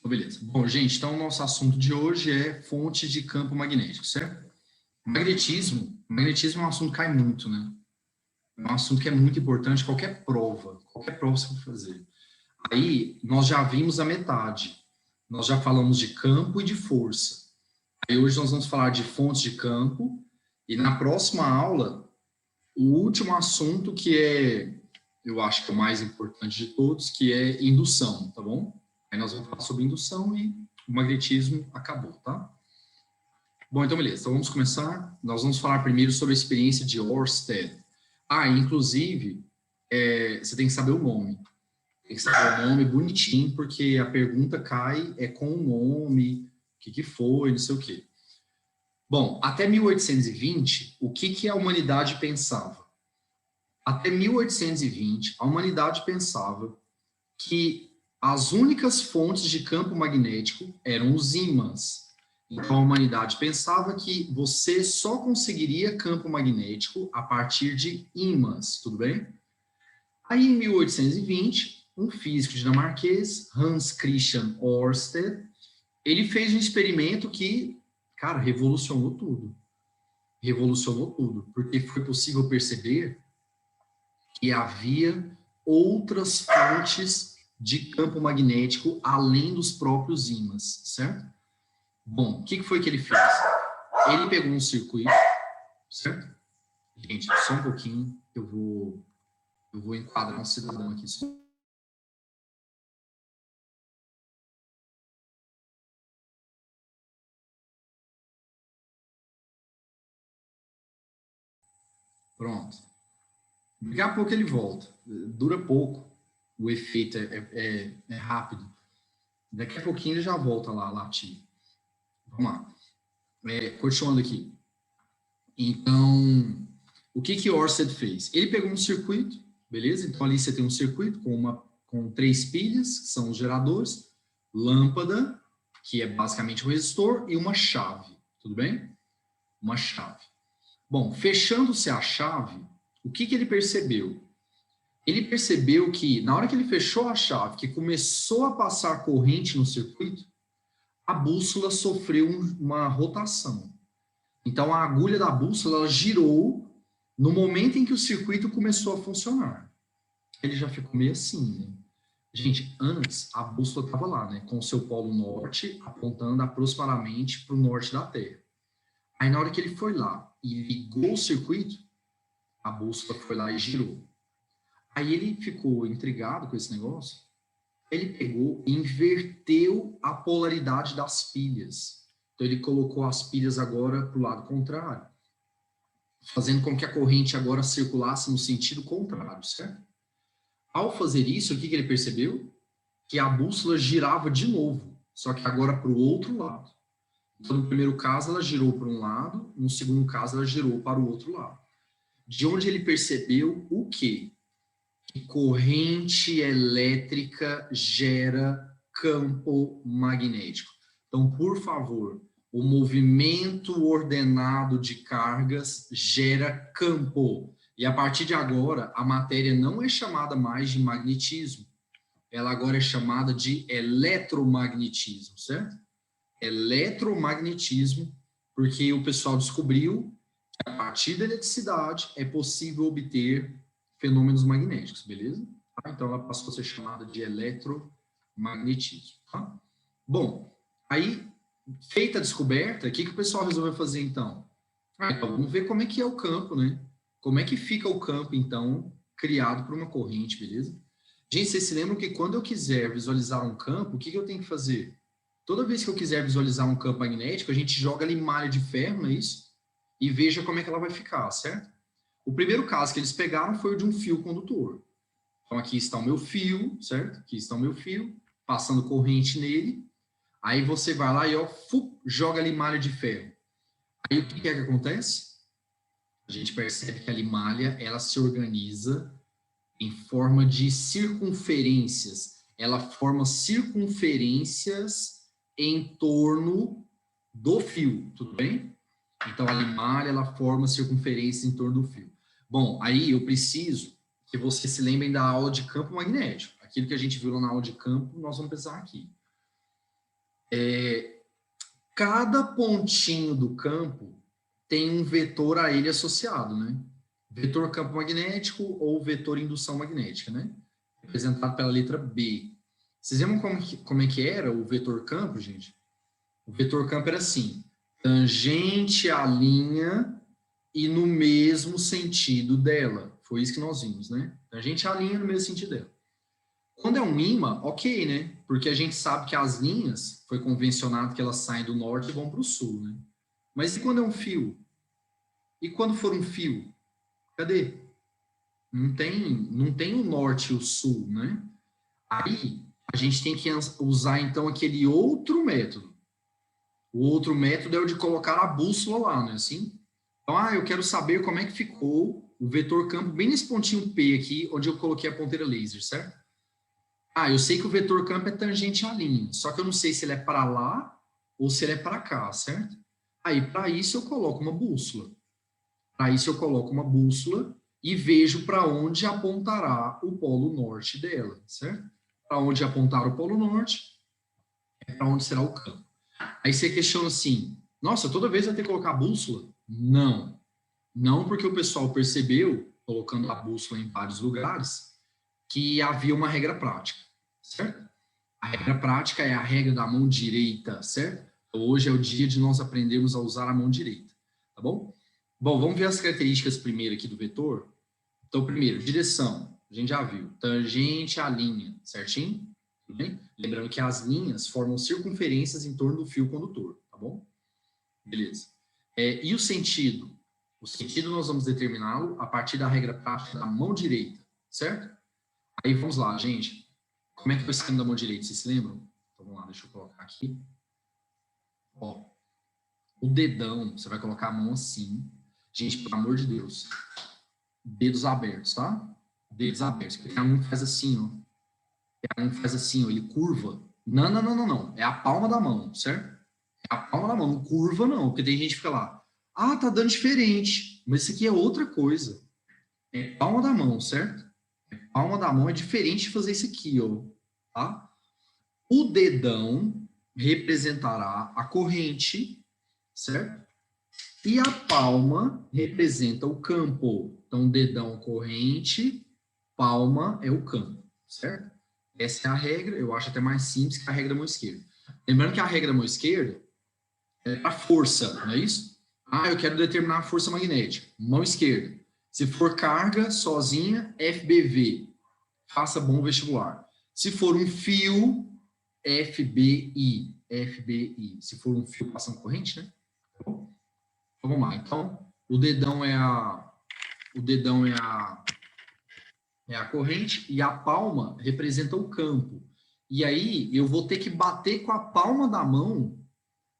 Beleza. Bom, gente, então o nosso assunto de hoje é fontes de campo magnético, certo? Magnetismo é um assunto que cai muito, né? É um assunto que é muito importante, qualquer prova você for fazer. Aí, nós já vimos a metade. Nós já falamos de campo e de força. Aí hoje nós vamos falar de fontes de campo e na próxima aula, o último assunto que eu acho que é o mais importante de todos, que é indução, tá bom? Aí nós vamos falar sobre indução e o magnetismo acabou, tá? Bom, então beleza. Então vamos começar. Nós vamos falar primeiro sobre a experiência de Ørsted. Inclusive, você tem que saber o nome. Tem que saber o nome bonitinho, porque a pergunta cai com o nome, o que foi, não sei o quê. Bom, até 1820, o que a humanidade pensava? Até 1820, a humanidade pensava que as únicas fontes de campo magnético eram os ímãs. Então, a humanidade pensava que você só conseguiria campo magnético a partir de ímãs, tudo bem? Aí, em 1820, um físico dinamarquês, Hans Christian Ørsted, ele fez um experimento que, cara, revolucionou tudo. Revolucionou tudo, porque foi possível perceber que havia outras fontes de campo magnético além dos próprios ímãs, certo? Bom, o que foi que ele fez? Ele pegou um circuito, certo? Gente, só um pouquinho, eu vou enquadrar um cidadão aqui. Pronto. Daqui a pouco ele volta. Dura pouco. O efeito é rápido. Daqui a pouquinho ele já volta lá, latir. Vamos lá. Continuando aqui. Então, o que Ørsted fez? Ele pegou um circuito, beleza? Então, ali você tem um circuito com 3 pilhas, que são os geradores, lâmpada, que é basicamente um resistor, e uma chave, tudo bem? Uma chave. Bom, fechando-se a chave, o que ele percebeu? Ele percebeu que, na hora que ele fechou a chave, que começou a passar corrente no circuito, a bússola sofreu uma rotação. Então, a agulha da bússola ela girou no momento em que o circuito começou a funcionar. Ele já ficou meio assim, né? Gente, antes a bússola estava lá, né? Com o seu polo norte apontando aproximadamente para o norte da Terra. Aí, na hora que ele foi lá e ligou o circuito, a bússola foi lá e girou. Aí ele ficou intrigado com esse negócio. Ele pegou e inverteu a polaridade das pilhas. Então, ele colocou as pilhas agora para o lado contrário, fazendo com que a corrente agora circulasse no sentido contrário, certo? Ao fazer isso, o que ele percebeu? Que a bússola girava de novo, só que agora para o outro lado. Então, no primeiro caso, ela girou para um lado, no segundo caso, ela girou para o outro lado. De onde ele percebeu o quê? Que corrente elétrica gera campo magnético. Então, por favor, o movimento ordenado de cargas gera campo. E a partir de agora, a matéria não é chamada mais de magnetismo. Ela agora é chamada de eletromagnetismo, certo? Eletromagnetismo, porque o pessoal descobriu que a partir da eletricidade é possível obter fenômenos magnéticos, beleza? Então, ela passou a ser chamada de eletromagnetismo. Tá? Bom, aí, feita a descoberta, o que o pessoal resolveu fazer, então? Então, vamos ver como é que é o campo, né? Como é que fica o campo, então, criado por uma corrente, beleza? Gente, vocês se lembram que quando eu quiser visualizar um campo, o que eu tenho que fazer? Toda vez que eu quiser visualizar um campo magnético, a gente joga ali malha de ferro, não é isso? E veja como é que ela vai ficar, certo? O primeiro caso que eles pegaram foi o de um fio condutor. Então, aqui está o meu fio, certo? Aqui está o meu fio, passando corrente nele. Aí você vai lá e joga ali malha de ferro. Aí o que é que acontece? A gente percebe que a limalha, ela se organiza em forma de circunferências. Ela forma circunferências em torno do fio, tudo bem? Então, a limalha, ela forma circunferências em torno do fio. Bom, aí eu preciso que vocês se lembrem da aula de campo magnético. Aquilo que a gente viu lá na aula de campo, nós vamos pensar aqui. Cada pontinho do campo tem um vetor a ele associado, né? Vetor campo magnético ou vetor indução magnética, né? Representado pela letra B. Vocês lembram como é que era o vetor campo, gente? O vetor campo era assim, tangente à linha e no mesmo sentido dela. Foi isso que nós vimos, né? Tangente à linha no mesmo sentido dela. Quando é um imã, ok, né? Porque a gente sabe que as linhas, foi convencionado que elas saem do norte e vão para o sul, né? Mas e quando é um fio? E quando for um fio? Cadê? Não tem o norte e o sul, né? Aí, a gente tem que usar, então, aquele outro método. O outro método é o de colocar a bússola lá, né? Assim? Então, eu quero saber como é que ficou o vetor campo bem nesse pontinho P aqui, onde eu coloquei a ponteira laser, certo? Eu sei que o vetor campo é tangente à linha, só que eu não sei se ele é para lá ou se ele é para cá, certo? Aí, para isso, eu coloco uma bússola. Para isso, eu coloco uma bússola e vejo para onde apontará o polo norte dela, certo? Para onde apontar o polo norte, é para onde será o campo. Aí você questiona assim, nossa, toda vez vai ter que colocar a bússola? Não. Não, porque o pessoal percebeu, colocando a bússola em vários lugares, que havia uma regra prática, certo? A regra prática é a regra da mão direita, certo? Então, hoje é o dia de nós aprendermos a usar a mão direita, tá bom? Bom, vamos ver as características primeiro aqui do vetor. Então, primeiro, direção. A gente já viu. Tangente à linha, certinho? Tudo bem? Lembrando que as linhas formam circunferências em torno do fio condutor, tá bom? Beleza. E o sentido? O sentido nós vamos determiná-lo a partir da regra prática da mão direita, certo? Aí vamos lá, gente. Como é que foi o esquema da mão direita? Vocês se lembram? Então, vamos lá, deixa eu colocar aqui. Ó, o dedão, você vai colocar a mão assim. Gente, pelo amor de Deus. Dedos abertos, tá? Dedos abertos. Porque um faz assim, ó. Um faz assim, ó, ele curva. Não. É a palma da mão, certo? É a palma da mão, não curva não. Porque tem gente que fica lá, tá dando diferente. Mas isso aqui é outra coisa. É palma da mão, certo? Palma da mão é diferente de fazer isso aqui, ó. Tá? O dedão representará a corrente, certo? E a palma representa o campo. Então, dedão, corrente, palma é o campo, certo? Essa é a regra, eu acho até mais simples que a regra da mão esquerda. Lembrando que a regra da mão esquerda é a força, não é isso? Eu quero determinar a força magnética. Mão esquerda. Se for carga sozinha, FBV. Faça bom vestibular. Se for um fio, FBI. FBI. Se for um fio passando corrente, né? Então, vamos lá. Então, o dedão é a corrente e a palma representa o campo. E aí, eu vou ter que bater com a palma da mão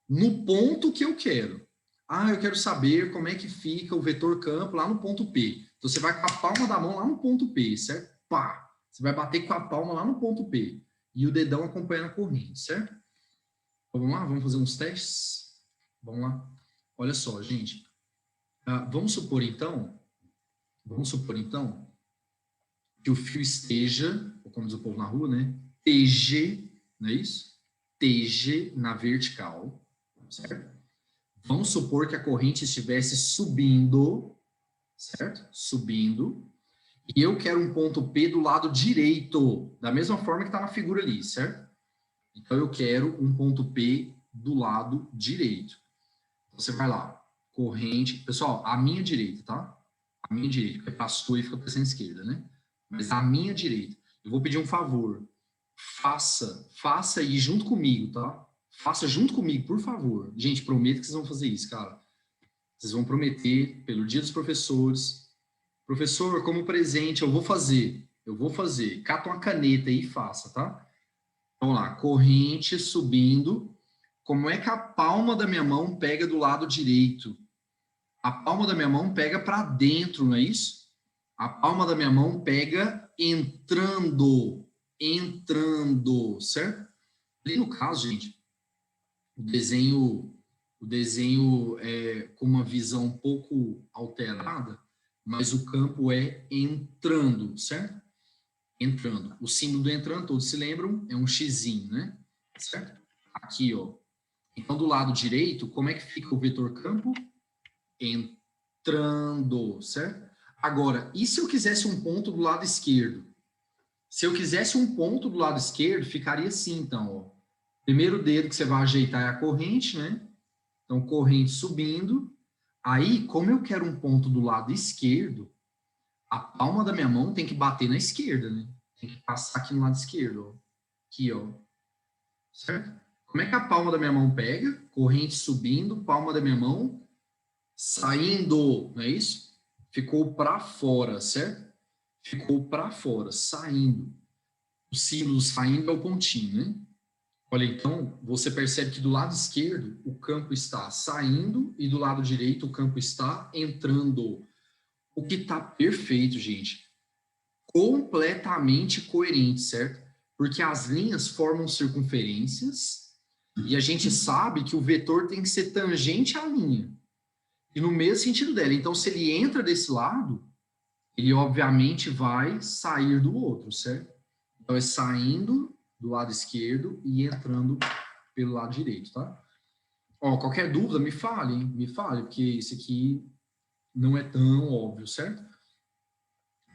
no ponto que eu quero. Eu quero saber como é que fica o vetor campo lá no ponto P. Então, você vai com a palma da mão lá no ponto P, certo? Pá! Você vai bater com a palma lá no ponto P. E o dedão acompanhando a corrente, certo? Então, vamos lá? Vamos fazer uns testes? Vamos lá. Olha só, gente. Vamos supor, então, que o fio esteja, ou como diz o povo na rua, né? TG, não é isso? TG na vertical, certo? Vamos supor que a corrente estivesse subindo, certo? Subindo. E eu quero um ponto P do lado direito, da mesma forma que está na figura ali, certo? Então, eu quero um ponto P do lado direito. Você vai lá, corrente... Pessoal, a minha direita, tá? A minha direita, porque passou e fica pensando à esquerda, né? Mas a minha direita. Eu vou pedir um favor. Faça aí junto comigo, tá? Faça junto comigo, por favor. Gente, prometo que vocês vão fazer isso, cara. Vocês vão prometer, pelo dia dos professores. Professor, como presente, eu vou fazer. Cata uma caneta aí e faça, tá? Vamos lá, corrente subindo. Como é que a palma da minha mão pega do lado direito? A palma da minha mão pega para dentro, não é isso? A palma da minha mão pega entrando, certo? Ali no caso, gente, o desenho é com uma visão um pouco alterada, mas o campo é entrando, certo? Entrando. O símbolo do entrando, todos se lembram, é um xizinho, né? Certo? aqui, ó. Então, do lado direito, como é que fica o vetor campo? Entrando, certo? Agora, e se eu quisesse um ponto do lado esquerdo? Se eu quisesse um ponto do lado esquerdo, ficaria assim, então, ó. Primeiro dedo que você vai ajeitar é a corrente, né? Então, corrente subindo. Aí, como eu quero um ponto do lado esquerdo, a palma da minha mão tem que bater na esquerda, né? Tem que passar aqui no lado esquerdo, ó. Aqui, ó. Certo? Como é que a palma da minha mão pega? Corrente subindo, palma da minha mão saindo, não é isso? Ficou para fora, certo? Ficou para fora, saindo. O símbolo saindo é o pontinho, né? Olha, então, você percebe que do lado esquerdo o campo está saindo e do lado direito o campo está entrando. O que está perfeito, gente. Completamente coerente, certo? Porque as linhas formam circunferências e a gente sabe que o vetor tem que ser tangente à linha. E no mesmo sentido dela. Então, se ele entra desse lado, ele obviamente vai sair do outro, certo? Então, é saindo do lado esquerdo e entrando pelo lado direito, tá? Ó, qualquer dúvida, me fale, hein? Me fale, porque isso aqui não é tão óbvio, certo?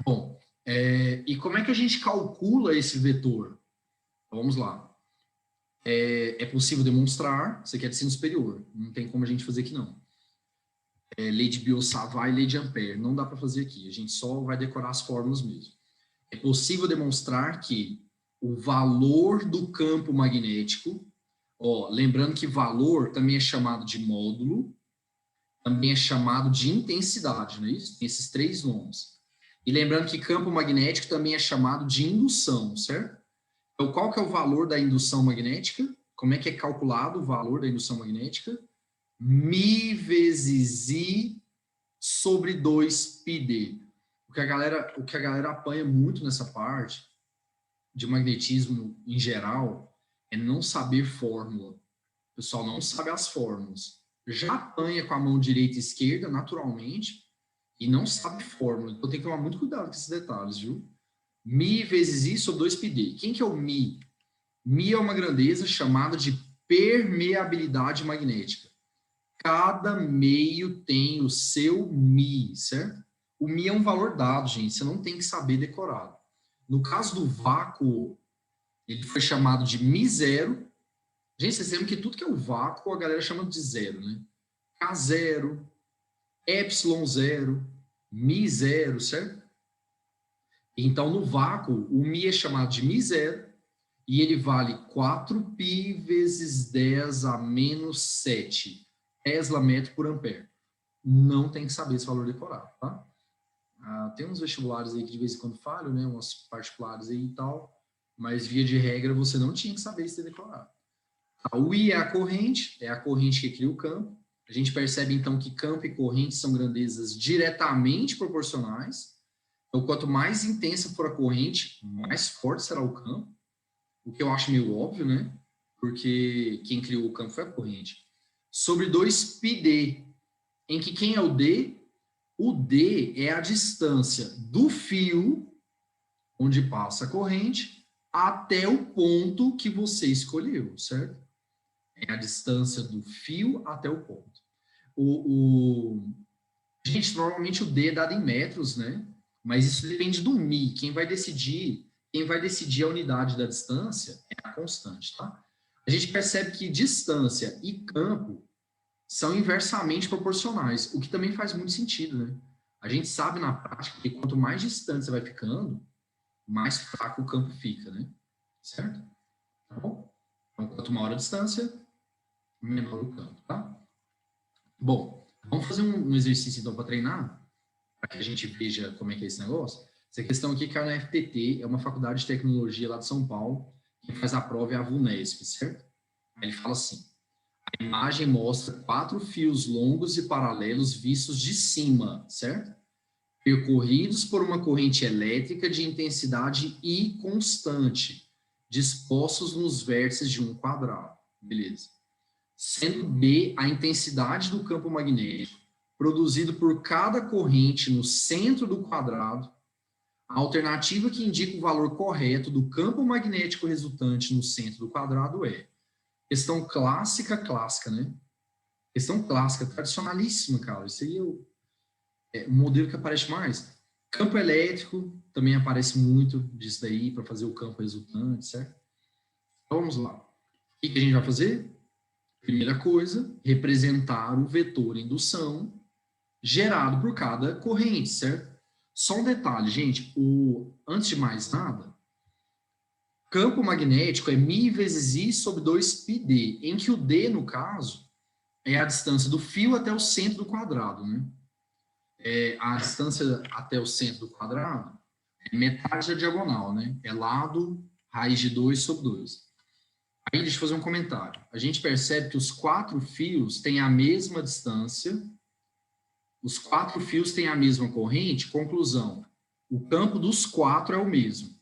Bom, e como é que a gente calcula esse vetor? Vamos lá. É possível demonstrar, isso aqui é de ensino superior, não tem como a gente fazer aqui não. Lei de Biot-Savart e lei de Ampère, não dá para fazer aqui, a gente só vai decorar as fórmulas mesmo. É possível demonstrar que o valor do campo magnético, ó, lembrando que valor também é chamado de módulo, também é chamado de intensidade, não é isso? Tem esses três nomes. E lembrando que campo magnético também é chamado de indução, certo? Então, qual que é o valor da indução magnética? Como é que é calculado o valor da indução magnética? Mi vezes I sobre 2πd. O que a galera apanha muito nessa parte de magnetismo em geral é não saber fórmula. O pessoal não sabe as fórmulas. Já apanha com a mão direita e esquerda, naturalmente, e não sabe fórmula. Então tem que tomar muito cuidado com esses detalhes, viu? Mi vezes I sobre 2πd. Quem que é o Mi? Mi é uma grandeza chamada de permeabilidade magnética. Cada meio tem o seu Mi, certo? O Mi é um valor dado, gente, você não tem que saber decorado. No caso do vácuo, ele foi chamado de Mi0. Gente, vocês lembram que tudo que é o vácuo, a galera chama de zero, né? K0, ε0, Mi0, certo? Então, no vácuo, o Mi é chamado de Mi0 e ele vale 4π vezes 10 a menos 7 Tesla metro por ampere. Não tem que saber esse valor decorado, tá? Tem uns vestibulares aí que de vez em quando falham, né? Umas particulares aí e tal, mas via de regra você não tinha que saber isso decorado. O I é a corrente que cria o campo. A gente percebe então que campo e corrente são grandezas diretamente proporcionais. Então, quanto mais intensa for a corrente, mais forte será o campo. O que eu acho meio óbvio, né? Porque quem criou o campo foi a corrente. Sobre 2πd, em que quem é o D? O D é a distância do fio, onde passa a corrente, até o ponto que você escolheu, certo? É a distância do fio até o ponto. Gente, normalmente o D é dado em metros, né? Mas isso depende do Mi. Quem vai decidir a unidade da distância é a constante, tá? A gente percebe que distância e campo são inversamente proporcionais, o que também faz muito sentido, né? A gente sabe na prática que quanto mais distante você vai ficando, mais fraco o campo fica, né? Certo? Tá bom? Então, quanto maior a distância, menor o campo, tá? Bom, vamos fazer um exercício então para treinar, para que a gente veja como é que é esse negócio. Essa questão aqui caiu na FTT, é uma faculdade de tecnologia lá de São Paulo, quem faz a prova é a VUNESP, certo? Aí ele fala assim: a imagem mostra 4 fios longos e paralelos vistos de cima, certo? Percorridos por uma corrente elétrica de intensidade I constante, dispostos nos vértices de um quadrado. Beleza. Sendo B a intensidade do campo magnético produzido por cada corrente no centro do quadrado, a alternativa que indica o valor correto do campo magnético resultante no centro do quadrado é Questão clássica, né? Questão clássica, tradicionalíssima, cara. Isso aí é o modelo que aparece mais. Campo elétrico também aparece muito disso daí para fazer o campo resultante, certo? Então, vamos lá. O que a gente vai fazer? Primeira coisa, representar o vetor indução gerado por cada corrente, certo? Só um detalhe, gente. Antes de mais nada, campo magnético é μ vezes I sobre 2πd, em que o D, no caso, é a distância do fio até o centro do quadrado, né? A distância até o centro do quadrado é metade da diagonal, né? É lado raiz de 2 sobre 2. Aí, deixa eu fazer um comentário. A gente percebe que os 4 fios têm a mesma distância, os 4 fios têm a mesma corrente. Conclusão, o campo dos 4 é o mesmo,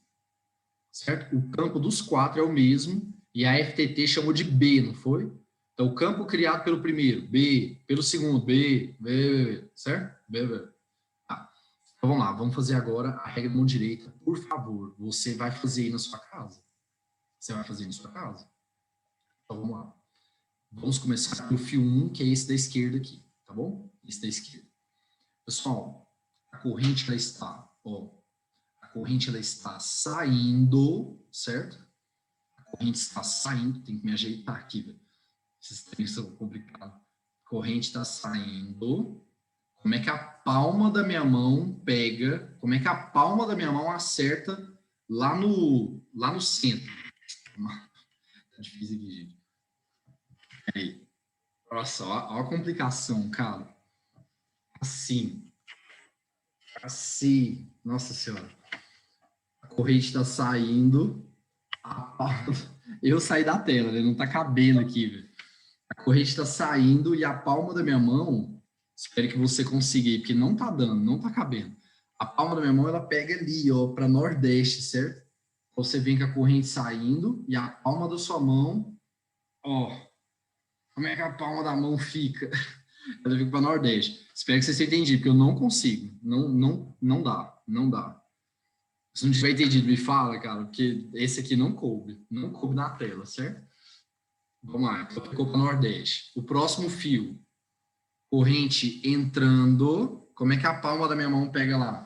certo? O campo dos 4 é o mesmo, e a FTT chamou de B, não foi? Então, o campo criado pelo primeiro, B, pelo segundo, B, certo? B. Tá. Então, vamos lá, vamos fazer agora a regra da mão direita. Por favor, você vai fazer aí na sua casa. Você vai fazer aí na sua casa? Então, vamos lá. Vamos começar pelo fio 1, que é esse da esquerda aqui, tá bom? Esse da esquerda. Pessoal, a corrente ela está, a corrente ela está saindo, certo? A corrente está saindo, tem que me ajeitar aqui, velho. Esses três são complicados. A corrente está saindo. Como é que a palma da minha mão pega? Como é que a palma da minha mão acerta lá no centro? Tá difícil aqui, gente. Aí. Nossa, ó a complicação, cara. Assim. Nossa Senhora. A corrente está saindo. Eu saí da tela, né? Não tá cabendo aqui, velho. A corrente está saindo e a palma da minha mão, espero que você consiga ir, porque não tá dando, não tá cabendo. A palma da minha mão, ela pega ali, ó, para nordeste, certo? Então, você vem com a corrente saindo e a palma da sua mão, ó, como é que a palma da mão fica? Ela fica para nordeste. Espero que você tenha entendido, porque eu não consigo. Não dá. Se não tiver entendido, me fala, cara, porque esse aqui não coube na tela, certo? Vamos lá, então ficou para nordeste. O próximo fio, corrente entrando. Como é que a palma da minha mão pega lá?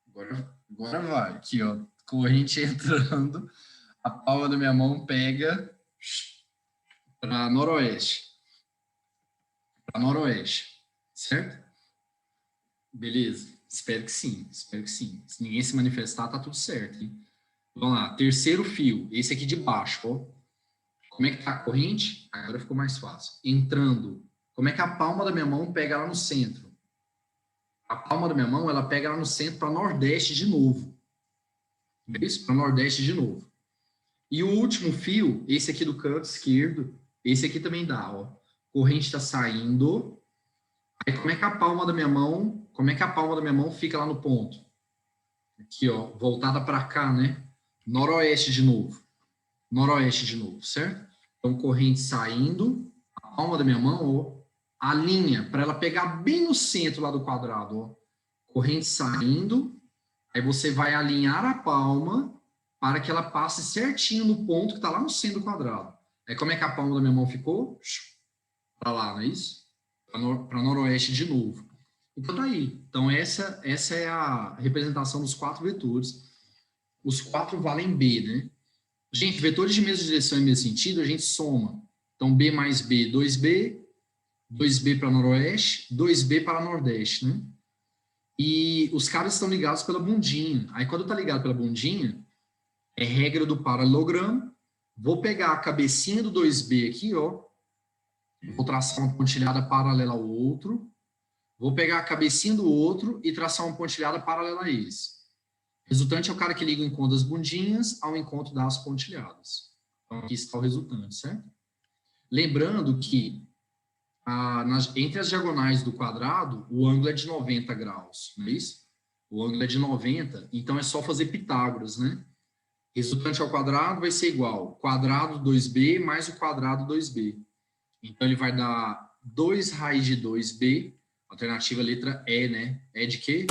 Agora vai. Aqui, ó. Corrente entrando. A palma da minha mão pega para noroeste. Para noroeste. Certo? Beleza. Espero que sim. Se ninguém se manifestar, tá tudo certo, hein? Vamos lá. Terceiro fio. Esse aqui de baixo, ó. Como é que tá a corrente? Agora ficou mais fácil. Entrando. Como é que a palma da minha mão pega lá no centro? A palma da minha mão, ela pega lá no centro para nordeste de novo. Isso? Para nordeste de novo. E o último fio, esse aqui do canto esquerdo, esse aqui também dá, ó. Corrente está saindo. Aí como é que a palma da minha mão fica lá no ponto? Aqui, ó, voltada para cá, né? Noroeste de novo, certo? Então, corrente saindo, a palma da minha mão, ó, a linha, para ela pegar bem no centro lá do quadrado, ó. Corrente saindo, aí você vai alinhar a palma para que ela passe certinho no ponto que está lá no centro do quadrado. Aí, como é que a palma da minha mão ficou? Para lá, não é isso? Para noroeste de novo. Então, tá aí. Então, essa é a representação dos 4 vetores. Os 4 valem B, né? Gente, vetores de mesma direção e mesmo sentido, a gente soma. Então, B mais B, 2B, 2B para noroeste, 2B para nordeste, né? E os caras estão ligados pela bundinha. Aí, quando está ligado pela bundinha, é regra do paralelogramo. Vou pegar a cabecinha do 2B aqui, ó. Vou traçar uma pontilhada paralela ao outro. Vou pegar a cabecinha do outro e traçar uma pontilhada paralela a esse. Resultante é o cara que liga o encontro das bundinhas ao encontro das pontilhadas. Então, aqui está o resultante, certo? Lembrando que entre as diagonais do quadrado, o ângulo é de 90 graus, não é isso? O ângulo é de 90, então é só fazer Pitágoras, né? Resultante ao quadrado vai ser igual quadrado 2b mais o quadrado 2b. Então, ele vai dar 2 raiz de 2b, alternativa letra E, né? É de quê?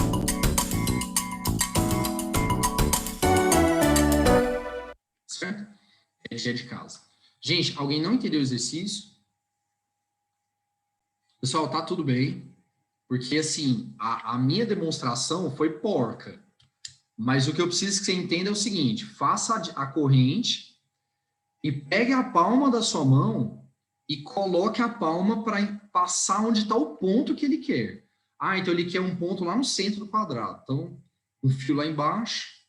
Certo? É de casa. Gente, alguém não entendeu o exercício? Pessoal, tá tudo bem? Porque, assim, a minha demonstração foi porca. Mas o que eu preciso que você entenda é o seguinte, faça a corrente e pegue a palma da sua mão e coloque a palma para passar onde está o ponto que ele quer. Ah, então ele quer um ponto lá no centro do quadrado. Então, um fio lá embaixo,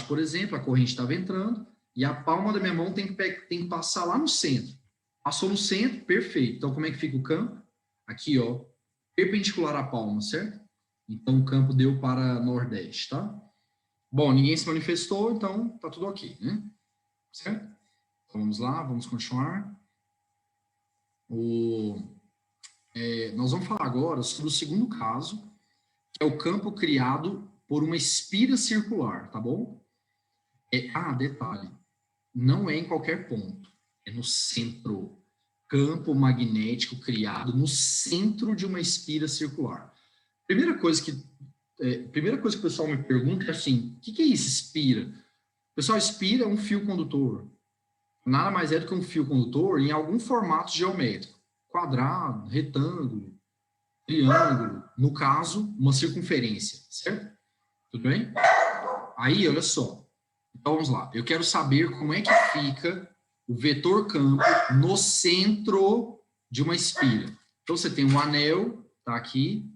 por exemplo, a corrente estava entrando, e a palma da minha mão tem que passar lá no centro. Passou no centro, perfeito. Então, como é que fica o campo? Aqui, ó, perpendicular à palma, certo? Então, o campo deu para Nordeste, tá? Bom, ninguém se manifestou, então tá tudo ok, né? Certo? Então, vamos lá, vamos continuar. Nós vamos falar agora sobre o segundo caso, que é o campo criado por uma espira circular, tá bom? Detalhe, não é em qualquer ponto, é no centro. Campo magnético criado no centro de uma espira circular. Primeira coisa que o pessoal me pergunta é assim, o que é isso, espira? Pessoal, espira é um fio condutor. Nada mais é do que um fio condutor em algum formato geométrico. Quadrado, retângulo, triângulo, no caso, uma circunferência, certo? Tudo bem? Aí, olha só. Então, vamos lá. Eu quero saber como é que fica o vetor campo no centro de uma espira. Então, você tem um anel, tá aqui.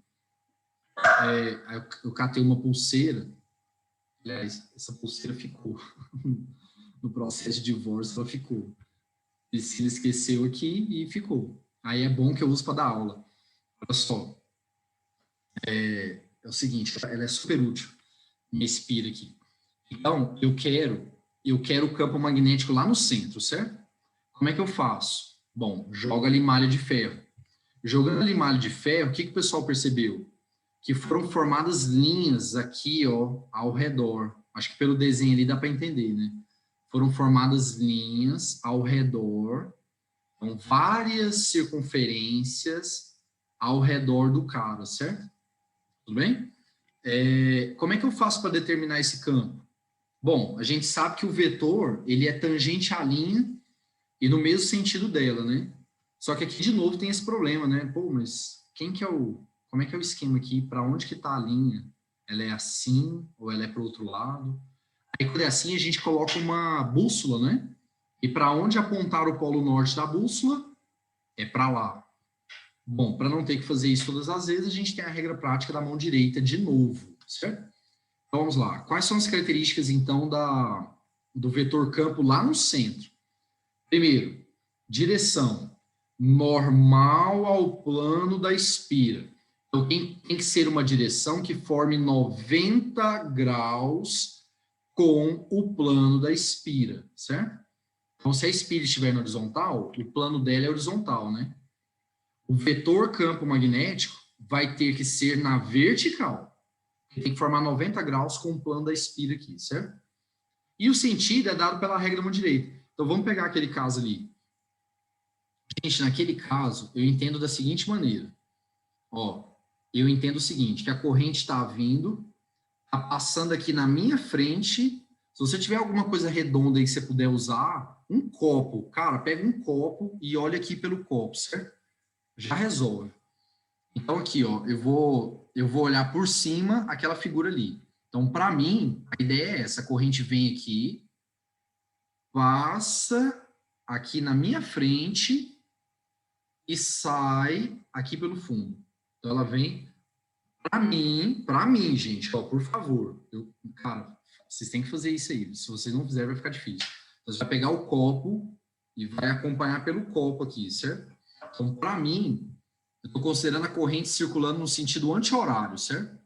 Eu catei uma pulseira. Aliás, essa pulseira ficou. No processo de divórcio, ela ficou. Priscila esqueceu aqui e ficou. Aí é bom que eu uso para dar aula. Olha só. É o seguinte, ela é super útil. Me inspira aqui. Então, eu quero o campo magnético lá no centro, certo? Como é que eu faço? Bom, joga ali malha de ferro. Jogando ali malha de ferro, o que o pessoal percebeu? Que foram formadas linhas aqui, ó, ao redor. Acho que pelo desenho ali dá para entender, né? Foram formadas linhas ao redor, então várias circunferências ao redor do cara, certo? Tudo bem? Como é que eu faço para determinar esse campo? Bom, a gente sabe que o vetor, ele é tangente à linha e no mesmo sentido dela, né? Só que aqui, de novo, tem esse problema, né? Pô, mas como é que é o esquema aqui? Para onde que está a linha? Ela é assim ou ela é para o outro lado? Aí, quando é assim, a gente coloca uma bússola, né? E para onde apontar o polo norte da bússola? É para lá. Bom, para não ter que fazer isso todas as vezes, a gente tem a regra prática da mão direita de novo, certo? Então, vamos lá. Quais são as características, então, do vetor campo lá no centro? Primeiro, direção normal ao plano da espira. Então, tem que ser uma direção que forme 90 graus com o plano da espira, certo? Então, se a espira estiver na horizontal, o plano dela é horizontal, né? O vetor campo magnético vai ter que ser na vertical. Tem que formar 90 graus com o plano da espira aqui, certo? E o sentido é dado pela regra da mão direita. Então, vamos pegar aquele caso ali. Gente, naquele caso, eu entendo da seguinte maneira. Ó, eu entendo o seguinte, que a corrente está vindo, está passando aqui na minha frente. Se você tiver alguma coisa redonda aí que você puder usar, um copo. Cara, pega um copo e olha aqui pelo copo, certo? Já resolve. Então, aqui, ó, eu vou olhar por cima aquela figura ali. Então, para mim, a ideia é essa. A corrente vem aqui, passa aqui na minha frente e sai aqui pelo fundo. Então, ela vem para mim, gente, ó, por favor. Cara, vocês têm que fazer isso aí. Se vocês não fizerem, vai ficar difícil. Você vai pegar o copo e vai acompanhar pelo copo aqui, certo? Então, para mim, eu estou considerando a corrente circulando no sentido anti-horário, certo?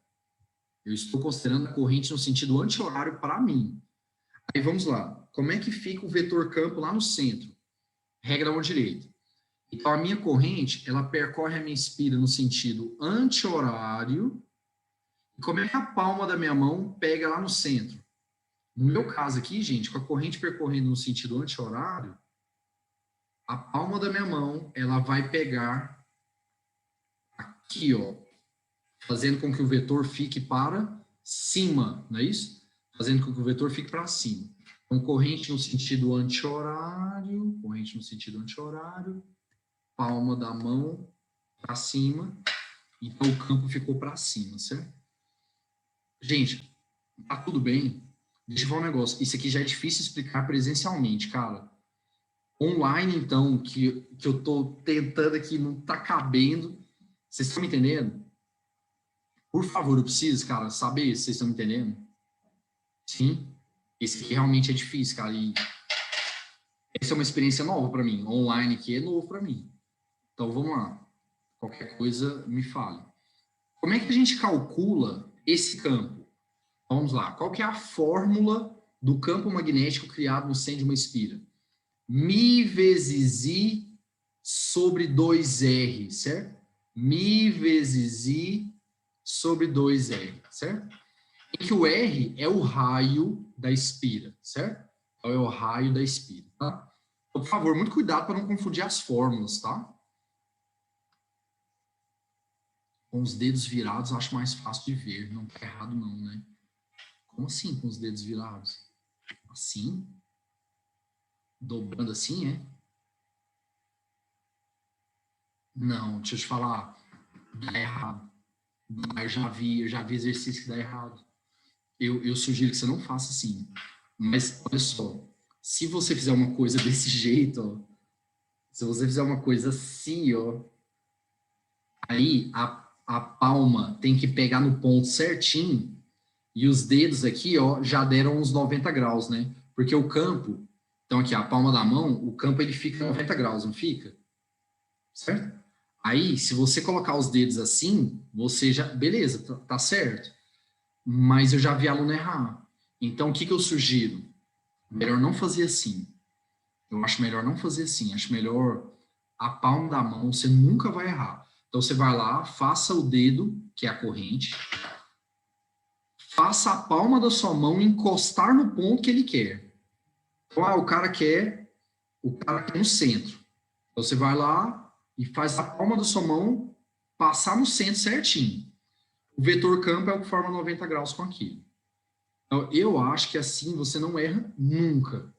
Eu estou considerando a corrente no sentido anti-horário para mim. Aí vamos lá. Como é que fica o vetor campo lá no centro? Regra da mão direita. Então, a minha corrente, ela percorre a minha espira no sentido anti-horário. E como é que a palma da minha mão pega lá no centro? No meu caso aqui, gente, com a corrente percorrendo no sentido anti-horário, a palma da minha mão, ela vai pegar aqui, ó, fazendo com que o vetor fique para cima, não é isso? Fazendo com que o vetor fique para cima. Então, corrente no sentido anti-horário, palma da mão para cima, então o campo ficou para cima, certo? Gente, tá tudo bem? Deixa eu falar um negócio, isso aqui já é difícil explicar presencialmente, cara. Online, então, que eu tô tentando aqui, não tá cabendo, vocês estão me entendendo? Por favor, eu preciso, cara, saber se vocês estão me entendendo. Sim, esse aqui realmente é difícil, cara, e essa é uma experiência nova para mim. Online aqui é novo para mim. Então, vamos lá. Qualquer coisa, me fale. Como é que a gente calcula esse campo? Vamos lá. Qual que é a fórmula do campo magnético criado no centro de uma espira? Mi vezes I sobre 2R, certo? Mi vezes I sobre 2R, certo? Em que o R é o raio da espira, certo? Então, é o raio da espira, tá? Então, por favor, muito cuidado para não confundir as fórmulas, tá? Com os dedos virados, acho mais fácil de ver. Não tá errado não, né? Como assim com os dedos virados? Assim? Dobrando assim, é? Não, deixa eu te falar. Dá errado. Eu já vi exercício que dá errado. Eu sugiro que você não faça assim. Mas, olha só. Se você fizer uma coisa desse jeito, ó, se você fizer uma coisa assim, ó, aí a palma tem que pegar no ponto certinho e os dedos aqui, ó, já deram uns 90 graus, né? Porque o campo, então aqui, a palma da mão, o campo ele fica 90 graus, não fica? Certo? Aí, se você colocar os dedos assim, você já, beleza, tá certo. Mas eu já vi aluno errar. Então, o que eu sugiro? Melhor não fazer assim. Eu acho melhor não fazer assim. Acho melhor a palma da mão, você nunca vai errar. Então, você vai lá, faça o dedo, que é a corrente, faça a palma da sua mão encostar no ponto que ele quer. Então, o cara quer no centro. Então, você vai lá e faz a palma da sua mão passar no centro certinho. O vetor campo é o que forma 90 graus com aquilo. Então, eu acho que assim você não erra nunca.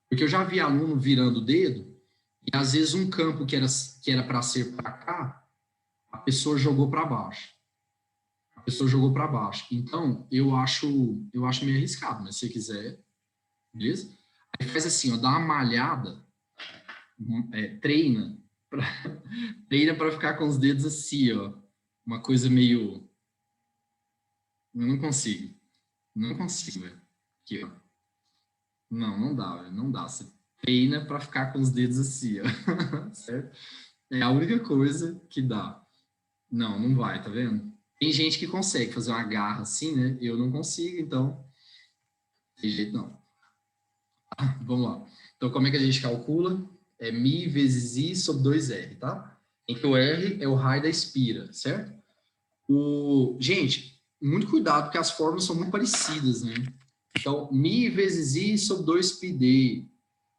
Porque eu já vi aluno virando o dedo e às vezes um campo que era para ser para cá, a pessoa jogou para baixo. A pessoa jogou para baixo. Então, eu acho meio arriscado, mas se você quiser, beleza? Aí faz assim, ó, dá uma malhada, treina pra, treina para ficar com os dedos assim, ó. Uma coisa meio. Eu não consigo. Não consigo, velho. Aqui, ó. Não, não dá, velho. Não dá. Você treina para ficar com os dedos assim, ó. Certo? É a única coisa que dá. Não, não vai, tá vendo? Tem gente que consegue fazer uma garra assim, né? Eu não consigo, então. Tem jeito não. Vamos lá. Então, como é que a gente calcula? É mi vezes i sobre 2r, tá? Em que o r é o raio da espira, certo? Gente, muito cuidado, porque as fórmulas são muito parecidas, né? Então, mi vezes i sobre 2πd.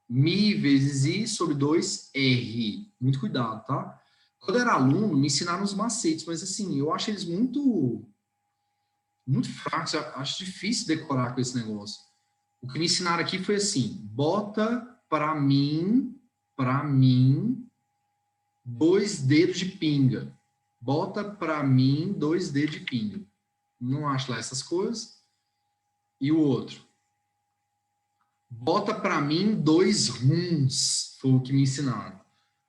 Mi vezes i sobre 2r. Muito cuidado, tá? Quando eu era aluno, me ensinaram os macetes, mas assim, eu acho eles muito fracos. Eu acho difícil decorar com esse negócio. O que me ensinaram aqui foi assim: bota para mim, 2 dedos de pinga. Bota para mim 2 dedos de pinga. Não acho lá essas coisas. E o outro? Bota para mim 2 runs. Foi o que me ensinaram.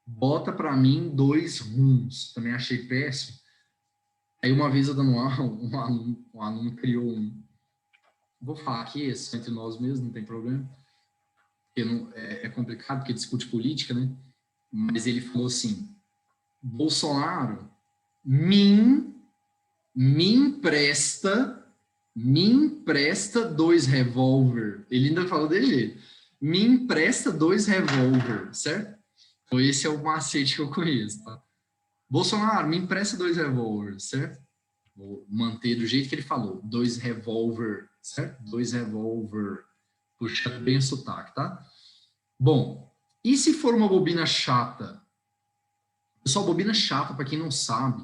Bota para mim 2 runs. Também achei péssimo. Aí uma vez eu dando aula, um aluno criou um. Vou falar aqui, esse entre nós mesmos, não tem problema. Porque não, é complicado, porque discute política, né? Mas ele falou assim: Bolsonaro me empresta 2 revólver. Ele ainda falou desse jeito. Me empresta 2 revólver, certo? Então esse é o macete que eu conheço, tá? Bolsonaro, me empresta 2 revólver, certo? Vou manter do jeito que ele falou. 2 revólver, certo? 2 revólver. Puxando bem o sotaque, tá? Bom, e se for uma bobina chata? Pessoal, bobina chata, para quem não sabe,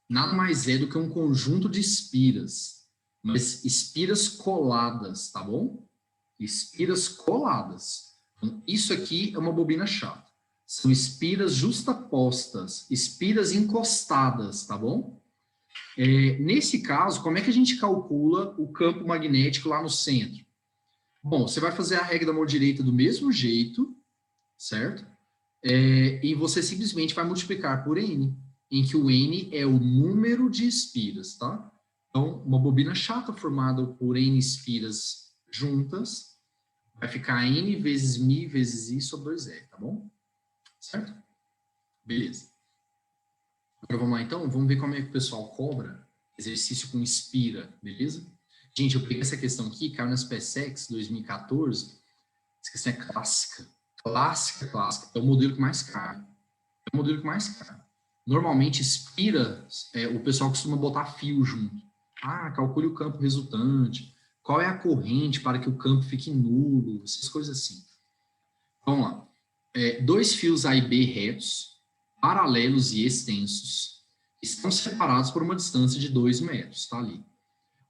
nada mais é do que um conjunto de espiras, mas espiras coladas, tá bom? Espiras coladas. Então, isso aqui é uma bobina chata. São espiras justapostas, espiras encostadas, tá bom? Nesse caso, como é que a gente calcula o campo magnético lá no centro? Bom, você vai fazer a regra da mão direita do mesmo jeito, certo? E você simplesmente vai multiplicar por N, em que o N é o número de espiras, tá? Então, uma bobina chata formada por N espiras juntas vai ficar N vezes μ vezes I sobre 2R, tá bom? Certo? Beleza. Agora vamos lá, então. Vamos ver como é que o pessoal cobra exercício com espira, beleza? Gente, eu peguei essa questão aqui, caiu nas PSEX 2014. Essa questão é clássica. Clássica. É o modelo que mais cai. Normalmente, espira, o pessoal costuma botar fio junto. Calcule o campo resultante. Qual é a corrente para que o campo fique nulo? Essas coisas assim. Vamos lá. Dois fios A e B retos, paralelos e extensos, estão separados por uma distância de 2 metros, tá ali.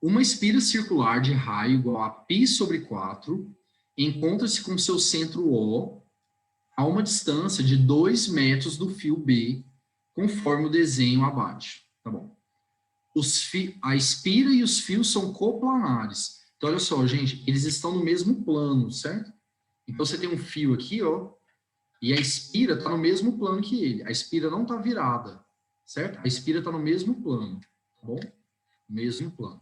Uma espira circular de raio igual a π sobre 4 encontra-se com seu centro O a uma distância de 2 metros do fio B, conforme o desenho abaixo. Tá bom. A espira e os fios são coplanares. Então, olha só, gente, eles estão no mesmo plano, certo? Então, você tem um fio aqui, ó, e a espira está no mesmo plano que ele. A espira não está virada, certo? A espira está no mesmo plano, tá bom? Mesmo plano.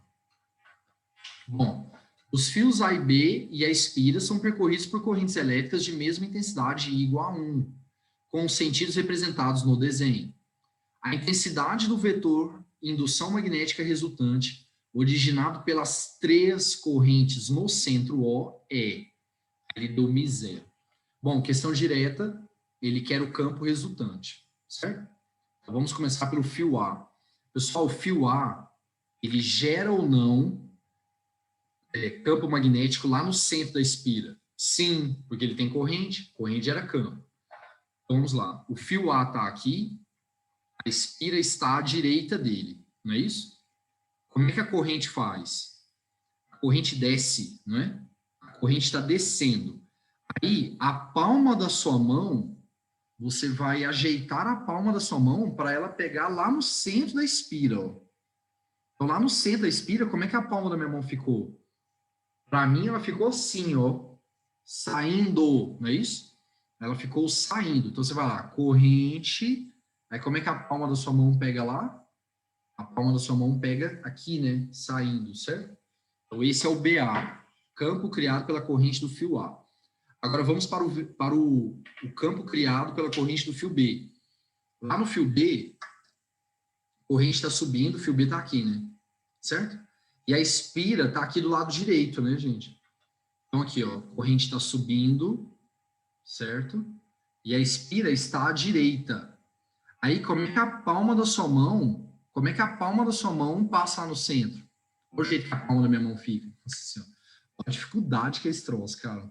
Bom, os fios A e B e a espira são percorridos por correntes elétricas de mesma intensidade I igual a 1, com os sentidos representados no desenho. A intensidade do vetor indução magnética resultante, originado pelas três correntes no centro O, ele deu μ0. Bom, questão direta, ele quer o campo resultante, certo? Então, vamos começar pelo fio A. Pessoal, o fio A, ele gera ou não campo magnético lá no centro da espira? Sim, porque ele tem corrente gera campo. Então, vamos lá. O fio A está aqui, a espira está à direita dele, não é isso? Como é que a corrente faz? A corrente desce, não é? A corrente está descendo. Aí, a palma da sua mão, você vai ajeitar a palma da sua mão para ela pegar lá no centro da espira. Ó. Então, lá no centro da espira, como é que a palma da minha mão ficou? Para mim, ela ficou assim, ó, saindo, não é isso? Ela ficou saindo. Então, você vai lá, corrente. Aí, como é que a palma da sua mão pega lá? A palma da sua mão pega aqui, né? Saindo, certo? Então, esse é o BA, campo criado pela corrente do fio A. Agora, vamos para o campo criado pela corrente do fio B. Lá no fio B, a corrente está subindo, o fio B está aqui, né? Certo? E a espira está aqui do lado direito, né, gente? Então, aqui, ó, a corrente está subindo, certo? E a espira está à direita. Aí, como é que a palma da sua mão, passa lá no centro? Olha o jeito que a palma da minha mão fica. Nossa Senhora. Olha a dificuldade que é esse troço, cara.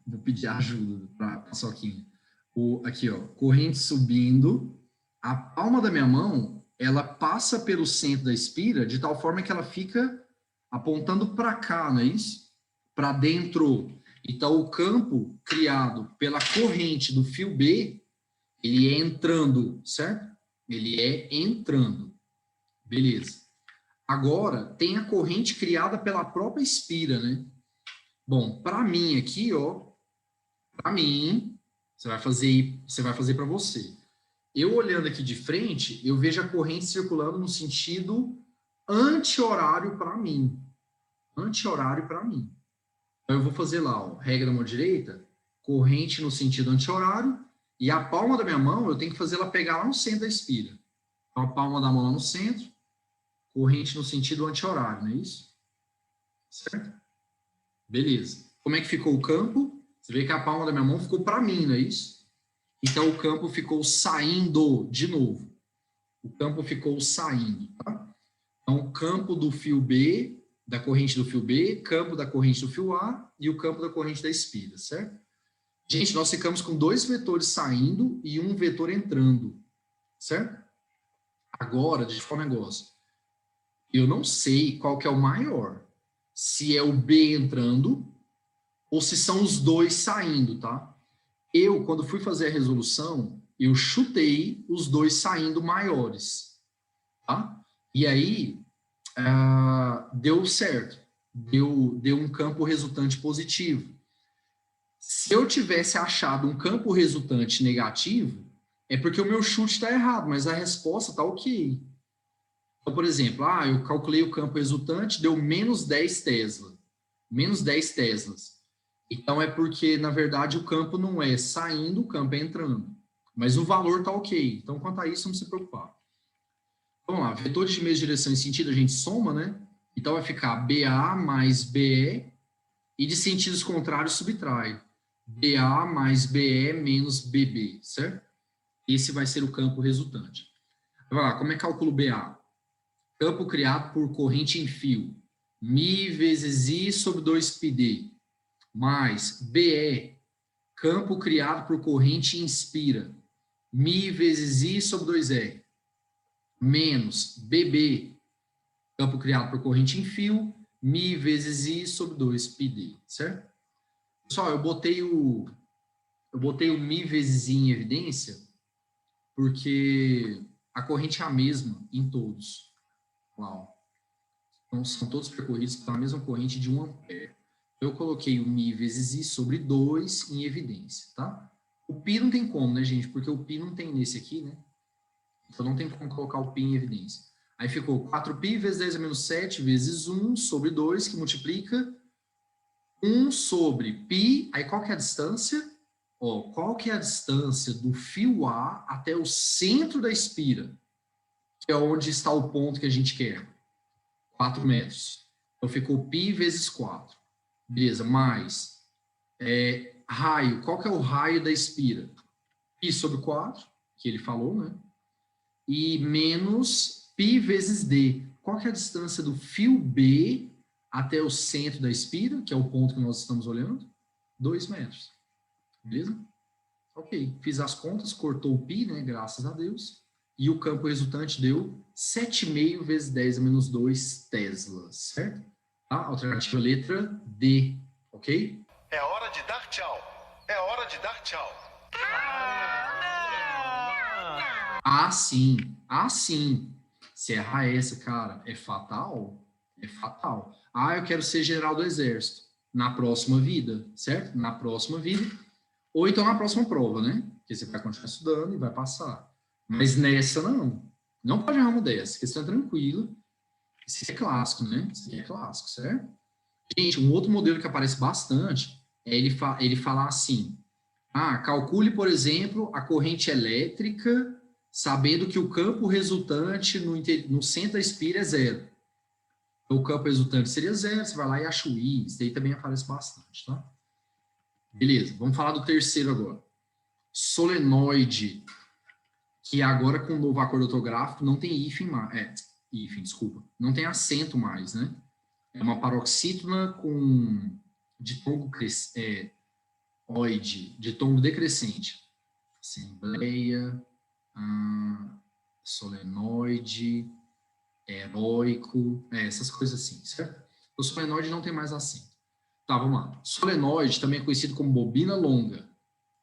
Vou pedir ajuda para a Soquinha. Aqui, ó, corrente subindo, a palma da minha mão, ela passa pelo centro da espira de tal forma que ela fica apontando para cá, não é isso? Para dentro. Então, o campo criado pela corrente do fio B, ele é entrando, certo? Ele é entrando. Beleza. Agora, tem a corrente criada pela própria espira, né? Bom, para mim aqui, ó, para mim, você vai fazer para você. Eu olhando aqui de frente, eu vejo a corrente circulando no sentido anti-horário para mim. Anti-horário para mim. Então eu vou fazer lá, ó, regra da mão direita, corrente no sentido anti-horário, e a palma da minha mão eu tenho que fazer ela pegar lá no centro da espira. Então a palma da mão lá no centro, corrente no sentido anti-horário, não é isso? Certo? Beleza. Como é que ficou o campo? Você vê que a palma da minha mão ficou para mim, não é isso? Então, o campo ficou saindo de novo. O campo ficou saindo, tá? Então, o campo do fio B, da corrente do fio B, campo da corrente do fio A e o campo da corrente da espira, certo? Gente, nós ficamos com 2 vetores saindo e um vetor entrando, certo? Agora, deixa eu falar um negócio. Eu não sei qual que é o maior. Se é o B entrando ou se são os dois saindo, tá? Eu, quando fui fazer a resolução, eu chutei os dois saindo maiores, tá? E aí, deu certo. Deu um campo resultante positivo. Se eu tivesse achado um campo resultante negativo, é porque o meu chute está errado, mas a resposta está ok. Então, por exemplo, eu calculei o campo resultante, deu menos 10 Tesla. Menos 10 Teslas. Então, é porque, na verdade, o campo não é saindo, o campo é entrando. Mas o valor está ok. Então, quanto a isso, não se preocupar. Vamos lá, vetores de mesma direção e sentido a gente soma, né? Então, vai ficar BA mais BE, e de sentidos contrários subtrai. BA mais BE menos BB, certo? Esse vai ser o campo resultante. Vai lá, como é que calculo BA? Campo criado por corrente em fio. Mi vezes I sobre 2πd. Mais BE, campo criado por corrente inspira. Mi vezes I sobre 2R. Menos BB, campo criado por corrente em fio. Mi vezes I sobre 2πd, certo? Pessoal, eu botei o Mi vezes I em evidência porque a corrente é a mesma em todos. Uau. Então, são todos percorridos pela mesma corrente de 1 ampere. Eu coloquei o Mi vezes I sobre 2 em evidência, tá? O π não tem como, né, gente? Porque o π não tem nesse aqui, né? Então, não tem como colocar o π em evidência. Aí ficou 4π vezes 10 a menos 7 vezes 1 sobre 2, que multiplica 1 sobre π. Aí, qual que é a distância? Ó, qual que é a distância do fio A até o centro da espira? Que é onde está o ponto que a gente quer. 4 metros. Então, ficou π vezes 4. Beleza, mais raio. Qual que é o raio da espira? Π sobre 4, que ele falou, né? E menos π vezes d. Qual que é a distância do fio B até o centro da espira, que é o ponto que nós estamos olhando? 2 metros. Beleza? Ok. Fiz as contas, cortou o π, né? Graças a Deus. E o campo resultante deu 7,5 vezes 10 a menos 2 teslas, certo? Tá? Alternativa letra D, ok? É hora de dar tchau. É hora de dar tchau. Sim. Sim. Se errar essa, cara, é fatal? É fatal. Eu quero ser general do exército. Na próxima vida, certo? Na próxima vida. Ou então na próxima prova, né? Porque você vai continuar estudando e vai passar. Mas nessa, não. Não pode errar uma dessa. Questão é tranquila. Isso é clássico, né? Isso é clássico, certo? Gente, um outro modelo que aparece bastante é ele falar assim, calcule, por exemplo, a corrente elétrica sabendo que o campo resultante no centro da espira é zero. Então, o campo resultante seria zero, você vai lá e acha o I. Isso daí também aparece bastante, tá? Beleza, vamos falar do terceiro agora. Solenoide, que agora com o novo acordo ortográfico não tem hífen mais. Desculpa. Não tem acento mais, né? É uma paroxítona de tombo de tombo decrescente. Assembleia, solenoide, heróico, essas coisas assim, certo? O solenoide não tem mais acento. Tá, vamos lá. Solenoide também é conhecido como bobina longa,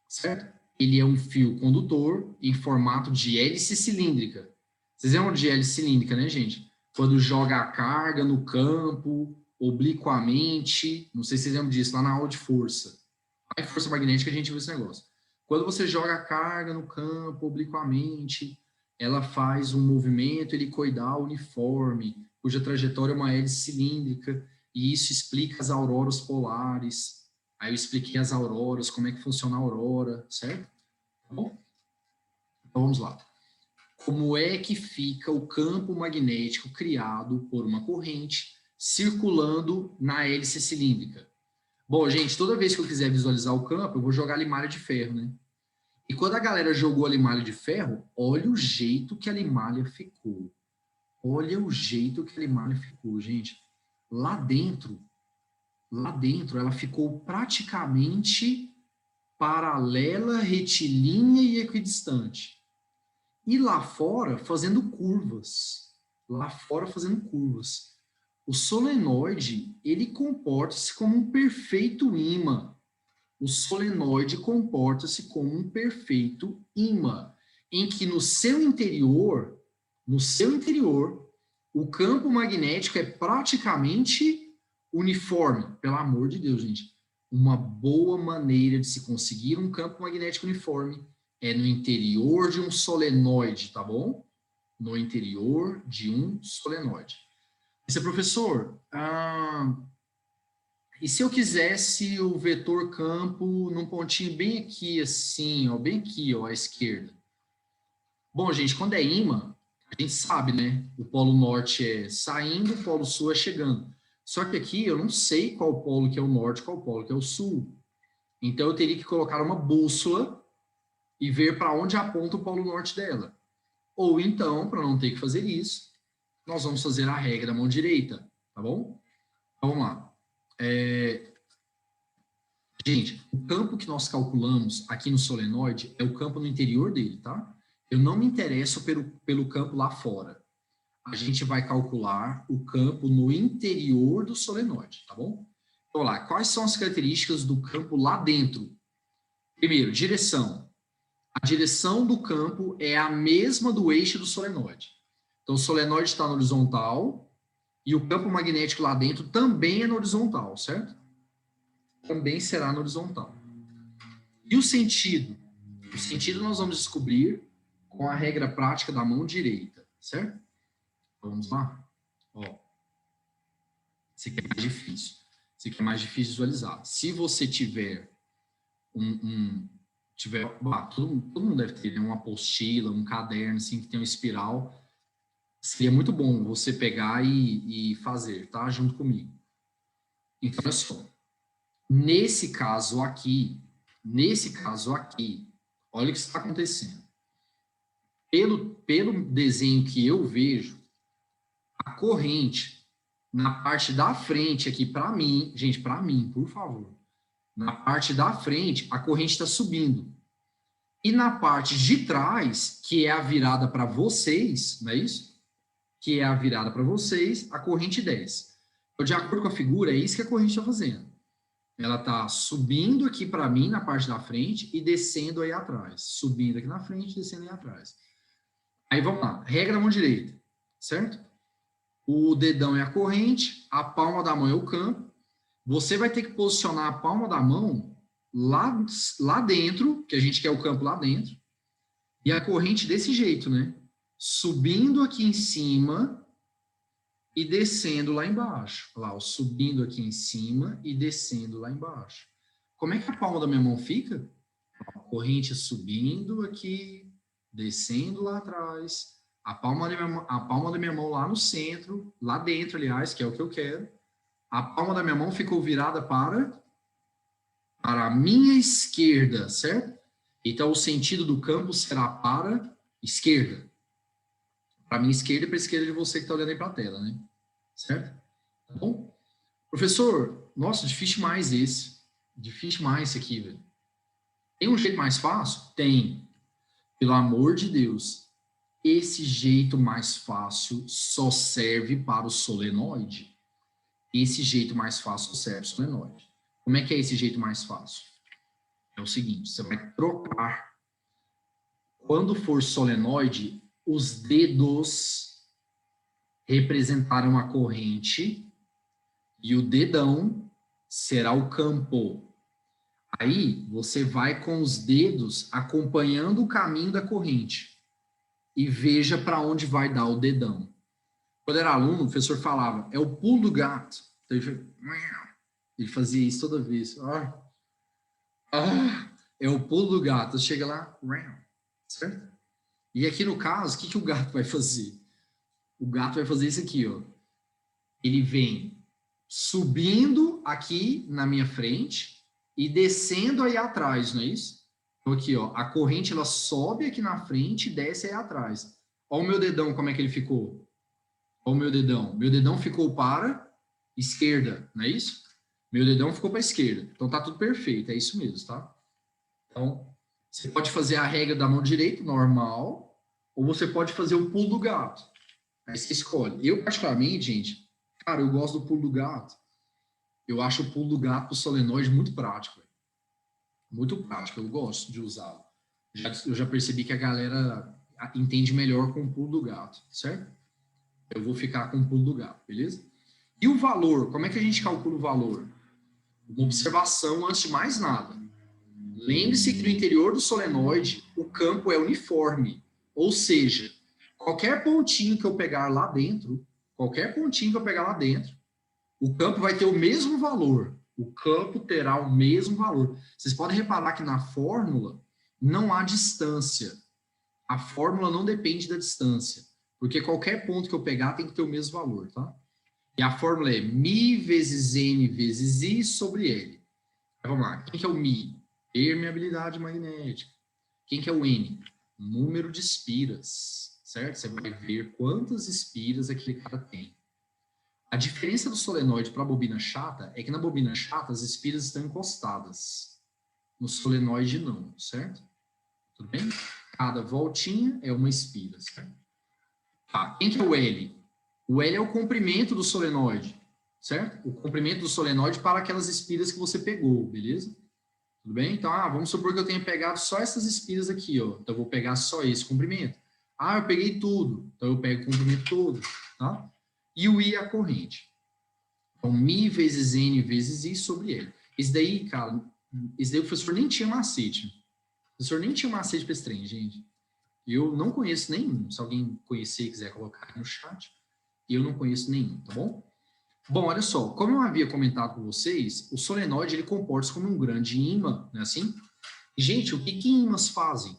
certo? Ele é um fio condutor em formato de hélice cilíndrica. Vocês lembram de hélice cilíndrica, né, gente? Quando joga a carga no campo, obliquamente, não sei se vocês lembram disso, lá na aula de força. Lá em força magnética a gente viu esse negócio. Quando você joga a carga no campo, obliquamente, ela faz um movimento helicoidal uniforme, cuja trajetória é uma hélice cilíndrica, e isso explica as auroras polares. Aí eu expliquei as auroras, como é que funciona a aurora, certo? Tá bom? Então vamos lá. Como é que fica o campo magnético criado por uma corrente circulando na hélice cilíndrica? Bom, gente, toda vez que eu quiser visualizar o campo, eu vou jogar limalha de ferro, né? E quando a galera jogou a limalha de ferro, olha o jeito que a limalha ficou. Olha o jeito que a limalha ficou, gente. Lá dentro, ela ficou praticamente paralela, retilínea e equidistante. E lá fora, fazendo curvas. lá fora fazendo curvas. O solenoide, ele comporta-se como um perfeito ímã. O solenoide comporta-se como um perfeito ímã, em que no seu interior, o campo magnético é praticamente uniforme. Pelo amor de Deus, gente. Uma boa maneira de se conseguir um campo magnético uniforme é no interior de um solenoide, tá bom? No interior de um solenoide. Esse professor, e se eu quisesse o vetor campo num pontinho bem aqui, assim, ó, bem aqui, ó, à esquerda? Bom, gente, quando é ímã, a gente sabe, né? O polo norte é saindo, o polo sul é chegando. Só que aqui eu não sei qual polo que é o norte, qual polo que é o sul. Então eu teria que colocar uma bússola e ver para onde aponta o polo norte dela. Ou então, para não ter que fazer isso, nós vamos fazer a regra da mão direita, tá bom? Vamos lá. Gente, o campo que nós calculamos aqui no solenoide é o campo no interior dele, tá? Eu não me interesso pelo campo lá fora. A gente vai calcular o campo no interior do solenoide, tá bom? Então, lá, quais são as características do campo lá dentro? Primeiro, direção. A direção do campo é a mesma do eixo do solenoide. Então, o solenoide está na horizontal e o campo magnético lá dentro também é na horizontal, certo? Também será na horizontal. E o sentido? O sentido nós vamos descobrir com a regra prática da mão direita, certo? Vamos lá? Ó, esse aqui é mais difícil. Esse aqui é mais difícil de visualizar. Se você tiver todo mundo deve ter, né, uma apostila, um caderno, assim, que tem uma espiral, seria muito bom você pegar e fazer, tá? Junto comigo. Então, olha só. Nesse caso aqui, olha o que está acontecendo. Pelo desenho que eu vejo, a corrente na parte da frente aqui, para mim, gente, para mim, por favor, na parte da frente, a corrente está subindo. E na parte de trás, que é a virada para vocês, não é isso? Que é a virada para vocês, a corrente desce. Então, de acordo com a figura, é isso que a corrente está fazendo. Ela está subindo aqui para mim, na parte da frente, e descendo aí atrás. Subindo aqui na frente, descendo aí atrás. Aí, vamos lá. Regra da mão direita, certo? O dedão é a corrente, a palma da mão é o campo. Você vai ter que posicionar a palma da mão lá dentro, que a gente quer o campo lá dentro, e a corrente desse jeito, né? Subindo aqui em cima e descendo lá embaixo. Olha lá, subindo aqui em cima e descendo lá embaixo. Como é que a palma da minha mão fica? A corrente subindo aqui, descendo lá atrás, a palma da minha mão lá no centro, lá dentro, aliás, que é o que eu quero. A palma da minha mão ficou virada para a minha esquerda, certo? Então, o sentido do campo será para esquerda. Para a minha esquerda e para a esquerda de você que está olhando aí para a tela, né? Certo? Tá bom? Professor, nossa, difícil mais esse. Difícil mais esse aqui, velho. Tem um jeito mais fácil? Tem. Pelo amor de Deus. Esse jeito mais fácil só serve para o solenoide. Esse jeito mais fácil serve para o solenoide. Como é que é esse jeito mais fácil? É o seguinte, você vai trocar. Quando for solenoide, os dedos representarão a corrente e o dedão será o campo. Aí, você vai com os dedos acompanhando o caminho da corrente e veja para onde vai dar o dedão. Quando era aluno, o professor falava, é o pulo do gato. Então, ele fazia isso toda vez. É o pulo do gato. Chega lá, certo? E aqui no caso, o que o gato vai fazer? O gato vai fazer isso aqui, ó. Ele vem subindo aqui na minha frente e descendo aí atrás, não é isso? Então aqui, ó, a corrente ela sobe aqui na frente e desce aí atrás. Olha o meu dedão, como é que ele ficou? Olha o meu dedão. Meu dedão ficou para esquerda, não é isso? Meu dedão ficou para a esquerda. Então tá tudo perfeito, é isso mesmo, tá? Então, você pode fazer a regra da mão direita, normal, ou você pode fazer o pulo do gato. Aí você escolhe. Eu, particularmente, gente, cara, eu gosto do pulo do gato. Eu acho o pulo do gato pro solenoide muito prático. Véio. Muito prático, eu gosto de usá-lo. Eu já percebi que a galera entende melhor com o pulo do gato, certo? Eu vou ficar com o pulo do gato, beleza? E o valor, como é que a gente calcula o valor? Uma observação antes de mais nada. Lembre-se que no interior do solenoide, o campo é uniforme. Ou seja, qualquer pontinho que eu pegar lá dentro, o campo vai ter o mesmo valor. O campo terá o mesmo valor. Vocês podem reparar que na fórmula não há distância. A fórmula não depende da distância. Porque qualquer ponto que eu pegar tem que ter o mesmo valor, tá? E a fórmula é μ vezes n vezes I sobre L. Então, vamos lá. Quem que é o μ? Permeabilidade magnética. Quem que é o N? Número de espiras, certo? Você vai ver quantas espiras aquele cara tem. A diferença do solenoide para a bobina chata é que na bobina chata as espiras estão encostadas. No solenoide não, certo? Tudo bem? Cada voltinha é uma espira, certo? Tá, quem que é o L? O L é o comprimento do solenoide, certo? O comprimento do solenoide para aquelas espiras que você pegou, beleza? Tudo bem? Então, vamos supor que eu tenha pegado só essas espiras aqui, ó. Então, eu vou pegar só esse comprimento. Eu peguei tudo. Então, eu pego o comprimento todo, tá? E o I é a corrente. Então, μ vezes N vezes I sobre L. Esse daí, cara, o professor nem tinha macete. O professor nem tinha macete para esse trem, gente. Eu não conheço nenhum. Se alguém conhecer e quiser colocar aí no chat, eu não conheço nenhum, tá bom? Bom, olha só, como eu havia comentado com vocês, o solenoide ele comporta-se como um grande ímã, não é assim? E, gente, o que ímãs fazem?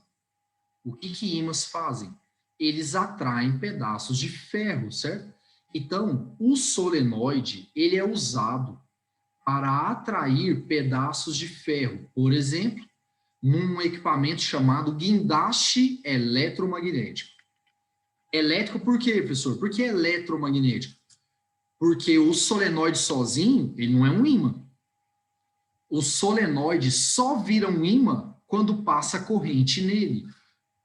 Ímãs fazem? Eles atraem pedaços de ferro, certo? Então, o solenoide, ele é usado para atrair pedaços de ferro. Por exemplo, num equipamento chamado guindaste eletromagnético. Elétrico por quê, professor? Por que eletromagnético? Porque o solenoide sozinho, ele não é um ímã. O solenoide só vira um ímã quando passa corrente nele.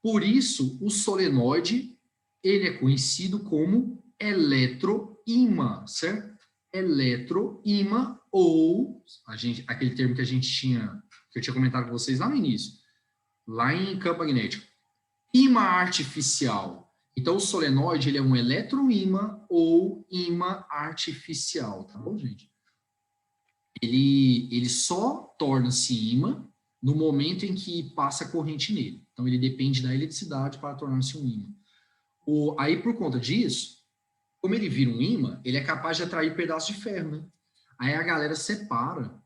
Por isso, o solenoide, ele é conhecido como eletroímã, certo? Eletroímã ou aquele termo que eu tinha comentado com vocês lá no início, lá em campo magnético. Ímã artificial. Então, o solenoide ele é um eletroímã ou ímã artificial, tá bom, gente? Ele só torna-se ímã no momento em que passa corrente nele. Então, ele depende da eletricidade para tornar-se um ímã. Aí, por conta disso, como ele vira um ímã, ele é capaz de atrair pedaços de ferro, né? Aí a galera separa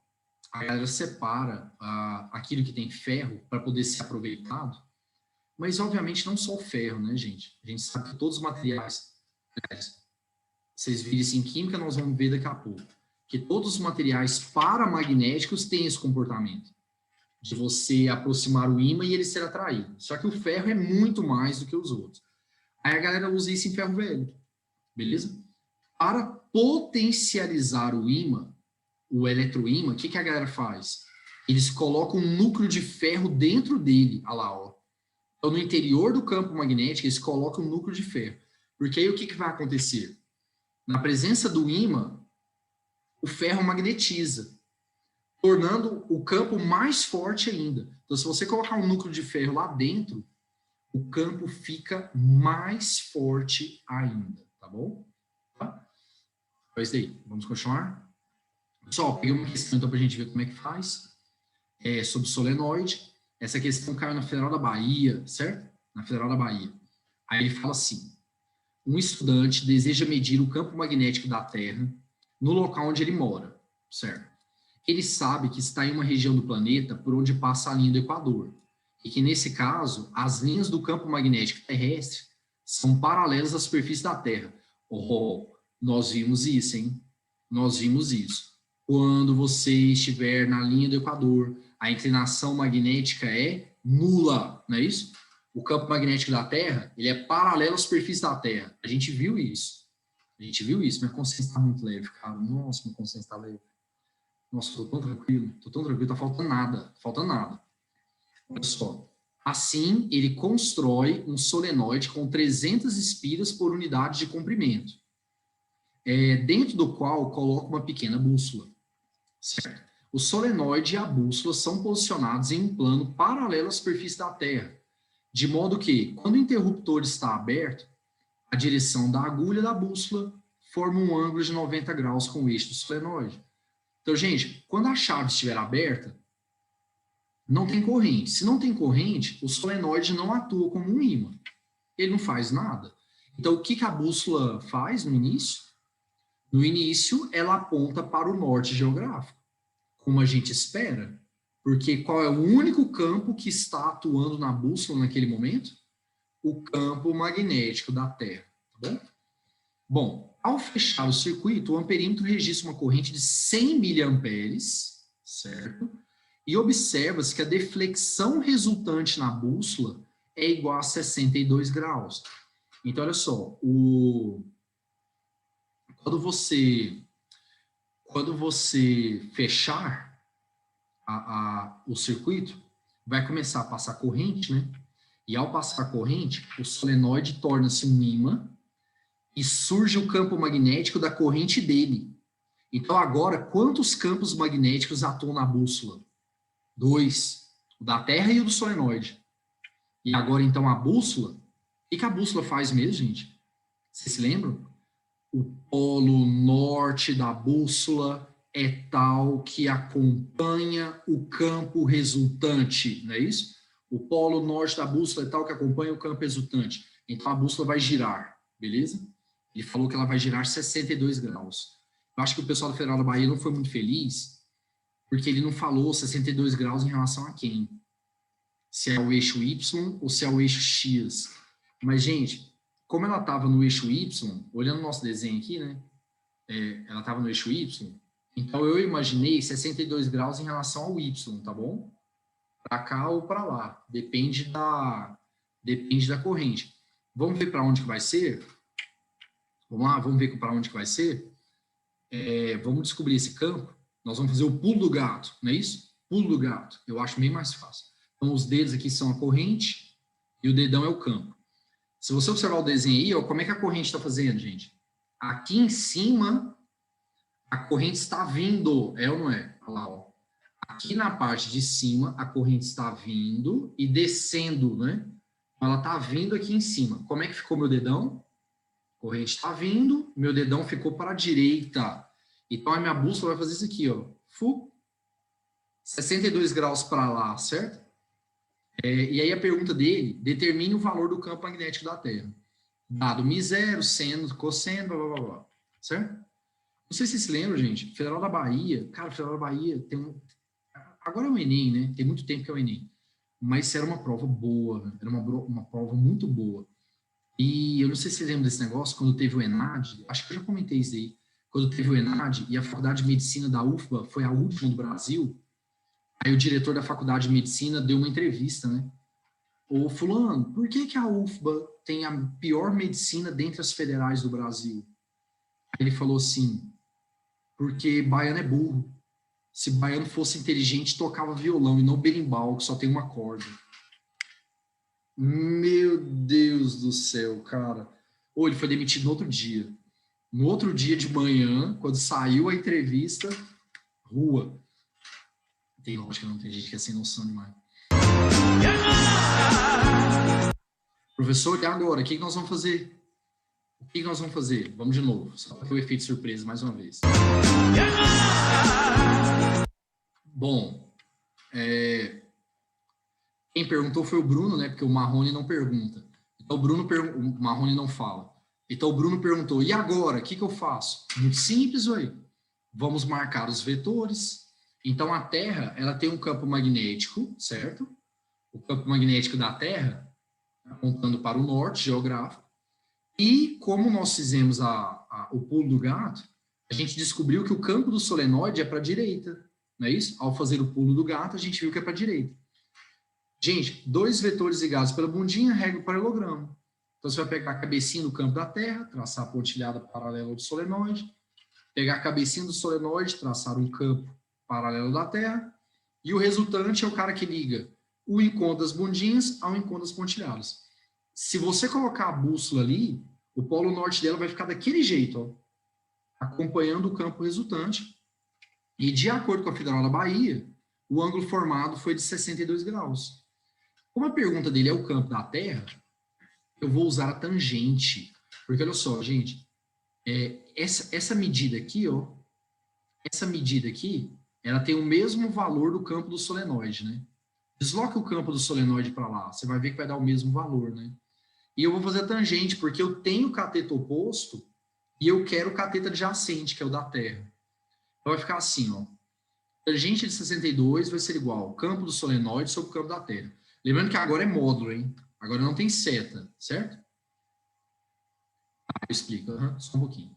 aquilo que tem ferro para poder ser aproveitado. Mas, obviamente, não só o ferro, né, gente? A gente sabe que todos os materiais... Vocês viram isso em química, nós vamos ver daqui a pouco. Que todos os materiais paramagnéticos têm esse comportamento. De você aproximar o ímã e ele ser atraído. Só que o ferro é muito mais do que os outros. Aí a galera usa isso em ferro velho. Beleza? Para potencializar o ímã, o eletroímã, o que a galera faz? Eles colocam um núcleo de ferro dentro dele. Olha lá, ó. Então, no interior do campo magnético, eles colocam um núcleo de ferro. Porque aí o que vai acontecer? Na presença do ímã, o ferro magnetiza, tornando o campo mais forte ainda. Então, se você colocar um núcleo de ferro lá dentro, o campo fica mais forte ainda, tá bom? Tá? Então, é isso aí. Vamos continuar? Pessoal, peguei uma questão então para a gente ver como é que faz. Sobre solenoide. Essa questão caiu na Federal da Bahia, certo? Na Federal da Bahia. Aí ele fala assim: um estudante deseja medir o campo magnético da Terra no local onde ele mora, certo? Ele sabe que está em uma região do planeta por onde passa a linha do Equador, e que, nesse caso, as linhas do campo magnético terrestre são paralelas à superfície da Terra. Nós vimos isso, hein? Nós vimos isso. Quando você estiver na linha do Equador, a inclinação magnética é nula, não é isso? O campo magnético da Terra, ele é paralelo à superfície da Terra. A gente viu isso. Minha consciência está muito leve, cara. Nossa, minha consciência está leve. Nossa, tô tão tranquilo, tá faltando nada. Olha só. Assim, ele constrói um solenoide com 300 espiras por unidade de comprimento, dentro do qual coloca uma pequena bússola. Certo? O solenoide e a bússola são posicionados em um plano paralelo à superfície da Terra, de modo que, quando o interruptor está aberto, a direção da agulha da bússola forma um ângulo de 90 graus com o eixo do solenoide. Então, gente, quando a chave estiver aberta, não tem corrente. Se não tem corrente, o solenoide não atua como um ímã. Ele não faz nada. Então, o que a bússola faz no início? No início, ela aponta para o norte geográfico, como a gente espera, porque qual é o único campo que está atuando na bússola naquele momento? O campo magnético da Terra, tá bom? Bom, ao fechar o circuito, o amperímetro registra uma corrente de 100 miliamperes, certo? E observa-se que a deflexão resultante na bússola é igual a 62 graus. Então, olha só, quando você fechar o circuito, vai começar a passar corrente, né? E ao passar corrente, o solenoide torna-se um ímã e surge o campo magnético da corrente dele. Então, agora, quantos campos magnéticos atuam na bússola? 2. O da Terra e o do solenoide. E agora, então, a bússola, o que a bússola faz mesmo, gente? Vocês se lembram? O polo norte da bússola é tal que acompanha o campo resultante, não é isso? O polo norte da bússola é tal que acompanha o campo resultante. Então, a bússola vai girar, beleza? Ele falou que ela vai girar 62 graus. Eu acho que o pessoal do Federal da Bahia não foi muito feliz, porque ele não falou 62 graus em relação a quem? Se é o eixo Y ou se é o eixo X. Mas, gente, como ela estava no eixo Y, olhando o nosso desenho aqui, né? Ela estava no eixo Y, então eu imaginei 62 graus em relação ao Y, tá bom? Para cá ou para lá. Depende da corrente. Vamos ver para onde que vai ser? Vamos lá, vamos ver para onde que vai ser? Vamos descobrir esse campo. Nós vamos fazer o pulo do gato, não é isso? Pulo do gato. Eu acho bem mais fácil. Então, os dedos aqui são a corrente e o dedão é o campo. Se você observar o desenho aí, ó, como é que a corrente está fazendo, gente? Aqui em cima, a corrente está vindo, é ou não é? Olha lá, ó. Aqui na parte de cima, a corrente está vindo e descendo, né? Ela está vindo aqui em cima. Como é que ficou meu dedão? A corrente está vindo, meu dedão ficou para a direita. Então, a minha bússola vai fazer isso aqui, ó. 62 graus para lá, certo? E aí a pergunta dele, determine o valor do campo magnético da Terra. Dado μ0, seno, cosseno, blá, blá, blá. Certo? Não sei se vocês se lembram, gente. Federal da Bahia, cara, Federal da Bahia tem um... Agora é o Enem, né? Tem muito tempo que é o Enem. Mas era uma prova boa, era uma prova muito boa. E eu não sei se vocês lembram desse negócio, quando teve o ENAD, acho que eu já comentei isso aí, quando teve o ENAD e a Faculdade de Medicina da UFBA foi a última do Brasil, aí o diretor da Faculdade de Medicina deu uma entrevista, né? Ô, fulano, por que a UFBA tem a pior medicina dentre as federais do Brasil? Aí ele falou assim, porque baiano é burro. Se baiano fosse inteligente, tocava violão e não berimbau, que só tem uma corda. Meu Deus do céu, cara. Ou ele foi demitido no outro dia. No outro dia de manhã, quando saiu a entrevista, rua. Tem lógica, não tem gente que é sem noção demais. Professor, e agora? O que nós vamos fazer? O que nós vamos fazer? Vamos de novo, só para ter o efeito surpresa mais uma vez. Bom, quem perguntou foi o Bruno, né? Porque o Marrone não pergunta. Então o Marrone não fala. Então o Bruno perguntou, e agora? O que eu faço? Muito simples, ué. Vamos marcar os vetores. Então a Terra, ela tem um campo magnético, certo? O campo magnético da Terra, apontando para o norte geográfico. E como nós fizemos o pulo do gato, a gente descobriu que o campo do solenoide é para a direita, não é isso? Ao fazer o pulo do gato, a gente viu que é para a direita. Gente, dois vetores ligados pela bundinha, rega o paralelogramo. Então, você vai pegar a cabecinha do campo da Terra, traçar a pontilhada paralela do solenoide, pegar a cabecinha do solenoide, traçar um campo paralelo da Terra, e o resultante é o cara que liga o encontro das bundinhas ao encontro das pontilhadas. Se você colocar a bússola ali, o polo norte dela vai ficar daquele jeito, ó, acompanhando o campo resultante. E de acordo com a Federal da Bahia, o ângulo formado foi de 62 graus. Como a pergunta dele é o campo da Terra, eu vou usar a tangente. Porque, olha só, gente, essa medida aqui, ó, essa medida aqui, ela tem o mesmo valor do campo do solenoide, né? Desloque o campo do solenoide para lá, você vai ver que vai dar o mesmo valor, né? E eu vou fazer a tangente, porque eu tenho o cateto oposto e eu quero o cateto adjacente, que é o da Terra. Então vai ficar assim, ó. Tangente de 62 vai ser igual ao campo do solenoide sobre o campo da Terra. Lembrando que agora é módulo, hein? Agora não tem seta, certo? Eu explico, só um pouquinho.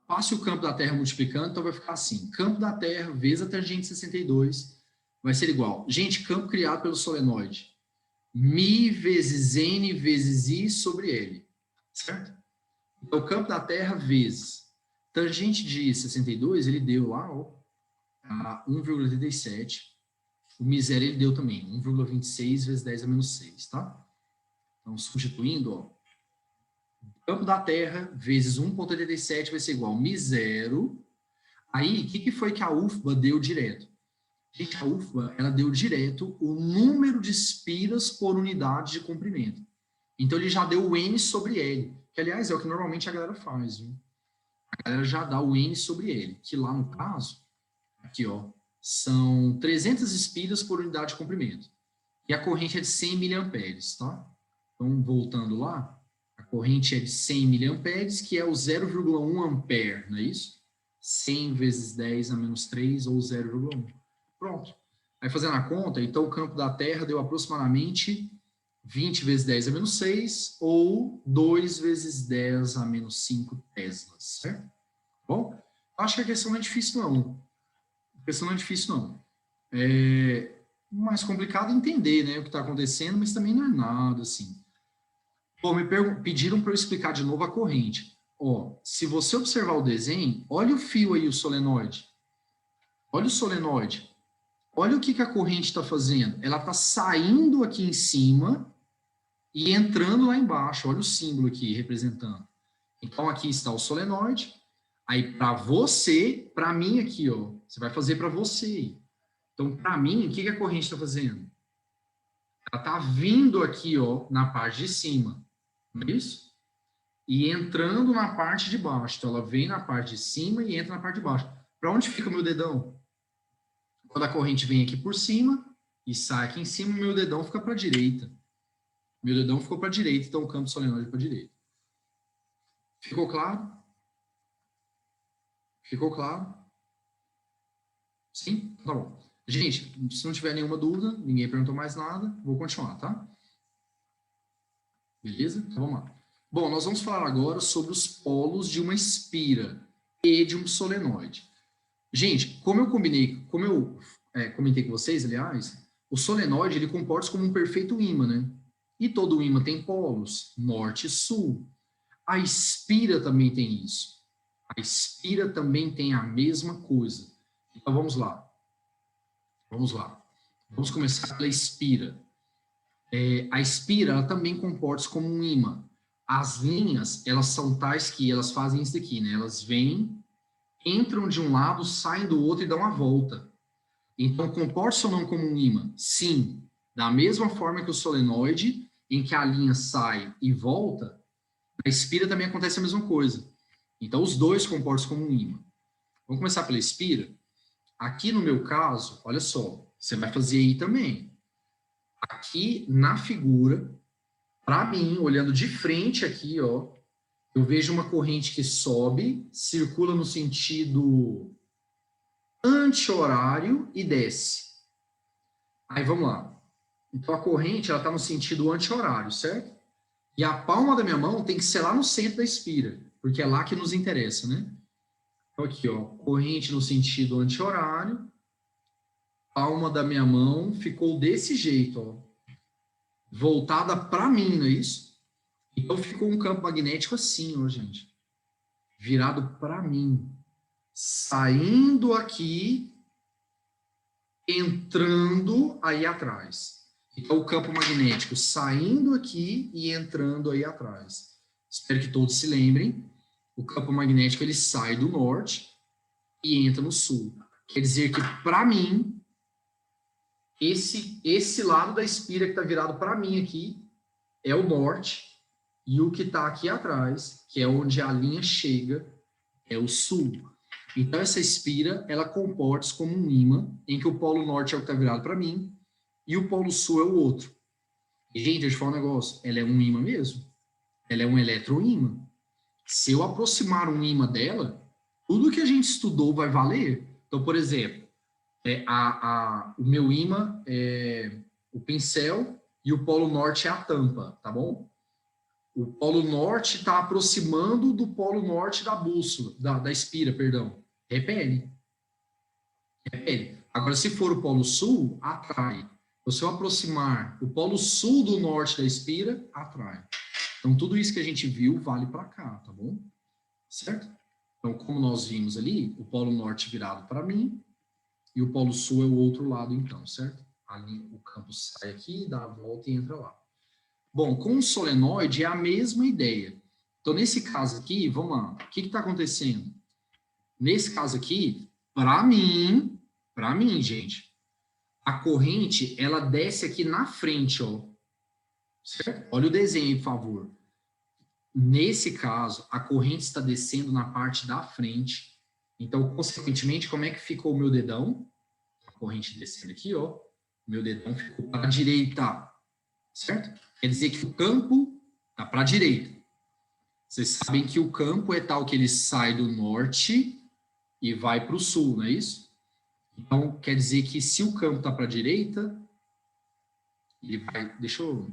Passe o campo da Terra multiplicando, então vai ficar assim. Campo da Terra vezes a tangente de 62 vai ser igual. Gente, campo criado pelo solenoide. Mi vezes N vezes I sobre L. Certo? Então, o campo da Terra vezes tangente de 62, ele deu lá, ó, a 1,87. O miséria ele deu também, 1,26 vezes 10 a menos 6, tá? Então, substituindo, ó, o campo da Terra vezes 1,87 vai ser igual a mi0. Aí, o que foi que a UFBA deu direto? Gente, a UFBA, ela deu direto o número de espiras por unidade de comprimento. Então, ele já deu o N sobre L, que, aliás, é o que normalmente a galera faz, viu? A galera já dá o N sobre L, que lá no caso, aqui, ó, são 300 espiras por unidade de comprimento. E a corrente é de 100 miliamperes, tá? Então, voltando lá, a corrente é de 100 miliamperes, que é o 0,1 ampere, não é isso? 100 vezes 10 a menos 3, ou 0,1. Pronto. Aí, fazendo a conta, então, o campo da Terra deu aproximadamente 20 vezes 10 a menos 6, ou 2 vezes 10 a menos 5 teslas, certo? Bom, acho que a questão não é difícil, não. A questão não é difícil, não. É mais complicado entender, né, o que está acontecendo, mas também não é nada, assim. Bom, pediram para eu explicar de novo a corrente. Ó, se você observar o desenho, olha o fio aí, o solenoide. Olha o solenoide. Olha o que a corrente está fazendo. Ela está saindo aqui em cima e entrando lá embaixo. Olha o símbolo aqui representando. Então, aqui está o solenoide. Aí, para você, para mim aqui, ó, você vai fazer para você. Então, para mim, o que a corrente está fazendo? Ela está vindo aqui, ó, na parte de cima. Não é isso? E entrando na parte de baixo. Então, ela vem na parte de cima e entra na parte de baixo. Para onde fica o meu dedão? Quando a corrente vem aqui por cima e sai aqui em cima, meu dedão fica para a direita. Meu dedão ficou para a direita, então o campo solenoide para a direita. Ficou claro? Ficou claro? Sim? Tá bom. Gente, se não tiver nenhuma dúvida, ninguém perguntou mais nada, vou continuar, tá? Beleza? Então vamos lá. Bom, nós vamos falar agora sobre os polos de uma espira e de um solenoide. Gente, como eu comentei com vocês, aliás, o solenoide ele comporta-se como um perfeito ímã, né? E todo ímã tem polos, norte e sul. A espira também tem isso. A espira também tem a mesma coisa. Então vamos lá. Vamos lá. Vamos começar pela espira. A espira ela também comporta-se como um ímã. As linhas, elas são tais que elas fazem isso daqui, né? Elas vêm, entram de um lado, saem do outro e dão a volta. Então, comporta-se ou não como um ímã? Sim. Da mesma forma que o solenoide, em que a linha sai e volta, a espira também acontece a mesma coisa. Então, os dois comportam-se como um ímã. Vamos começar pela espira? Aqui no meu caso, olha só, você vai fazer aí também. Aqui na figura, para mim, olhando de frente aqui, ó, eu vejo uma corrente que sobe, circula no sentido anti-horário e desce. Aí vamos lá. Então a corrente ela está no sentido anti-horário, certo? E a palma da minha mão tem que ser lá no centro da espira, porque é lá que nos interessa, né? Então aqui, ó, corrente no sentido anti-horário, palma da minha mão ficou desse jeito, ó, voltada para mim, não é isso? Então ficou um campo magnético assim, ó, gente, virado para mim, saindo aqui entrando aí atrás. Então, o campo magnético saindo aqui e entrando aí atrás. Espero que todos se lembrem. O campo magnético, ele sai do norte e entra no sul. Quer dizer que, para mim, esse lado da espira que está virado para mim aqui é o norte, e o que está aqui atrás, que é onde a linha chega, é o sul. Então, essa espira, ela comporta-se como um ímã, em que o polo norte é o que está virado para mim, e o polo sul é o outro. E, gente, deixa eu falar um negócio, ela é um ímã mesmo. Ela é um eletroímã. Se eu aproximar um ímã dela, tudo que a gente estudou vai valer. Então, por exemplo, o meu ímã é o pincel e o polo norte é a tampa, tá bom? O polo norte está aproximando do polo norte da bússola, da espira, perdão. Repele. Repele. Agora, se for o polo sul, atrai. Então, se eu aproximar o polo sul do norte da espira, atrai. Então, tudo isso que a gente viu vale para cá, tá bom? Certo? Então, como nós vimos ali, o polo norte virado para mim e o polo sul é o outro lado, então, certo? Ali, o campo sai aqui, dá a volta e entra lá. Bom, com o solenoide é a mesma ideia. Então, nesse caso aqui, vamos lá, o que está acontecendo? Nesse caso aqui, para mim, gente, a corrente, ela desce aqui na frente, ó. Certo? Olha o desenho, por favor. Nesse caso, a corrente está descendo na parte da frente. Então, consequentemente, como é que ficou o meu dedão? A corrente descendo aqui, ó. Meu dedão ficou para a direita. Certo? Quer dizer que o campo está para a direita. Vocês sabem que o campo é tal que ele sai do norte e vai para o sul, não é isso? Então, quer dizer que se o campo está para a direita, ele vai... Deixa eu...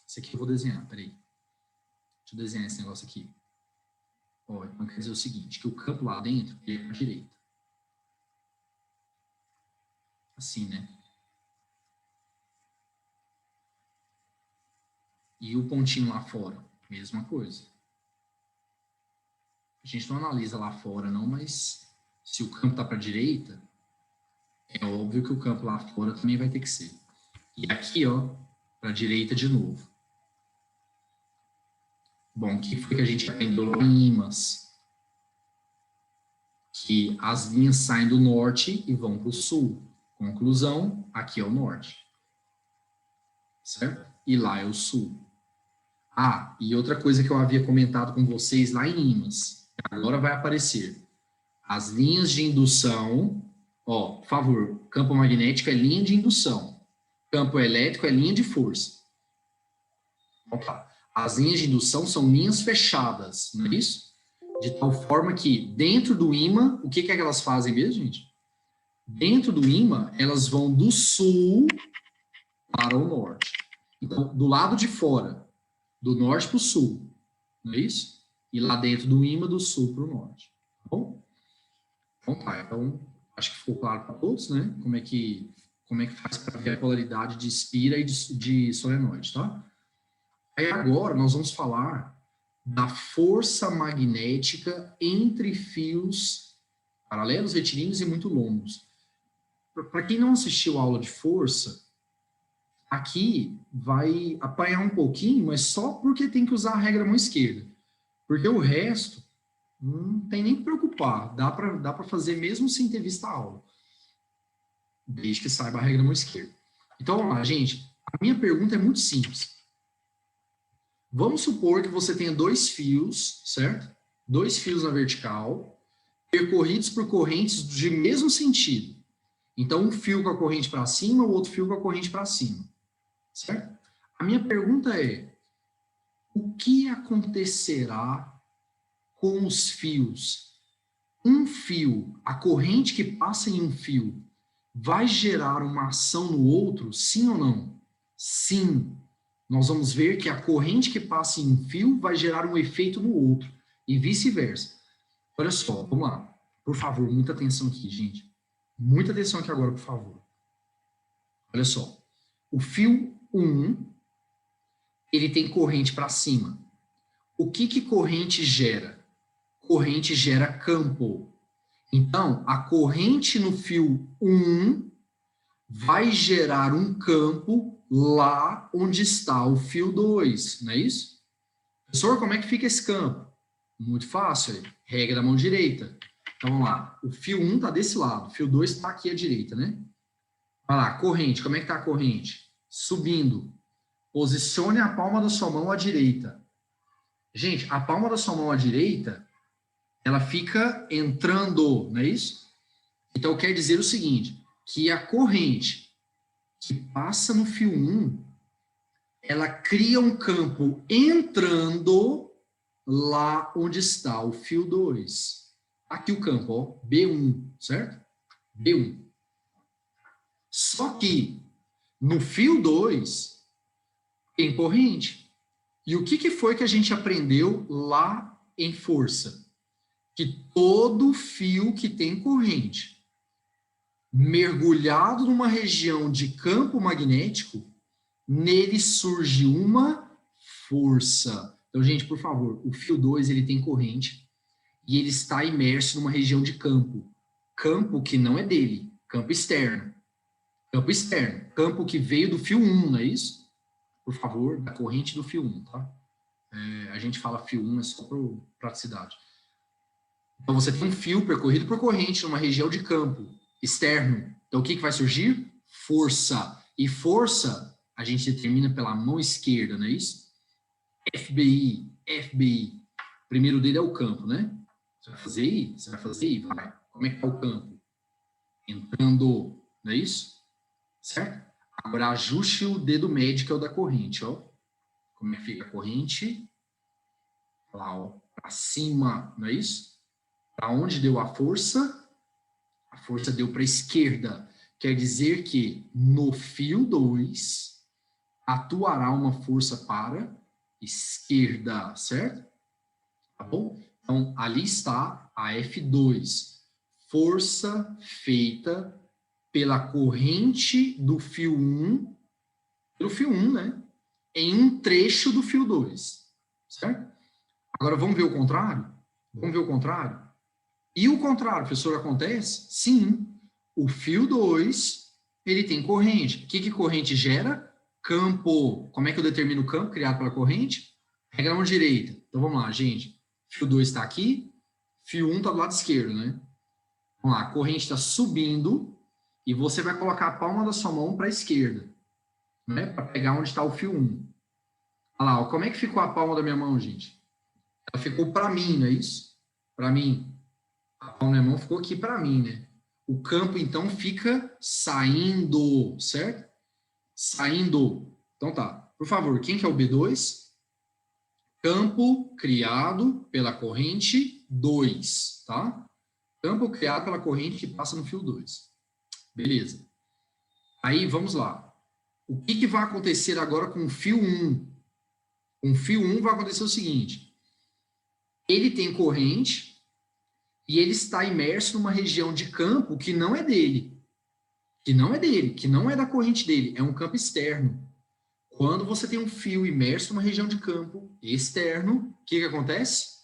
Esse aqui eu vou desenhar, peraí. Deixa eu desenhar esse negócio aqui. Ó, então quer dizer o seguinte, que o campo lá dentro, ele é para a direita. Assim, né? E o pontinho lá fora, mesma coisa. A gente não analisa lá fora, não, mas se o campo está para a direita, é óbvio que o campo lá fora também vai ter que ser. E aqui, ó, para a direita de novo. Bom, o que foi que a gente aprendeu lá em ímãs? Que as linhas saem do norte e vão para o sul. Conclusão, aqui é o norte. Certo? E lá é o sul. Ah, e outra coisa que eu havia comentado com vocês lá em ímãs, agora vai aparecer. As linhas de indução, ó, por favor, campo magnético é linha de indução. Campo elétrico é linha de força. Opa. As linhas de indução são linhas fechadas, não é isso? De tal forma que dentro do ímã, o que é que elas fazem mesmo, gente? Dentro do ímã, elas vão do sul para o norte. Então, do lado de fora, do norte para o sul, não é isso? E lá dentro do ímã, do sul para o norte. Tá bom? Então tá, então acho que ficou claro para todos, né? Como é que faz para ver a polaridade de espira e de solenoide, tá? Aí agora nós vamos falar da força magnética entre fios paralelos, retilíneos e muito longos. Para quem não assistiu a aula de força, aqui vai apanhar um pouquinho, mas só porque tem que usar a regra mão esquerda. Porque o resto não tem nem que preocupar, dá para fazer mesmo sem ter visto a aula. Desde que saiba a regra mão esquerda. Então, vamos lá, gente. A minha pergunta é muito simples. Vamos supor que você tenha dois fios, certo? Dois fios na vertical, percorridos por correntes de mesmo sentido. Então, um fio com a corrente para cima, o outro fio com a corrente para cima. Certo? A minha pergunta é, o que acontecerá com os fios? Um fio, a corrente que passa em um fio, vai gerar uma ação no outro, sim ou não? Sim. Nós vamos ver que a corrente que passa em um fio vai gerar um efeito no outro, e vice-versa. Olha só, vamos lá. Por favor, muita atenção aqui, gente. Muita atenção aqui agora, por favor. Olha só. O fio 1, ele tem corrente para cima. O que corrente gera? Corrente gera campo. Então, a corrente no fio 1 vai gerar um campo lá onde está o fio 2, não é isso? Professor, como é que fica esse campo? Muito fácil, aí. Regra da mão direita. Então, vamos lá. O fio 1 está desse lado, o fio 2 está aqui à direita, né? Vai lá, corrente. Como é que está a corrente? Subindo. Posicione a palma da sua mão à direita. Gente, a palma da sua mão à direita, ela fica entrando, não é isso? Então, quer dizer o seguinte, que a corrente que passa no fio 1, ela cria um campo entrando lá onde está o fio 2. Aqui o campo, ó, B1, certo? B1. Só que no fio 2 tem corrente. E o que foi que a gente aprendeu lá em força? Que todo fio que tem corrente mergulhado numa região de campo magnético, nele surge uma força. Então, gente, por favor, o fio 2 ele tem corrente e ele está imerso numa região de campo. Campo que não é dele, campo externo. Campo externo, campo que veio do fio 1, não é isso? Por favor, da corrente do fio 1, tá? A gente fala fio 1 é só por praticidade. Então, você tem um fio percorrido por corrente numa região de campo externo. Então, o que vai surgir? Força. E força a gente determina pela mão esquerda, não é isso? FBI, FBI. Primeiro dedo é o campo, né? Você vai fazer aí? Você vai fazer aí? Vai. Como é que tá o campo? Entrando, não é isso? Certo? Agora, ajuste o dedo médio, que é o da corrente, ó. Como é que fica a corrente? Lá, ó. Para cima, não é isso? Para onde deu a força deu para a esquerda. Quer dizer que no fio 2 atuará uma força para esquerda, certo? Tá bom? Então, ali está a F2. Força feita pela corrente do fio 1, pelo fio 1, né? Em um trecho do fio 2, certo? Agora, vamos ver o contrário? Vamos ver o contrário? E o contrário, professor, acontece? Sim. O fio 2, ele tem corrente. O que corrente gera? Campo. Como é que eu determino o campo criado pela corrente? Regra mão direita. Então, vamos lá, gente. Fio 2 está aqui, fio 1 está do lado esquerdo, né? Vamos lá, a corrente está subindo e você vai colocar a palma da sua mão para a esquerda, né? Para pegar onde está o fio 1. Olha lá, ó, como é que ficou a palma da minha mão, gente? Ela ficou para mim, não é isso? Para mim. A palma da minha mão ficou aqui para mim, né? O campo, então, fica saindo, certo? Saindo. Então tá. Por favor, quem que é o B2? Campo criado pela corrente 2, tá? Campo criado pela corrente que passa no fio 2. Beleza. Aí, vamos lá. O que vai acontecer agora com o fio 1? Com o fio 1 vai acontecer o seguinte. Ele tem corrente e ele está imerso numa região de campo que não é dele. Que não é dele, que não é da corrente dele. É um campo externo. Quando você tem um fio imerso numa região de campo externo, o que acontece?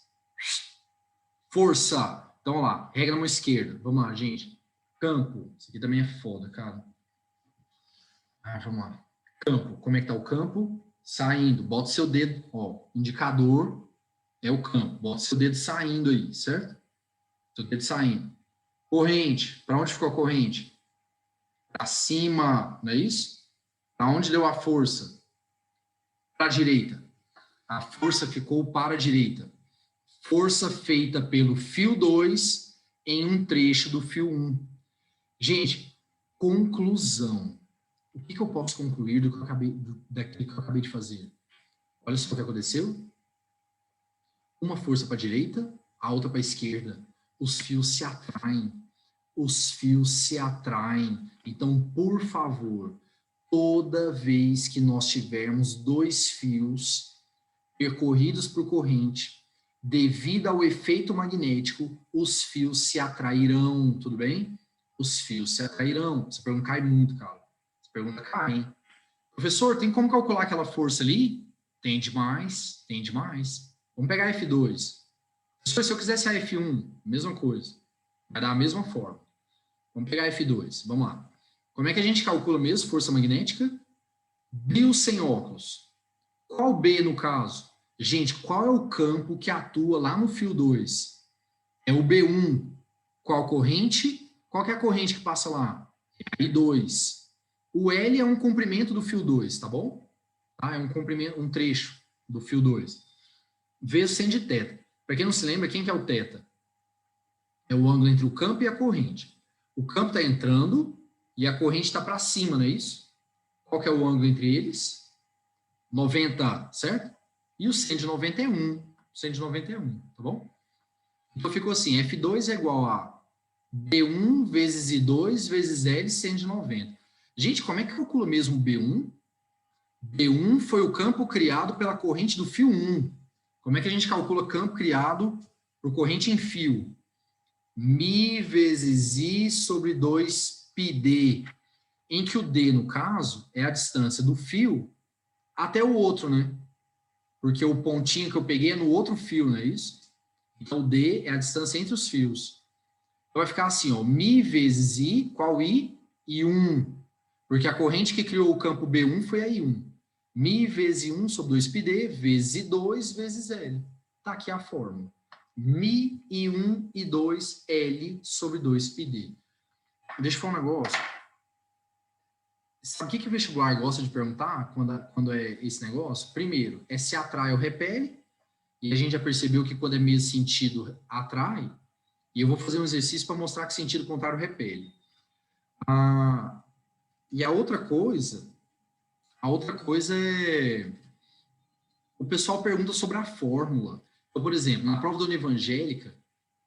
Força. Então, vamos lá. Regra na mão esquerda. Vamos lá, gente. Campo. Isso aqui também é foda, cara. Vamos lá. Campo. Como é que tá o campo? Saindo. Bota seu dedo. Ó, indicador é o campo. Bota seu dedo saindo aí, certo? Seu dedo saindo. Corrente. Para onde ficou a corrente? Para cima. Não é isso? Para onde deu a força? Para a direita. A força ficou para a direita. Força feita pelo fio 2 em um trecho do fio 1. Gente, conclusão. O que eu posso concluir daquilo que eu acabei de fazer? Olha só o que aconteceu. Uma força para a direita, a outra para a esquerda. Os fios se atraem. Os fios se atraem. Então, por favor, toda vez que nós tivermos dois fios percorridos por corrente, devido ao efeito magnético, os fios se atrairão, tudo bem? Os fios se atrairão. Essa pergunta cai muito, cara. Essa pergunta cai, hein? Professor, tem como calcular aquela força ali? Tem demais, tem demais. Vamos pegar F2. Professor, se eu quisesse a F1, mesma coisa. Vai dar a mesma forma. Vamos pegar F2, vamos lá. Como é que a gente calcula mesmo força magnética? Bill sem óculos. Qual B no caso? Gente, qual é o campo que atua lá no fio 2? É o B1. Qual corrente? Qual que é a corrente que passa lá? É a I2. O L é um comprimento do fio 2, tá bom? Tá? É um comprimento, um trecho do fio 2. Vezes seno de θ. Para quem não se lembra, quem que é o θ? É o ângulo entre o campo e a corrente. O campo está entrando e a corrente está para cima, não é isso? Qual que é o ângulo entre eles? 90, certo? E o seno de 91. Seno de 91, tá bom? Então ficou assim, F2 é igual a B1 vezes I2 vezes L seno de 90. Gente, como é que calcula mesmo B1? B1 foi o campo criado pela corrente do fio 1. Como é que a gente calcula campo criado por corrente em fio? Mi vezes I sobre 2πd, em que o D, no caso, é a distância do fio até o outro, né? Porque o pontinho que eu peguei é no outro fio, não é isso? Então, o D é a distância entre os fios. Então, vai ficar assim, ó, Mi vezes I, qual I? I1. Porque a corrente que criou o campo B1 foi a I1. Mi vezes I1 sobre 2πd vezes I2 vezes L. Tá aqui a fórmula. Mi I1 I2 L sobre 2πd. Deixa eu falar um negócio. Sabe o que o vestibular gosta de perguntar quando é esse negócio? Primeiro, é se atrai ou repele. E a gente já percebeu que quando é mesmo sentido, atrai. E eu vou fazer um exercício para mostrar que sentido contrário repele. E a outra coisa é... O pessoal pergunta sobre a fórmula. Então, por exemplo, na prova da União Evangélica,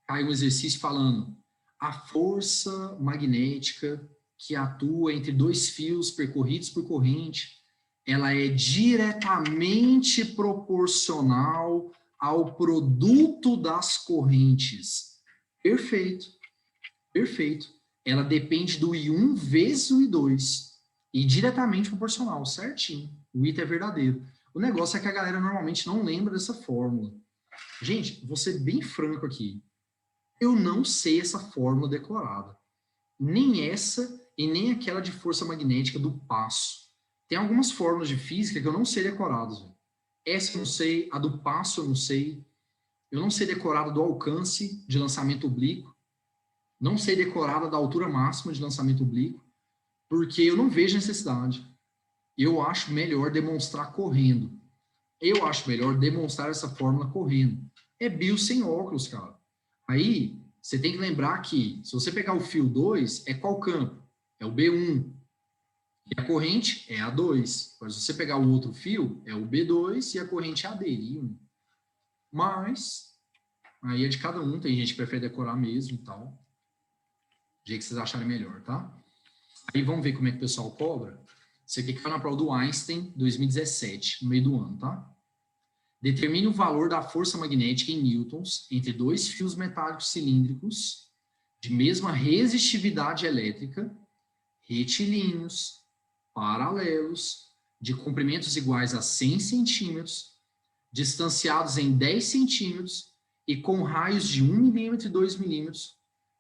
cai um exercício falando a força magnética que atua entre dois fios percorridos por corrente, ela é diretamente proporcional ao produto das correntes. Perfeito. Perfeito. Ela depende do I1 vezes o I2. E diretamente proporcional, certinho. O item é verdadeiro. O negócio é que a galera normalmente não lembra dessa fórmula. Gente, vou ser bem franco aqui. Eu não sei essa fórmula decorada. Nem essa e nem aquela de força magnética do passo. Tem algumas fórmulas de física que eu não sei decoradas. Essa eu não sei, a do passo eu não sei. Eu não sei decorada do alcance de lançamento oblíquo. Não sei decorada da altura máxima de lançamento oblíquo, porque eu não vejo necessidade. Eu acho melhor demonstrar correndo. Eu acho melhor demonstrar essa fórmula correndo. É Bill sem óculos, cara. Aí, você tem que lembrar que, se você pegar o fio 2, é qual campo? É o B1. E a corrente é a 2. Mas se você pegar o outro fio, é o B2 e a corrente é a dele. Mas, aí é de cada um. Tem gente que prefere decorar mesmo e tal. Do jeito que vocês acharem melhor, tá? Aí vamos ver como é que o pessoal cobra. Isso aqui que foi na prova do Einstein, 2017, no meio do ano, tá? Determine o valor da força magnética em newtons entre dois fios metálicos cilíndricos de mesma resistividade elétrica, retilíneos, paralelos, de comprimentos iguais a 100 centímetros, distanciados em 10 centímetros e com raios de 1 milímetro e 2 milímetros,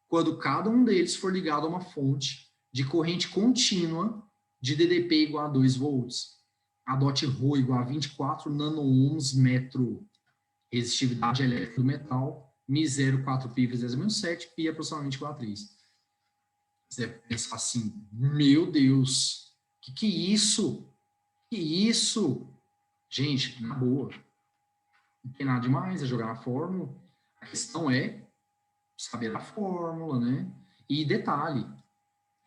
quando cada um deles for ligado a uma fonte de corrente contínua de DDP igual a 2 volts. Adote ρ igual a 24 nanoohms metro. Resistividade elétrica do metal, Mi 0,4π vezes 10⁻⁷, π aproximadamente igual a 3. Você deve pensar assim, meu Deus, que é isso? Que isso? Gente, na boa. Não tem nada demais, é jogar a fórmula. A questão é saber a fórmula, né? E detalhe,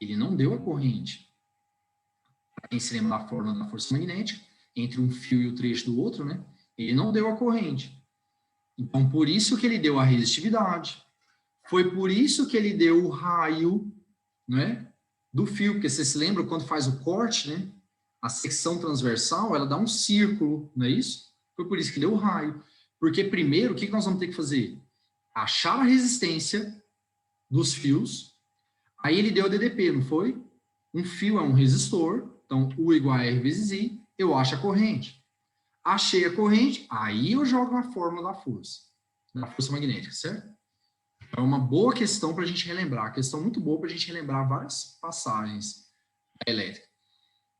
ele não deu a corrente. Para quem se lembra da fórmula da força magnética, entre um fio e o trecho do outro, né? Ele não deu a corrente. Então, por isso que ele deu a resistividade. Foi por isso que ele deu o raio, né, do fio. Porque você se lembra quando faz o corte, né? A secção transversal, ela dá um círculo, não é isso? Foi por isso que deu o raio. Porque primeiro, o que nós vamos ter que fazer? Achar a resistência dos fios. Aí ele deu a DDP, não foi? Um fio é um resistor, então U igual a R vezes I, eu acho a corrente. Achei a corrente, aí eu jogo a fórmula da força magnética, certo? É uma boa questão para a gente relembrar, questão muito boa para a gente relembrar várias passagens da elétrica.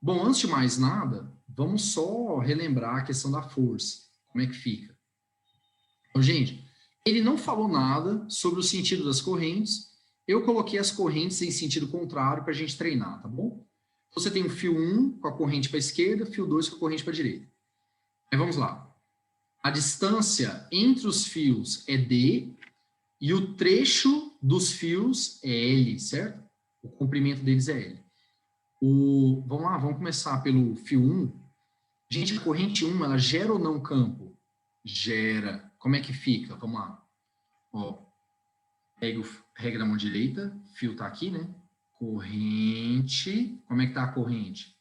Bom, antes de mais nada, vamos só relembrar a questão da força. Como é que fica? Então, gente, ele não falou nada sobre o sentido das correntes. Eu coloquei as correntes em sentido contrário para a gente treinar, tá bom? Você tem o fio 1 com a corrente para a esquerda, fio 2 com a corrente para a direita. Aí vamos lá. A distância entre os fios é D e o trecho dos fios é L, certo? O comprimento deles é L. Vamos lá, vamos começar pelo fio 1. Gente, a corrente 1, ela gera ou não campo? Gera. Como é que fica? Vamos lá. Ó, regra da mão direita, fio tá aqui, né? Corrente. Como é que tá a corrente?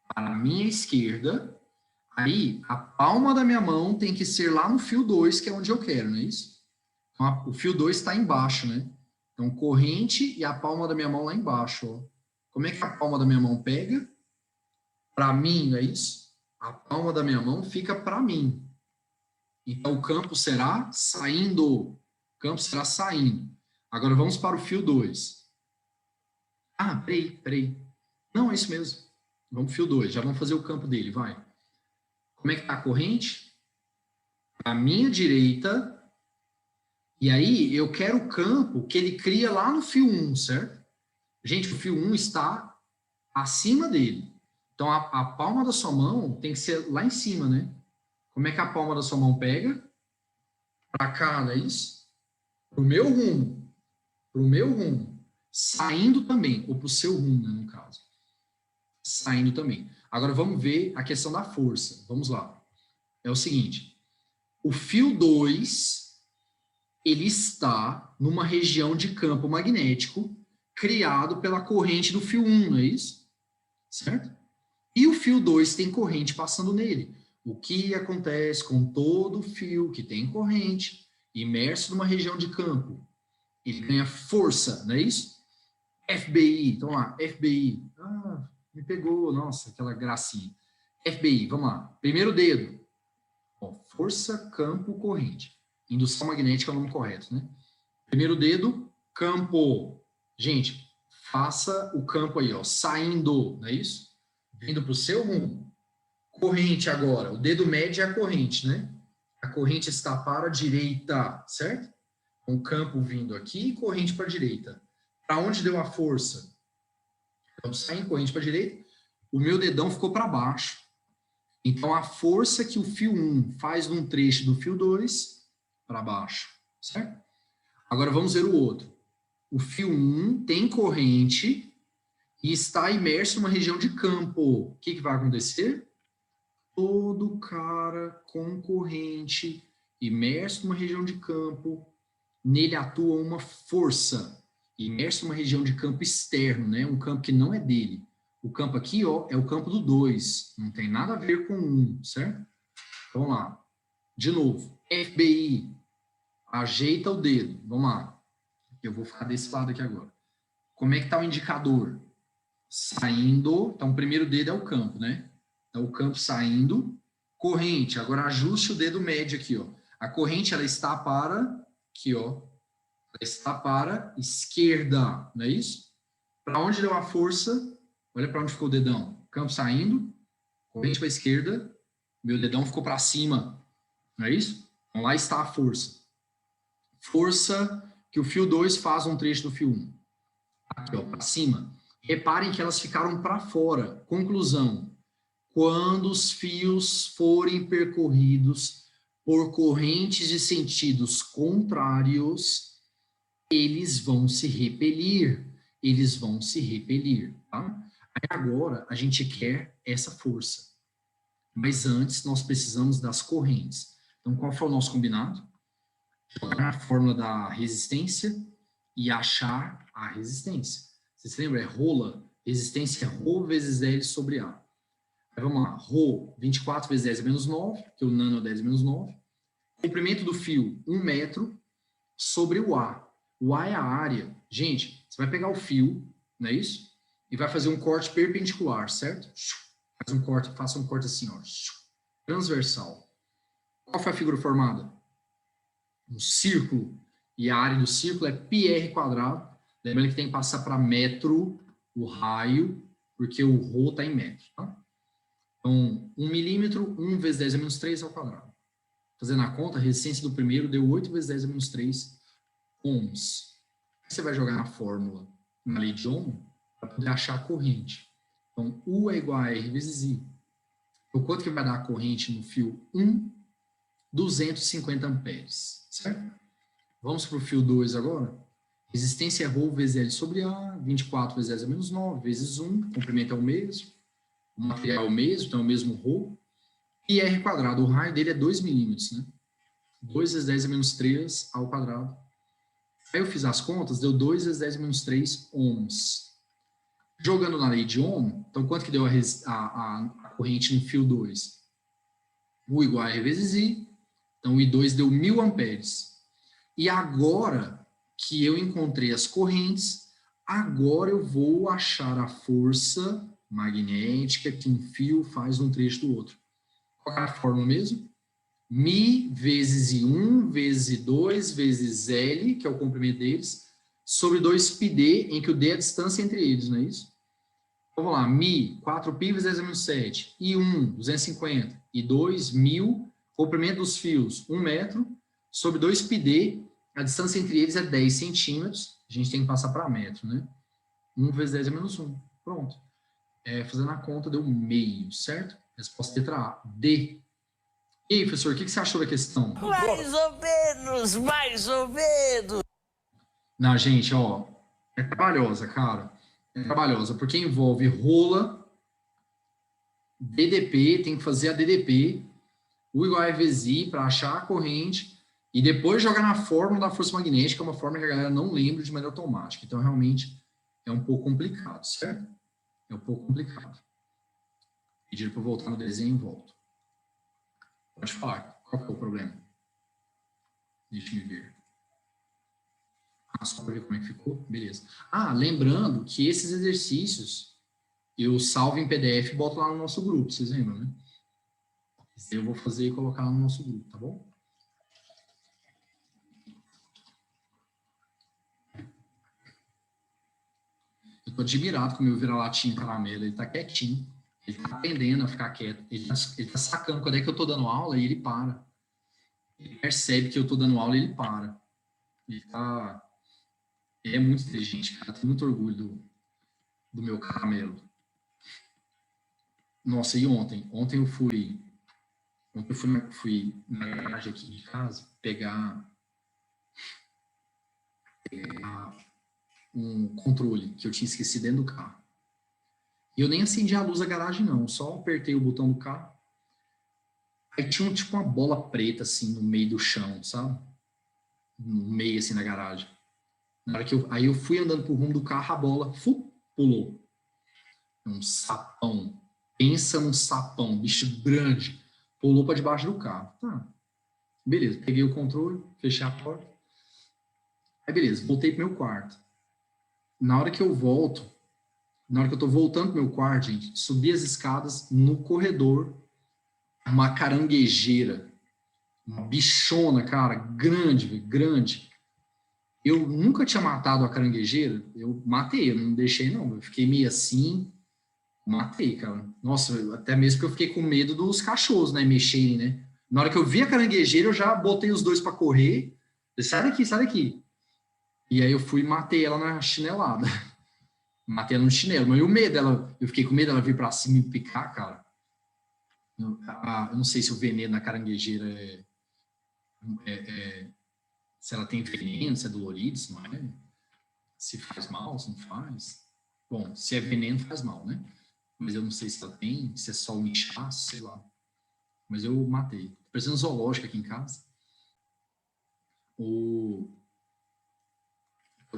Para a minha esquerda. Aí, a palma da minha mão tem que ser lá no fio 2, que é onde eu quero, não é isso? Então, o fio 2 está embaixo, né? Então, corrente e a palma da minha mão lá embaixo, ó. Como é que a palma da minha mão pega? Para mim, não é isso? A palma da minha mão fica para mim. Então, o campo será saindo. O campo será saindo. Agora, vamos para o fio 2. Ah, peraí. Não, é isso mesmo. Vamos para o fio 2. Já vamos fazer o campo dele, vai. Como é que está a corrente? Para a minha direita. E aí, eu quero o campo que ele cria lá no fio 1, certo? Gente, o fio 1 está acima dele. Então, a palma da sua mão tem que ser lá em cima, né? Como é que a palma da sua mão pega? Para cá, não é isso? Para o meu rumo. Para o meu rumo. Saindo também. Ou para o seu rumo, né, no caso. Saindo também. Agora, vamos ver a questão da força. Vamos lá. É o seguinte. O fio 2, ele está numa região de campo magnético criado pela corrente do fio 1, não é isso? Certo? E o fio 2 tem corrente passando nele. O que acontece com todo fio que tem corrente imerso numa região de campo? Ele ganha força, não é isso? FBI, então lá, FBI. Ah, me pegou, nossa, aquela gracinha. FBI, vamos lá. Primeiro dedo. Ó, força, campo, corrente. Indução magnética é o nome correto, né? Primeiro dedo, campo. Gente, faça o campo aí, ó, saindo, não é isso? Vindo para o seu rumo. Corrente agora, o dedo médio é a corrente, né? A corrente está para a direita, certo? Um campo vindo aqui e corrente para a direita. Para onde deu a força? Então, sai corrente para a direita, o meu dedão ficou para baixo. Então, a força que o fio 1 faz num trecho do fio 2, para baixo, certo? Agora, vamos ver o outro. O fio 1 tem corrente e está imerso numa região de campo. O que vai acontecer? Todo cara com corrente, imerso numa região de campo, nele atua uma força, imerso numa região de campo externo, né? Um campo que não é dele. O campo aqui, ó, é o campo do 2, não tem nada a ver com 1, certo? Vamos lá. De novo, FBI, ajeita o dedo. Vamos lá. Eu vou ficar desse lado aqui agora. Como é que está o indicador? Saindo, então o primeiro dedo é o campo, né? Então o campo saindo, corrente, agora ajuste o dedo médio aqui, ó. A corrente, ela está para, aqui, ó, ela está para esquerda, não é isso? Para onde deu a força? Olha para onde ficou o dedão. Campo saindo, corrente para a esquerda, meu dedão ficou para cima, não é isso? Então lá está a força. Força que o fio 2 faz um trecho do fio 1. Aqui, ó, para cima. Reparem que elas ficaram para fora. Conclusão. Quando os fios forem percorridos por correntes de sentidos contrários, eles vão se repelir. Eles vão se repelir, tá? Aí agora a gente quer essa força. Mas antes nós precisamos das correntes. Então qual foi o nosso combinado? Jogar a fórmula da resistência e achar a resistência. Você se lembra? É rola. Resistência é ρ vezes L sobre A. Aí vamos lá. Ρ, 24 vezes 10 menos 9, que o nano é 10 menos 9. Comprimento do fio, 1 metro sobre o A. O A é a área. Gente, você vai pegar o fio, não é isso? E vai fazer um corte perpendicular, certo? Faça um corte assim, ó. Transversal. Qual foi a figura formada? Um círculo. E a área do círculo é πr². Lembrando que tem que passar para metro o raio, porque o rho está em metro, tá? Então, 1 milímetro, 1 vezes 10 a menos 3 ao quadrado. Fazendo a conta, a resistência do primeiro deu 8 vezes 10 a menos 3 ohms. Você vai jogar na fórmula, na lei de Ohm, para poder achar a corrente. Então, U é igual a R vezes I. Então, quanto que vai dar a corrente no fio 1? 250 amperes, certo? Vamos para o fio 2 agora. Resistência é ρ vezes L sobre A, 24 vezes 10 a menos 9, vezes 1, o comprimento é o mesmo, o material é o mesmo, então é o mesmo ρ, e R quadrado, o raio dele é 2 milímetros, né? 2 vezes 10 a menos 3 ao quadrado. Aí eu fiz as contas, deu 2 vezes 10 a menos 3 ohms. Jogando na lei de Ohm, então quanto que deu a corrente no fio 2? U igual a R vezes I, então o I2 deu 1000 amperes. E agora que eu encontrei as correntes, agora eu vou achar a força magnética que um fio faz num trecho do outro. Qual é a fórmula mesmo? Mi vezes I1 vezes I2 vezes L, que é o comprimento deles, sobre 2πd, em que o d é a distância entre eles, não é isso? Então, vamos lá, Mi, 4π vezes 10 a menos 7, I1, 250, I2, 1000, comprimento dos fios, 1 metro, sobre 2πd, a distância entre eles é 10 centímetros, a gente tem que passar para metro, né? 1 vezes 10 a menos 1, pronto. Fazendo a conta, deu meio, certo? Resposta letra A, D. E aí, professor, o que você achou da questão? Mais ou menos, mais ou menos. Não, gente, ó, é trabalhosa, cara. É trabalhosa, porque envolve rola, DDP, tem que fazer a DDP, U igual a R vezes I para achar a corrente, e depois jogar na fórmula da força magnética, uma fórmula que a galera não lembra de maneira automática. Então, realmente, é um pouco complicado, certo? É um pouco complicado. Pedir para eu voltar no desenho e volto. Pode falar. Qual que é o problema? Deixa eu ver. Só para ver como é que ficou? Beleza. Lembrando que esses exercícios eu salvo em PDF e boto lá no nosso grupo, vocês lembram, né? Esse eu vou fazer e colocar lá no nosso grupo, tá bom? Eu tô admirado com o meu vira-latinha caramelo, ele tá quietinho, ele tá aprendendo a ficar quieto, ele tá sacando quando é que eu tô dando aula e ele para. Ele percebe que eu tô dando aula e ele para. Ele é muito inteligente, cara, tenho muito orgulho do meu caramelo. Nossa, e ontem? Ontem eu fui na garagem aqui de casa pegar um controle que eu tinha esquecido dentro do carro. E eu nem acendi a luz da garagem, não. Só apertei o botão do carro. Aí tinha tipo uma bola preta, assim, no meio do chão, sabe? No meio, assim, da garagem. Na hora que aí eu fui andando pro rumo do carro, a bola pulou. Um sapão. Pensa num sapão, bicho grande. Pulou para debaixo do carro. Tá. Beleza, peguei o controle, fechei a porta. Aí beleza, voltei pro meu quarto. Na hora que eu tô voltando pro meu quarto, gente, subi as escadas no corredor, uma caranguejeira, uma bichona, cara, grande, grande. Eu nunca tinha matado a caranguejeira, eu matei, eu não deixei não, eu fiquei meio assim, matei, cara. Nossa, até mesmo porque eu fiquei com medo dos cachorros, né, mexerem, né. Na hora que eu vi a caranguejeira, eu já botei os dois para correr, sai daqui, sai daqui. E aí eu fui e matei ela na chinelada. Matei ela no chinelo, mas e o medo dela, eu fiquei com medo dela vir para cima e me picar, cara. Eu não sei se o veneno na caranguejeira se ela tem veneno, se é dolorido, se não é, se faz mal, se não faz. Bom, se é veneno, faz mal, né? Mas eu não sei se ela tem, se é só um inchaço, sei lá. Mas eu matei. Tô parecendo um zoológico aqui em casa. Tem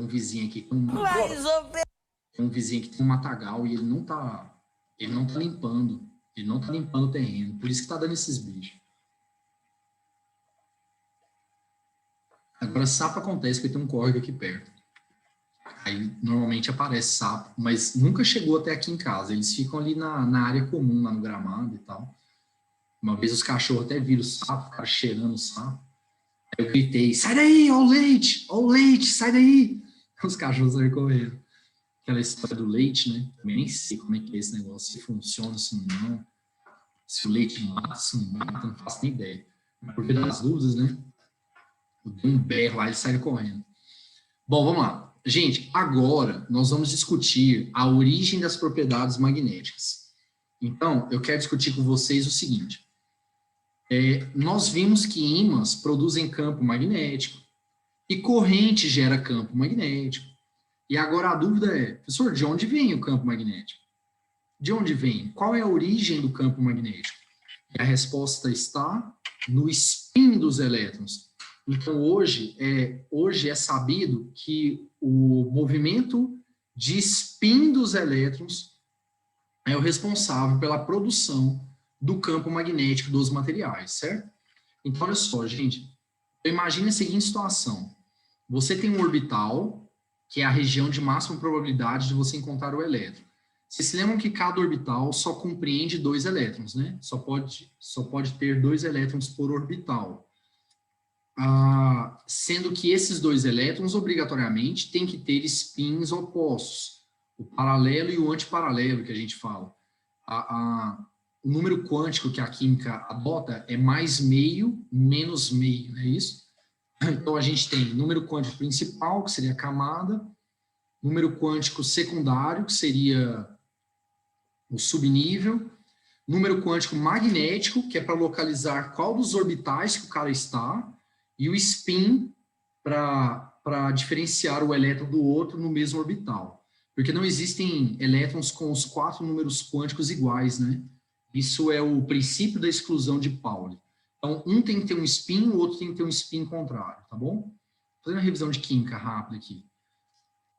um vizinho aqui com um vizinho que tem um matagal e ele não tá limpando. Ele não tá limpando o terreno. Por isso que tá dando esses bichos. Agora, sapo acontece porque tem um córrego aqui perto. Aí, normalmente aparece sapo, mas nunca chegou até aqui em casa. Eles ficam ali na área comum, lá no gramado e tal. Uma vez os cachorros até viram o sapo, ficaram cheirando o sapo. Aí eu gritei, sai daí, ó o leite, sai daí. Os cachorros saíram correndo. aquela história do leite, né? Também nem sei como é que é esse negócio, se funciona, se não. Se o leite mata, se não mata, não faço nem ideia. Mas por via das dúvidas, né? Eu dei um berro lá e ele saiu correndo. Bom, vamos lá. Gente, agora nós vamos discutir a origem das propriedades magnéticas. Então, eu quero discutir com vocês o seguinte. Nós vimos que ímãs produzem campo magnético e corrente gera campo magnético. E agora a dúvida é, professor, de onde vem o campo magnético? De onde vem? Qual é a origem do campo magnético? E a resposta está no spin dos elétrons. Então, hoje é sabido que o movimento de spin dos elétrons é o responsável pela produção do campo magnético dos materiais, certo? Então, olha só, gente. Imagine a seguinte situação. Você tem um orbital, que é a região de máxima probabilidade de você encontrar o elétron. Vocês se lembram que cada orbital só compreende 2 elétrons, né? Só pode ter 2 elétrons por orbital. Sendo que esses 2 elétrons, obrigatoriamente, têm que ter spins opostos. O paralelo e o antiparalelo, que a gente fala. O número quântico que a química adota é mais meio, menos meio, não é isso? Então, a gente tem número quântico principal, que seria a camada, número quântico secundário, que seria o subnível, número quântico magnético, que é para localizar qual dos orbitais que o cara está, e o spin para diferenciar o elétron do outro no mesmo orbital. Porque não existem elétrons com os 4 números quânticos iguais, né? Isso é o princípio da exclusão de Pauli. Então, um tem que ter um spin, o outro tem que ter um spin contrário, tá bom? Vou fazer uma revisão de química rápida aqui.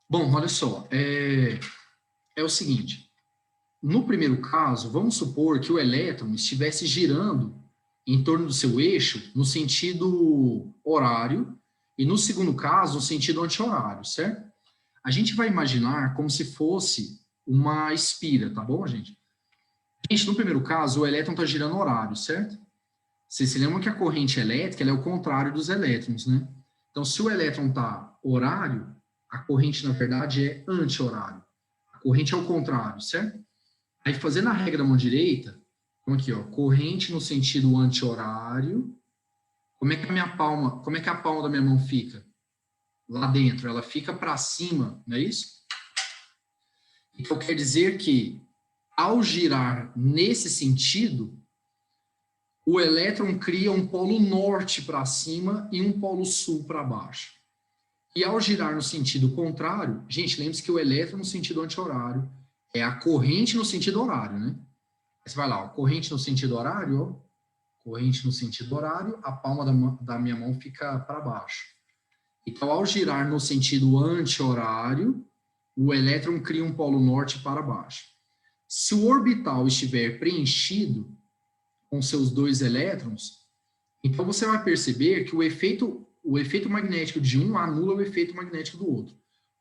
Bom, olha só, é o seguinte. No primeiro caso, vamos supor que o elétron estivesse girando em torno do seu eixo no sentido horário e no segundo caso, no sentido anti-horário, certo? A gente vai imaginar como se fosse uma espira, tá bom, gente? Gente, no primeiro caso, o elétron está girando horário, certo? Vocês se lembram que a corrente elétrica ela é o contrário dos elétrons, né? Então, se o elétron está horário, a corrente, na verdade, é anti-horário. A corrente é o contrário, certo? Aí, fazendo a regra da mão direita, então aqui, ó, corrente no sentido anti-horário. Como é que a palma da minha mão fica? Lá dentro, ela fica para cima, não é isso? Então, quer dizer que, ao girar nesse sentido, o elétron cria um polo norte para cima e um polo sul para baixo. E ao girar no sentido contrário, gente, lembre-se que o elétron no sentido anti-horário é a corrente no sentido horário, né? Aí você vai lá, ó, corrente no sentido horário, ó, corrente no sentido horário, a palma da minha mão fica para baixo. Então, ao girar no sentido anti-horário, o elétron cria um polo norte para baixo. Se o orbital estiver preenchido com seus 2 elétrons, então você vai perceber que o efeito magnético de um anula o efeito magnético do outro.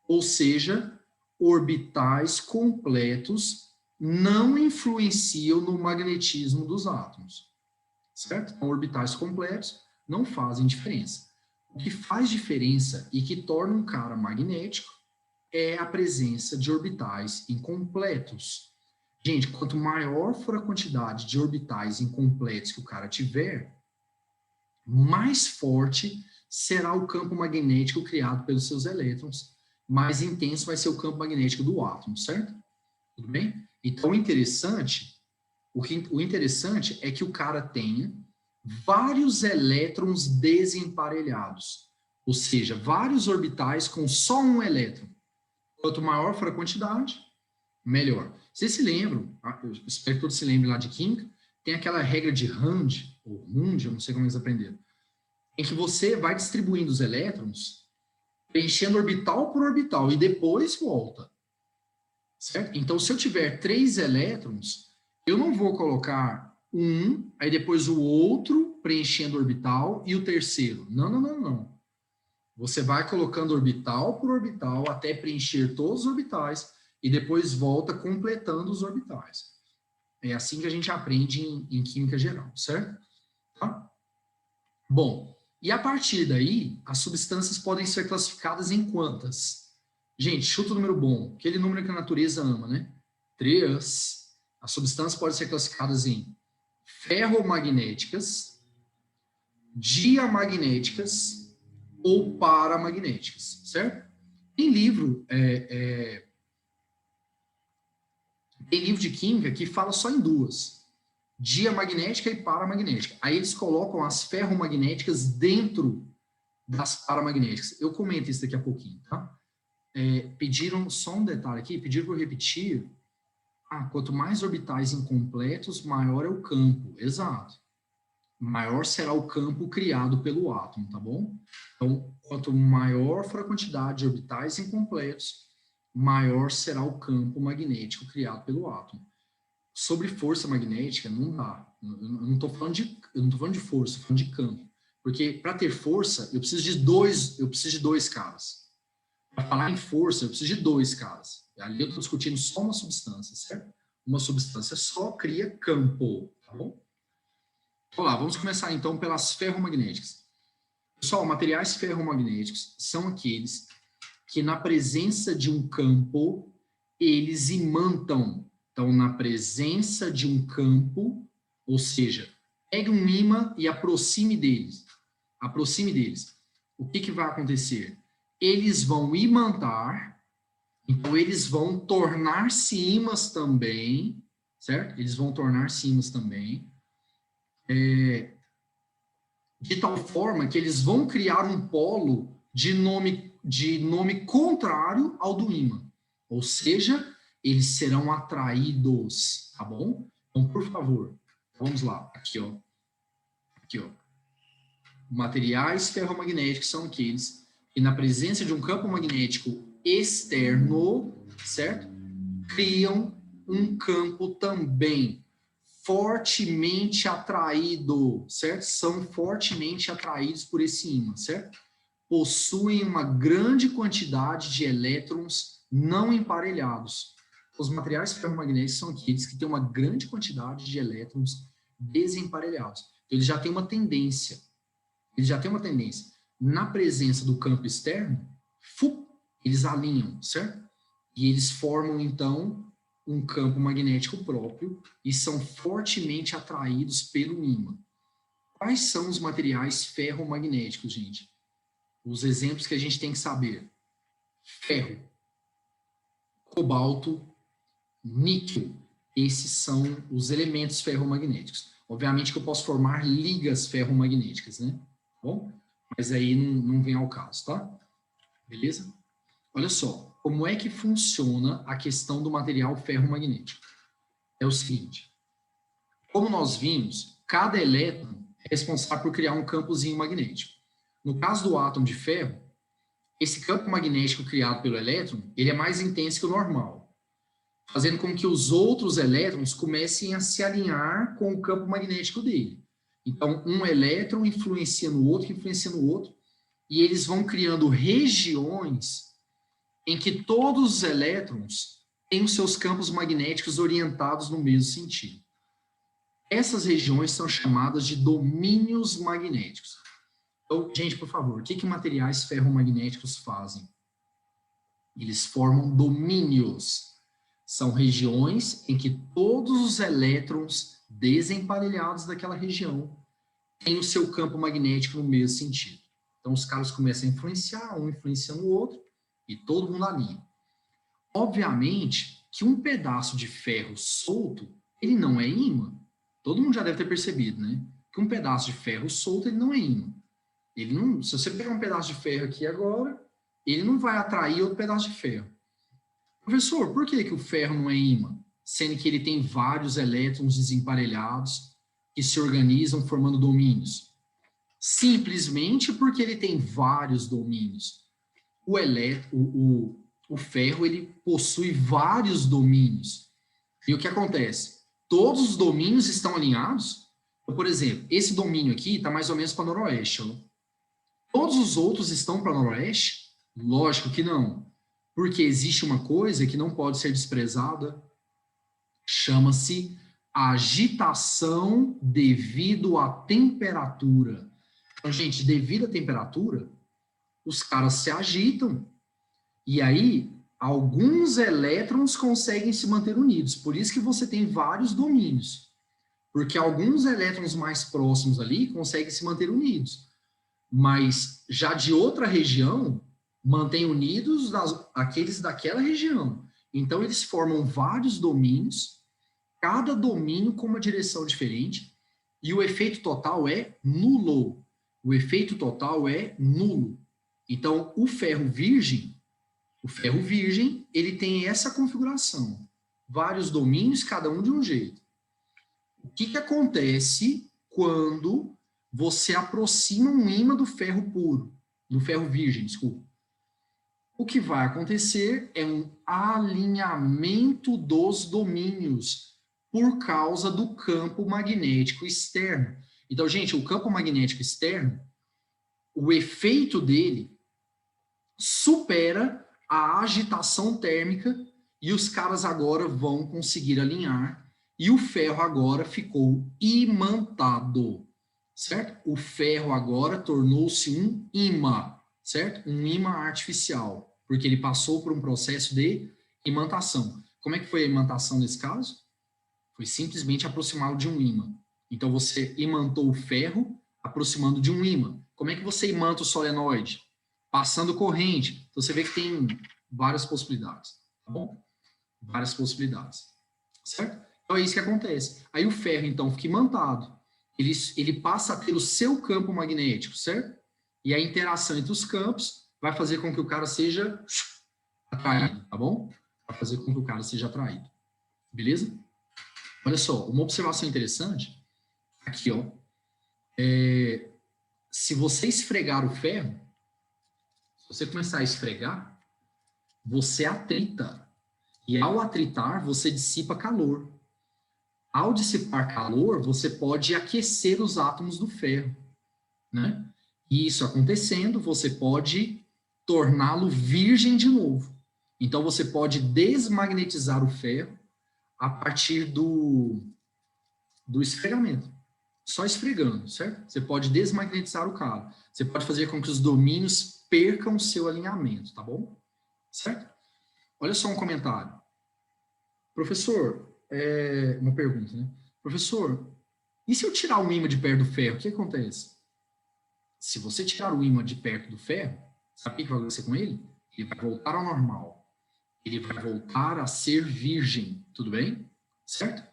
Ou seja, orbitais completos não influenciam no magnetismo dos átomos. Certo? Então, orbitais completos não fazem diferença. O que faz diferença e que torna um cara magnético é a presença de orbitais incompletos. Gente, quanto maior for a quantidade de orbitais incompletos que o cara tiver, mais forte será o campo magnético criado pelos seus elétrons, mais intenso vai ser o campo magnético do átomo, certo? Tudo bem? Então, o interessante é que o cara tenha vários elétrons desemparelhados, ou seja, vários orbitais com só um elétron. Quanto maior for a quantidade, melhor. Vocês se lembram, eu espero que todos se lembrem lá de química, tem aquela regra de Hund, ou Hund, eu não sei como eles aprenderam, em que você vai distribuindo os elétrons, preenchendo orbital por orbital, e depois volta. Certo? Então, se eu tiver 3 elétrons, eu não vou colocar um, aí depois o outro preenchendo orbital e o terceiro. Não, não, não, não. Você vai colocando orbital por orbital até preencher todos os orbitais e depois volta completando os orbitais. É assim que a gente aprende em química geral, certo? Tá? Bom, e a partir daí, as substâncias podem ser classificadas em quantas? Gente, chuta o número bom. Aquele número que a natureza ama, né? 3. As substâncias podem ser classificadas em ferromagnéticas, diamagnéticas ou paramagnéticas, certo? Tem livro, tem livro de química que fala só em duas, diamagnética e paramagnética. Aí eles colocam as ferromagnéticas dentro das paramagnéticas. Eu comento isso daqui a pouquinho, tá? Pediram, só um detalhe aqui, pediram para eu repetir, quanto mais orbitais incompletos, maior é o campo. Exato. Maior será o campo criado pelo átomo, tá bom? Então, quanto maior for a quantidade de orbitais incompletos, maior será o campo magnético criado pelo átomo. Sobre força magnética, não dá. Eu não estou falando de força, estou falando de campo. Porque para ter força, eu preciso de dois caras. Para falar em força, eu preciso de dois caras. Ali eu estou discutindo só uma substância, certo? Uma substância só cria campo, tá bom? Olá, vamos começar então pelas ferromagnéticas. Pessoal, materiais ferromagnéticos são aqueles que na presença de um campo, eles imantam. Então, na presença de um campo, ou seja, pegue um ímã e aproxime deles. Aproxime deles. O que vai acontecer? Eles vão imantar, então eles vão tornar-se ímãs também, certo? Eles vão tornar-se ímãs também, de tal forma que eles vão criar um polo de nome contrário ao do ímã. Ou seja, eles serão atraídos, tá bom? Então, por favor, vamos lá. Aqui, ó. Aqui, ó. Materiais ferromagnéticos são aqueles que, na presença de um campo magnético externo, certo? Criam um campo também fortemente atraído, certo? São fortemente atraídos por esse ímã, certo? Possuem uma grande quantidade de elétrons não emparelhados. Os materiais ferromagnéticos são aqueles que têm uma grande quantidade de elétrons desemparelhados. Eles já têm uma tendência. Na presença do campo externo, eles alinham, certo? E eles formam, então, um campo magnético próprio e são fortemente atraídos pelo ímã. Quais são os materiais ferromagnéticos, gente? Os exemplos que a gente tem que saber. Ferro, cobalto, níquel. Esses são os elementos ferromagnéticos. Obviamente que eu posso formar ligas ferromagnéticas, né? Bom, mas aí não vem ao caso, tá? Beleza? Olha só, como é que funciona a questão do material ferromagnético? É o seguinte, como nós vimos, cada elétron é responsável por criar um campozinho magnético. No caso do átomo de ferro, esse campo magnético criado pelo elétron, ele é mais intenso que o normal, fazendo com que os outros elétrons comecem a se alinhar com o campo magnético dele. Então, um elétron influencia no outro, e eles vão criando regiões em que todos os elétrons têm os seus campos magnéticos orientados no mesmo sentido. Essas regiões são chamadas de domínios magnéticos. Então, gente, por favor, o que materiais ferromagnéticos fazem? Eles formam domínios. São regiões em que todos os elétrons desemparelhados daquela região têm o seu campo magnético no mesmo sentido. Então, os caras começam a influenciar, um influenciando o outro, e todo mundo alinha. Obviamente que um pedaço de ferro solto, ele não é ímã. Todo mundo já deve ter percebido, né? Que um pedaço de ferro solto, ele não é ímã. Ele não, se você pegar um pedaço de ferro aqui agora, ele não vai atrair outro pedaço de ferro. Professor, por que o ferro não é ímã? Sendo que ele tem vários elétrons desemparelhados que se organizam formando domínios. Simplesmente porque ele tem vários domínios. O ferro, ele possui vários domínios. E o que acontece? Todos os domínios estão alinhados? Então, por exemplo, esse domínio aqui está mais ou menos para noroeste. Ó. Todos os outros estão para noroeste? Lógico que não. Porque existe uma coisa que não pode ser desprezada. Chama-se agitação devido à temperatura. Então, gente, devido à temperatura, os caras se agitam E aí, alguns elétrons conseguem se manter unidos. Por isso que você tem vários domínios. Porque alguns elétrons mais próximos ali conseguem se manter unidos. Mas já de outra região, mantém unidos aqueles daquela região. Então, eles formam vários domínios, cada domínio com uma direção diferente, e o efeito total é nulo. O efeito total é nulo. Então, o ferro virgem, ele tem essa configuração. Vários domínios, cada um de um jeito. O que acontece quando você aproxima um ímã do ferro puro, do ferro virgem, desculpa? O que vai acontecer é um alinhamento dos domínios por causa do campo magnético externo. Então, gente, o campo magnético externo, o efeito dele supera a agitação térmica e os caras agora vão conseguir alinhar e o ferro agora ficou imantado, certo? O ferro agora tornou-se um ímã, certo? Um ímã artificial, porque ele passou por um processo de imantação. Como é que foi a imantação nesse caso? Foi simplesmente aproximá-lo de um ímã. Então, você imantou o ferro aproximando de um ímã. Como é que você imanta o solenoide? Passando corrente. Então, você vê que tem várias possibilidades, tá bom? Várias possibilidades, certo? Então, é isso que acontece. Aí, o ferro, então, fica imantado. Ele passa a ter o seu campo magnético, certo? E a interação entre os campos vai fazer com que o cara seja atraído, tá bom? Vai fazer com que o cara seja atraído. Beleza? Olha só, uma observação interessante, aqui, ó, se você esfregar o ferro, se você começar a esfregar, você atrita. E ao atritar, você dissipa calor. Ao dissipar calor, você pode aquecer os átomos do ferro, né? E isso acontecendo, você pode torná-lo virgem de novo. Então, você pode desmagnetizar o ferro a partir do esfregamento. Só esfregando, certo? Você pode desmagnetizar o cara. Você pode fazer com que os domínios percam o seu alinhamento, tá bom? Certo? Olha só um comentário. Professor, uma pergunta, né? Professor, e se eu tirar o ímã de perto do ferro, o que acontece? Se você tirar o ímã de perto do ferro, sabe o que vai acontecer com ele? Ele vai voltar ao normal. Ele vai voltar a ser virgem, tudo bem? Certo?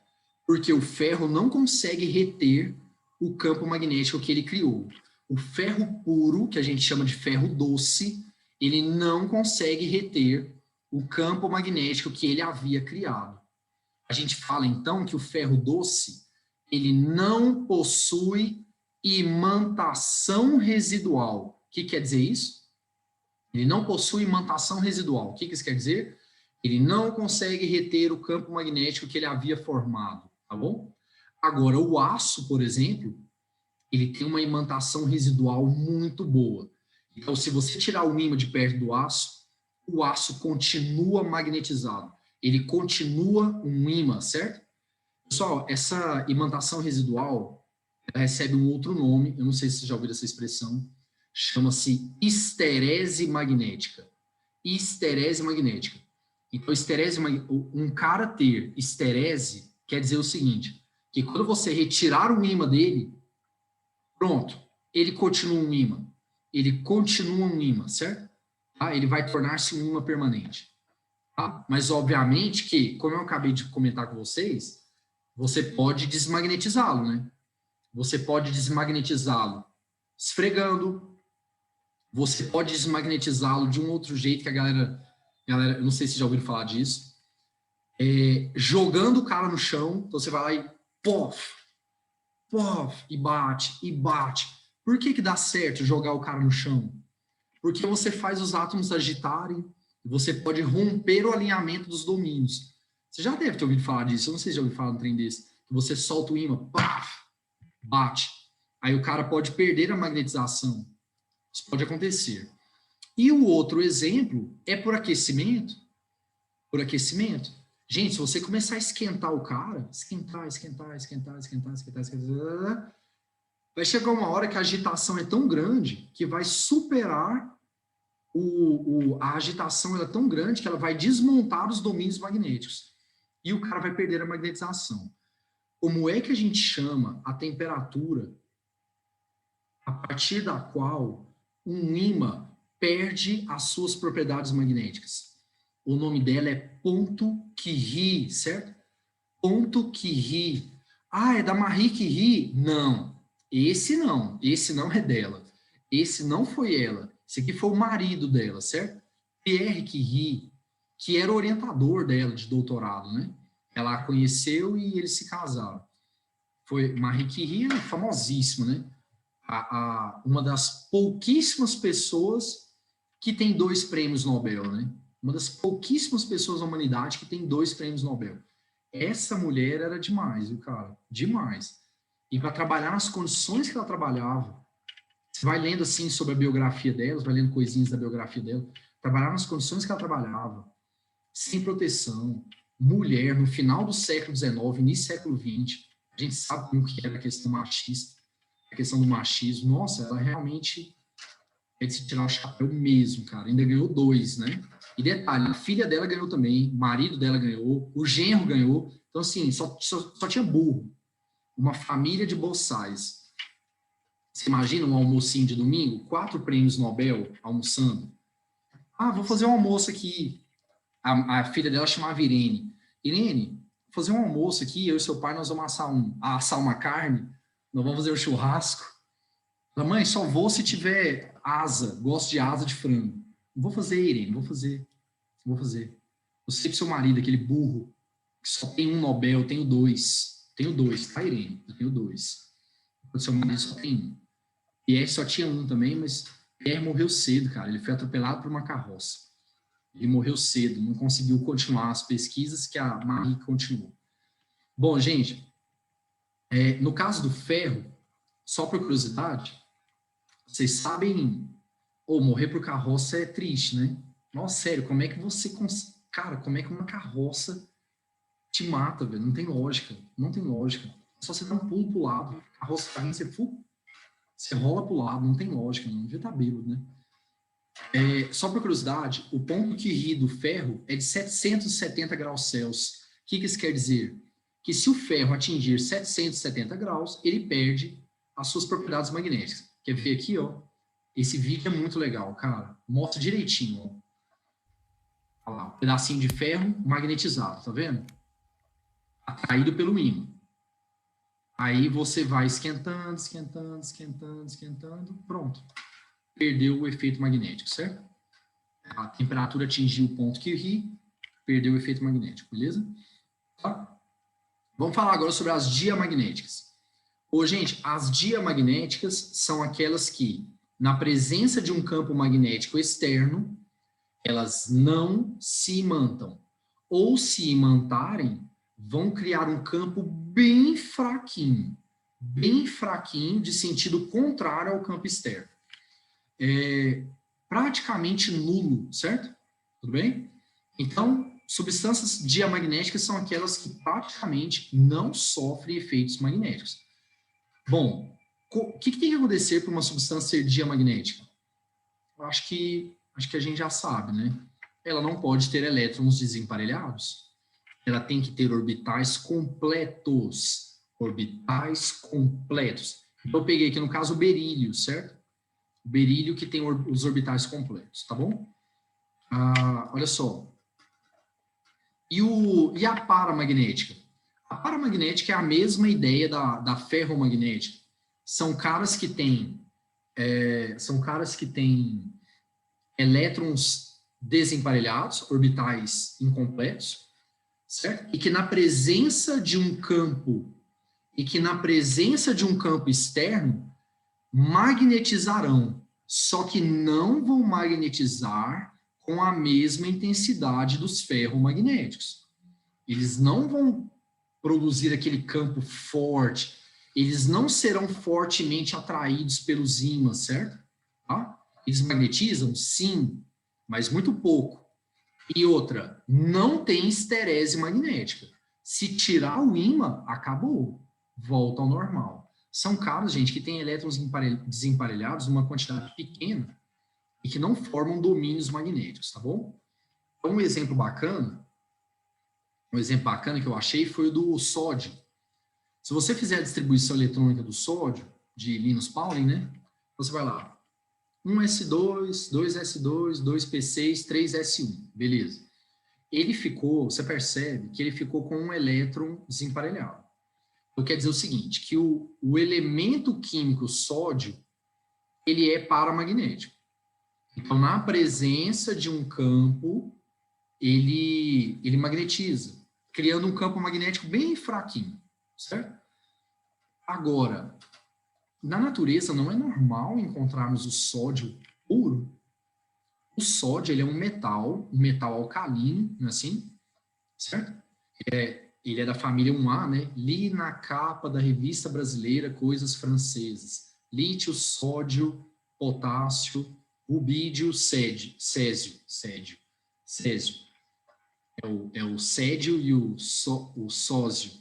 Porque o ferro não consegue reter o campo magnético que ele criou. O ferro puro, que a gente chama de ferro doce, ele não consegue reter o campo magnético que ele havia criado. A gente fala, então, que o ferro doce, ele não possui imantação residual. O que quer dizer isso? Ele não possui imantação residual. O que isso quer dizer? Ele não consegue reter o campo magnético que ele havia formado, tá bom? Agora, o aço, por exemplo, ele tem uma imantação residual muito boa. Então, se você tirar o ímã de perto do aço, o aço continua magnetizado. Ele continua um ímã, certo? Pessoal, essa imantação residual, ela recebe um outro nome, eu não sei se vocês já ouviram essa expressão, chama-se histerese magnética. Histerese magnética. Então, um cara ter histerese quer dizer o seguinte, que quando você retirar o ímã dele, pronto, ele continua um ímã. Ele continua um ímã, certo? Tá? Ele vai tornar-se um ímã permanente. Tá? Mas, obviamente, que, como eu acabei de comentar com vocês, você pode desmagnetizá-lo, né? Você pode desmagnetizá-lo esfregando, você pode desmagnetizá-lo de um outro jeito que a galera, eu não sei se já ouviram falar disso, jogando o cara no chão, então você vai lá e pof, e bate, e bate. Por que dá certo jogar o cara no chão? Porque você faz os átomos agitarem, você pode romper o alinhamento dos domínios. Você já deve ter ouvido falar disso, eu não sei se já ouviu falar de um trem desse, que você solta o ímã, paf, bate. Aí o cara pode perder a magnetização. Isso pode acontecer. E o outro exemplo é por aquecimento. Por aquecimento. Gente, se você começar a esquentar o cara, esquentar, vai chegar uma hora que a agitação é tão grande que vai superar a agitação ela é tão grande que ela vai desmontar os domínios magnéticos. E o cara vai perder a magnetização. Como é que a gente chama a temperatura a partir da qual um ímã perde as suas propriedades magnéticas? O nome dela é ponto Curie, certo? Ponto Curie. Ah, é da Marie Curie? Não. Esse não é dela. Esse não foi ela. Esse aqui foi o marido dela, certo? Pierre Curie, que era orientador dela de doutorado, né? Ela a conheceu e eles se casaram. Foi Marie Curie, famosíssima, né? Uma das pouquíssimas pessoas que tem 2 prêmios Nobel, né? Uma das pouquíssimas pessoas na humanidade que tem 2 prêmios Nobel. Essa mulher era demais, viu, cara? Demais. E para trabalhar nas condições que ela trabalhava, você vai lendo assim sobre a biografia dela, vai lendo coisinhas da biografia dela, trabalhar nas condições que ela trabalhava, sem proteção, mulher, no final do século XIX, início do século XX, a gente sabe como que era a questão machista, a questão do machismo. Nossa, ela realmente é de se tirar o chapéu mesmo, cara. Ainda ganhou 2, né? E detalhe, a filha dela ganhou também, o marido dela ganhou, o genro ganhou. Então, assim, só tinha burro. Uma família de boçais. Você imagina um almocinho de domingo? 4 prêmios Nobel almoçando. Ah, vou fazer um almoço aqui. A filha dela chamava Irene. Irene, vou fazer um almoço aqui, eu e seu pai, nós vamos assar uma carne, nós vamos fazer um churrasco. Mãe, só vou se tiver asa, gosto de asa de frango. Não vou fazer, Irene, vou fazer. Você e seu marido, aquele burro, que só tem um Nobel, eu tenho 2. Tenho 2, tá, Irene? Eu tenho 2. O seu marido só tem 1. Pierre só tinha 1 também, mas Pierre morreu cedo, cara. Ele foi atropelado por uma carroça. Ele morreu cedo, não conseguiu continuar as pesquisas que a Marie continuou. Bom, gente, no caso do ferro, só por curiosidade, vocês sabem, morrer por carroça é triste, né? Nossa, sério, como é que você... Cara, como é que uma carroça te mata, velho? Não tem lógica. Não tem lógica. Só você dá um pulo pro lado. A carroça tá vindo, você rola pro lado. Não tem lógica, não. Devia estar bêbado, né? Só por curiosidade, o ponto Curie do ferro é de 770 graus Celsius. O que isso quer dizer? Que se o ferro atingir 770 graus, ele perde as suas propriedades magnéticas. Quer ver aqui, ó? Esse vídeo é muito legal, cara. Mostra direitinho, ó. Olha lá, um pedacinho de ferro magnetizado, tá vendo? Atraído pelo ímã. Aí você vai esquentando, pronto. Perdeu o efeito magnético, certo? A temperatura atingiu o ponto Curie, perdeu o efeito magnético, beleza? Tá? Vamos falar agora sobre as diamagnéticas. Gente, as diamagnéticas são aquelas que, na presença de um campo magnético externo, elas não se imantam. Ou se imantarem, vão criar um campo bem fraquinho de sentido contrário ao campo externo. Praticamente nulo, certo? Tudo bem? Então, substâncias diamagnéticas são aquelas que praticamente não sofrem efeitos magnéticos. Bom, o que tem que acontecer para uma substância ser diamagnética? Eu acho que a gente já sabe, né? Ela não pode ter elétrons desemparelhados. Ela tem que ter orbitais completos. Orbitais completos. Então, eu peguei aqui, no caso, o berílio, certo? O berílio que tem os orbitais completos, tá bom? Olha só. E a paramagnética? A paramagnética é a mesma ideia da ferromagnética. São caras que têm elétrons desemparelhados, orbitais incompletos, certo? E que na presença de um campo externo magnetizarão, só que não vão magnetizar com a mesma intensidade dos ferromagnéticos. Eles não vão produzir aquele campo forte, eles não serão fortemente atraídos pelos ímãs, certo? Tá? Eles magnetizam? Sim, mas muito pouco. E outra, não tem esterese magnética. Se tirar o ímã, acabou. Volta ao normal. São caras, gente, que têm elétrons desemparelhados numa quantidade pequena. e que não formam domínios magnéticos, tá bom? Então, um exemplo bacana que eu achei foi o do sódio. Se você fizer a distribuição eletrônica do sódio, de Linus Pauling, né? Você vai lá, 1s2, 2s2, 2p6, 3s1, beleza. Ele ficou, você percebe que ele ficou com um elétron desemparelhado. Então, quer dizer o seguinte, que o elemento químico sódio, ele é paramagnético. Então, na presença de um campo, ele magnetiza, criando um campo magnético bem fraquinho, certo? Agora, na natureza não é normal encontrarmos o sódio puro. O sódio, ele é um metal alcalino, não é assim? Certo? Ele é da família 1A, né? Li na capa da revista brasileira Coisas Francesas. Lítio, sódio, potássio, rubídio, césio. É o cédio e o sósio.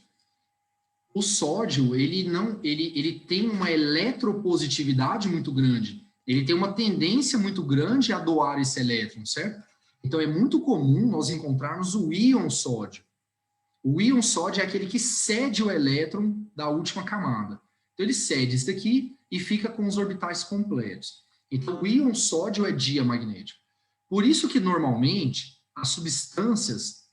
O sódio, ele tem uma eletropositividade muito grande. Ele tem uma tendência muito grande a doar esse elétron, certo? Então, é muito comum nós encontrarmos o íon sódio. O íon sódio é aquele que cede o elétron da última camada. Então, ele cede isso daqui e fica com os orbitais completos. Então, o íon sódio é diamagnético. Por isso que, normalmente, as substâncias,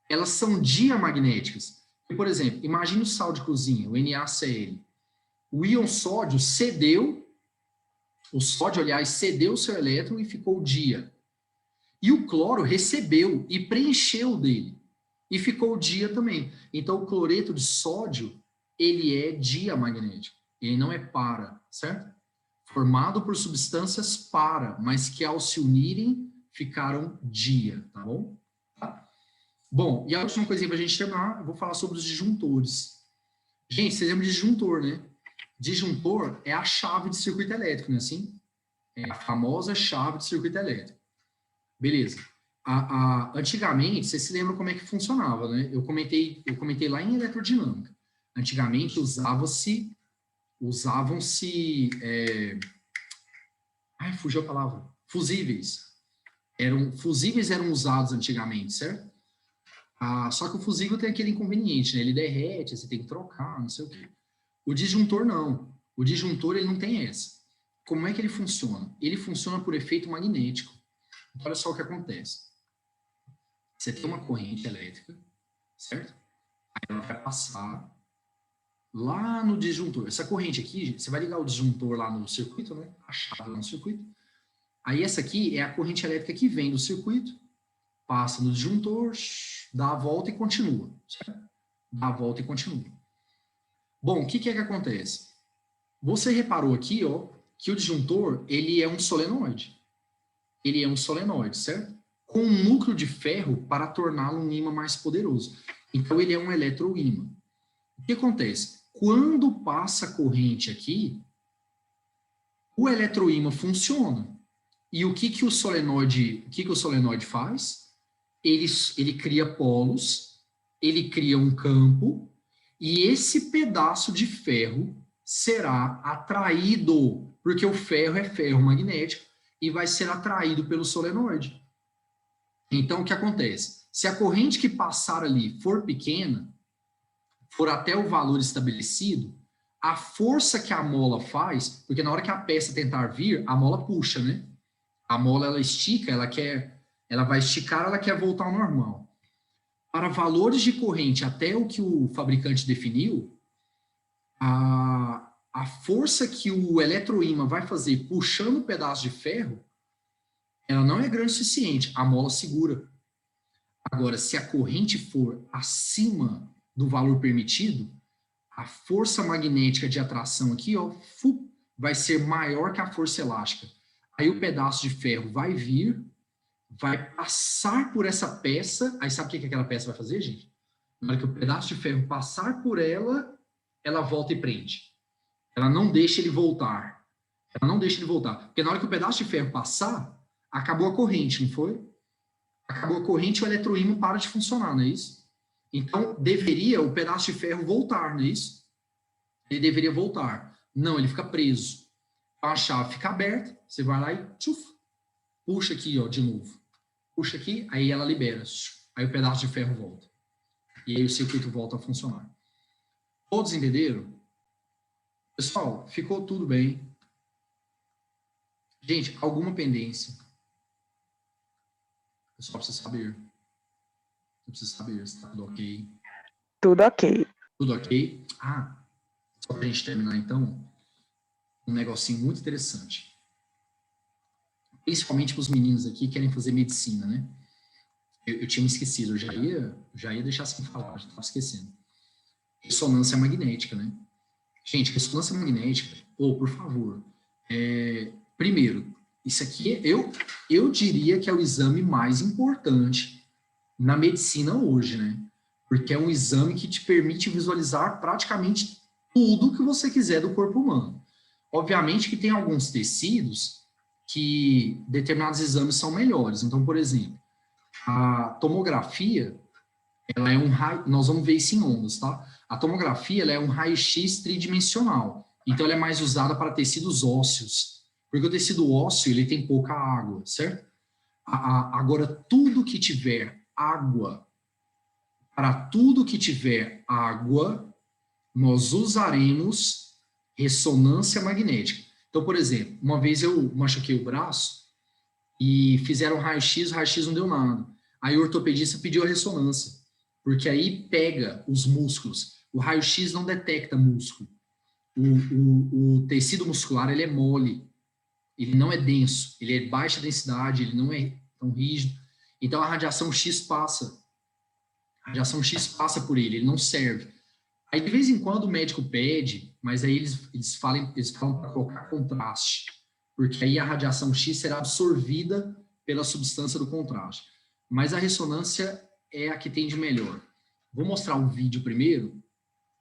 elas são diamagnéticas. Por exemplo, imagine o sal de cozinha, o NaCl. O íon sódio cedeu, o sódio, aliás, cedeu o seu elétron e ficou dia. E o cloro recebeu e preencheu dele. E ficou dia também. Então, o cloreto de sódio, ele é diamagnético. Ele não é para, certo? Formado por substâncias para, mas que ao se unirem, ficaram dia, tá bom? Tá? Bom, e a última coisinha para a gente terminar, eu vou falar sobre os disjuntores. Gente, vocês lembram de disjuntor, né? Disjuntor é a chave de circuito elétrico, não é assim? É a famosa chave de circuito elétrico. Beleza. Antigamente, vocês se lembram como é que funcionava, né? Eu comentei lá em eletrodinâmica. Antigamente usavam-se fugiu a palavra. Fusíveis. Fusíveis eram usados antigamente, certo? Só que o fusível tem aquele inconveniente, né? Ele derrete, você tem que trocar, não sei o quê. O disjuntor não. O disjuntor, ele não tem essa. Como é que ele funciona? Ele funciona por efeito magnético. Olha só o que acontece. Você tem uma corrente elétrica, certo? Aí ela vai passar lá no disjuntor. Essa corrente aqui, você vai ligar o disjuntor lá no circuito, né? A chave lá no circuito. Aí essa aqui é a corrente elétrica que vem do circuito, passa no disjuntor, dá a volta e continua, certo? Dá a volta e continua. Bom, o que é que acontece? Você reparou aqui, ó, que o disjuntor, ele é um solenoide. Ele é um solenoide, certo? Com um núcleo de ferro para torná-lo um ímã mais poderoso. Então, ele é um eletroímã. O que acontece? Quando passa a corrente aqui, o eletroímã funciona. E o que o solenoide faz? Ele cria polos, ele cria um campo, e esse pedaço de ferro será atraído, porque o ferro é ferro magnético, e vai ser atraído pelo solenoide. Então, o que acontece? Se a corrente que passar ali for pequena, for até o valor estabelecido, a força que a mola faz, porque na hora que a peça tentar vir, a mola puxa, né? A mola, ela estica, ela vai esticar, ela quer voltar ao normal. Para valores de corrente até o que o fabricante definiu, a força que o eletroímã vai fazer puxando o pedaço de ferro, ela não é grande o suficiente, a mola segura. Agora, se a corrente for acima do valor permitido, a força magnética de atração aqui, ó, vai ser maior que a força elástica. Aí o pedaço de ferro vai vir, vai passar por essa peça, aí sabe o que aquela peça vai fazer, gente? Na hora que o pedaço de ferro passar por ela, ela volta e prende. Ela não deixa ele voltar. Ela não deixa ele voltar. Porque na hora que o pedaço de ferro passar, acabou a corrente, não foi? Acabou a corrente e o eletroímã para de funcionar, não é isso? Então, deveria o pedaço de ferro voltar, não é isso? Ele deveria voltar. Não, ele fica preso. Então, a chave fica aberta, você vai lá e tchuf, puxa aqui, ó, de novo. Puxa aqui, aí ela libera. Aí o pedaço de ferro volta. E aí o circuito volta a funcionar. Todos entenderam? Pessoal, ficou tudo bem. Gente, alguma pendência? Eu só preciso saber. Eu preciso saber se tá tudo ok. Tudo ok. Tudo ok? Ah, só pra gente terminar então, um negocinho muito interessante. Principalmente para os meninos aqui que querem fazer medicina, né? Eu tinha me esquecido, eu já ia deixar sem falar, já estava esquecendo. Ressonância magnética, né? Gente, ressonância magnética, por favor, primeiro, isso aqui eu diria que é o exame mais importante na medicina hoje, né? Porque é um exame que te permite visualizar praticamente tudo que você quiser do corpo humano. Obviamente que tem alguns tecidos que determinados exames são melhores. Então, por exemplo, a tomografia, ela é um raio, nós vamos ver isso em ondas, tá? A tomografia, ela é um raio-x tridimensional. Então, ela é mais usada para tecidos ósseos. Porque o tecido ósseo, ele tem pouca água, certo? Agora, tudo que tiver água, para tudo que tiver água, nós usaremos ressonância magnética. Então, por exemplo, uma vez eu machuquei o braço e fizeram raio-x, o raio-x não deu nada. Aí o ortopedista pediu a ressonância, porque aí pega os músculos. O raio-x não detecta músculo. O tecido muscular, ele é mole, ele não é denso, ele é baixa densidade, ele não é tão rígido. Então, a radiação X passa. A radiação X passa por ele não serve. Aí, de vez em quando, o médico pede, mas aí eles falam para colocar contraste, porque aí a radiação X será absorvida pela substância do contraste. Mas a ressonância é a que tem de melhor. Vou mostrar um vídeo primeiro,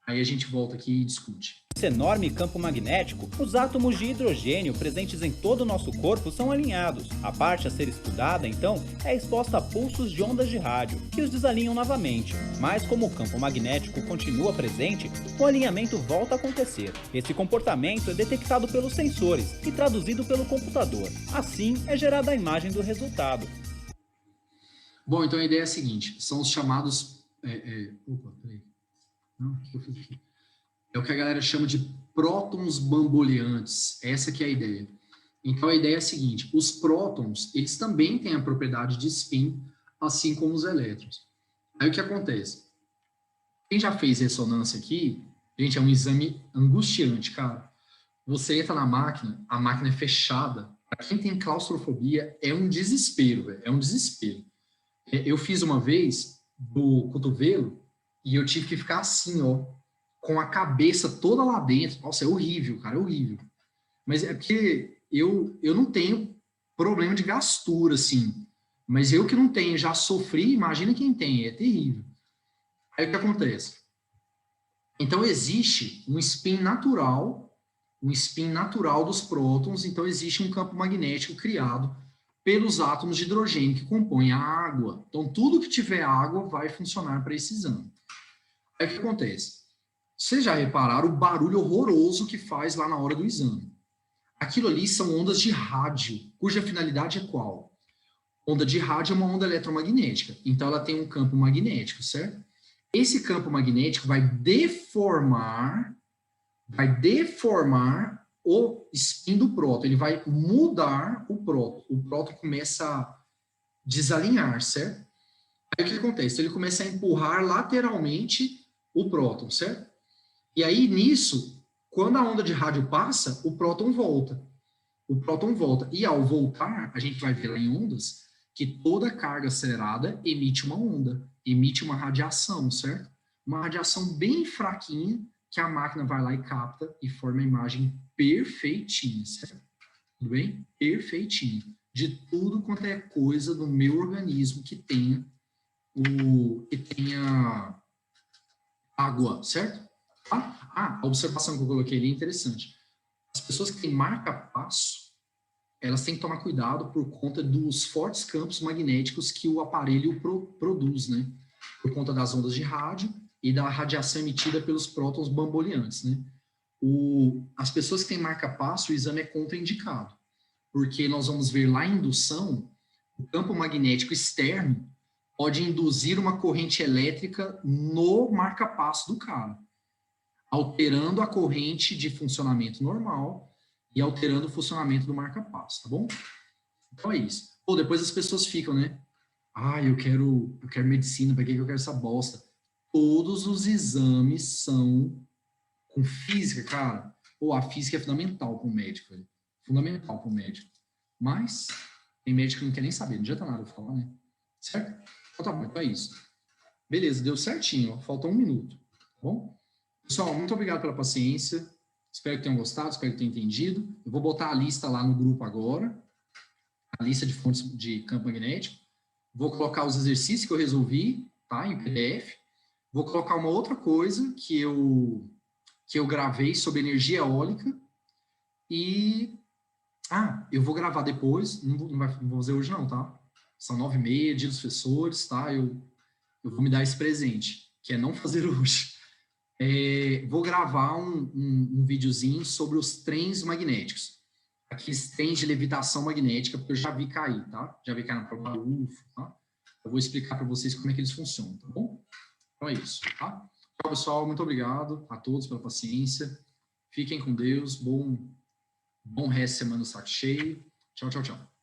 aí a gente volta aqui e discute. Esse enorme campo magnético, os átomos de hidrogênio presentes em todo o nosso corpo são alinhados. A parte a ser estudada, então, é exposta a pulsos de ondas de rádio, que os desalinham novamente. Mas como o campo magnético continua presente, o alinhamento volta a acontecer. Esse comportamento é detectado pelos sensores e traduzido pelo computador. Assim é gerada a imagem do resultado. Bom, então a ideia é a seguinte, são os chamados... Opa, peraí. Não, o que eu fiz aqui? É o que a galera chama de prótons bamboleantes. Essa que é a ideia. Então, a ideia é a seguinte, os prótons, eles também têm a propriedade de spin, assim como os elétrons. Aí, o que acontece? Quem já fez ressonância aqui, gente, é um exame angustiante, cara. Você entra na máquina, a máquina é fechada. Para quem tem claustrofobia, é um desespero, velho. É um desespero. Eu fiz uma vez do cotovelo e eu tive que ficar assim, ó, com a cabeça toda lá dentro. Nossa, é horrível, cara, é horrível. Mas é porque eu não tenho problema de gastura, assim. Mas eu que não tenho, já sofri, imagina quem tem, é terrível. Aí o que acontece? Então existe um spin natural dos prótons, então existe um campo magnético criado pelos átomos de hidrogênio que compõem a água. Então tudo que tiver água vai funcionar para esse exame. Aí o que acontece? Vocês já repararam o barulho horroroso que faz lá na hora do exame? Aquilo ali são ondas de rádio, cuja finalidade é qual? Onda de rádio é uma onda eletromagnética, então ela tem um campo magnético, certo? Esse campo magnético vai deformar o spin do próton, ele vai mudar o próton começa a desalinhar, certo? Aí o que acontece? Ele começa a empurrar lateralmente o próton, certo? E aí, nisso, quando a onda de rádio passa, o próton volta. O próton volta. E ao voltar, a gente vai ver lá em ondas que toda carga acelerada emite uma onda, emite uma radiação, certo? Uma radiação bem fraquinha que a máquina vai lá e capta e forma a imagem perfeitinha, certo? Tudo bem? Perfeitinha. De tudo quanto é coisa do meu organismo que tenha água, certo? A observação que eu coloquei ali é interessante. As pessoas que têm marca-passo, elas têm que tomar cuidado por conta dos fortes campos magnéticos que o aparelho produz, né? Por conta das ondas de rádio e da radiação emitida pelos prótons bamboleantes, né? As pessoas que têm marca-passo, o exame é contraindicado. porque nós vamos ver lá em indução, o campo magnético externo pode induzir uma corrente elétrica no marca-passo do cara, alterando a corrente de funcionamento normal e alterando o funcionamento do marca-passo, tá bom? Então é isso. Pô, depois as pessoas ficam, né? Ah, eu quero medicina, para que eu quero essa bosta? Todos os exames são com física, cara. Pô, a física é fundamental para o médico, velho. Fundamental para o médico. Mas tem médico que não quer nem saber, não adianta nada eu falar, né? Certo? Então tá bom, então é isso. Beleza, deu certinho, ó. Falta 1 minuto, tá bom? Pessoal, muito obrigado pela paciência. Espero que tenham gostado, espero que tenham entendido. Eu vou botar a lista lá no grupo agora, a lista de fontes de campo magnético. Vou colocar os exercícios que eu resolvi, tá, em PDF. Vou colocar uma outra coisa que eu gravei sobre energia eólica. E... eu vou gravar depois, não vou fazer hoje não, tá? São 9h30, dia dos professores, tá? Eu vou me dar esse presente, que é não fazer hoje. Vou gravar um videozinho sobre os trens magnéticos. Aqueles trens de levitação magnética, porque eu já vi cair, tá? Já vi cair na prova do UFO, tá? Eu vou explicar para vocês como é que eles funcionam, tá bom? Então é isso, tá? Tchau, pessoal. Muito obrigado a todos pela paciência. Fiquem com Deus. Bom resto de semana do saco cheio. Tchau, tchau, tchau.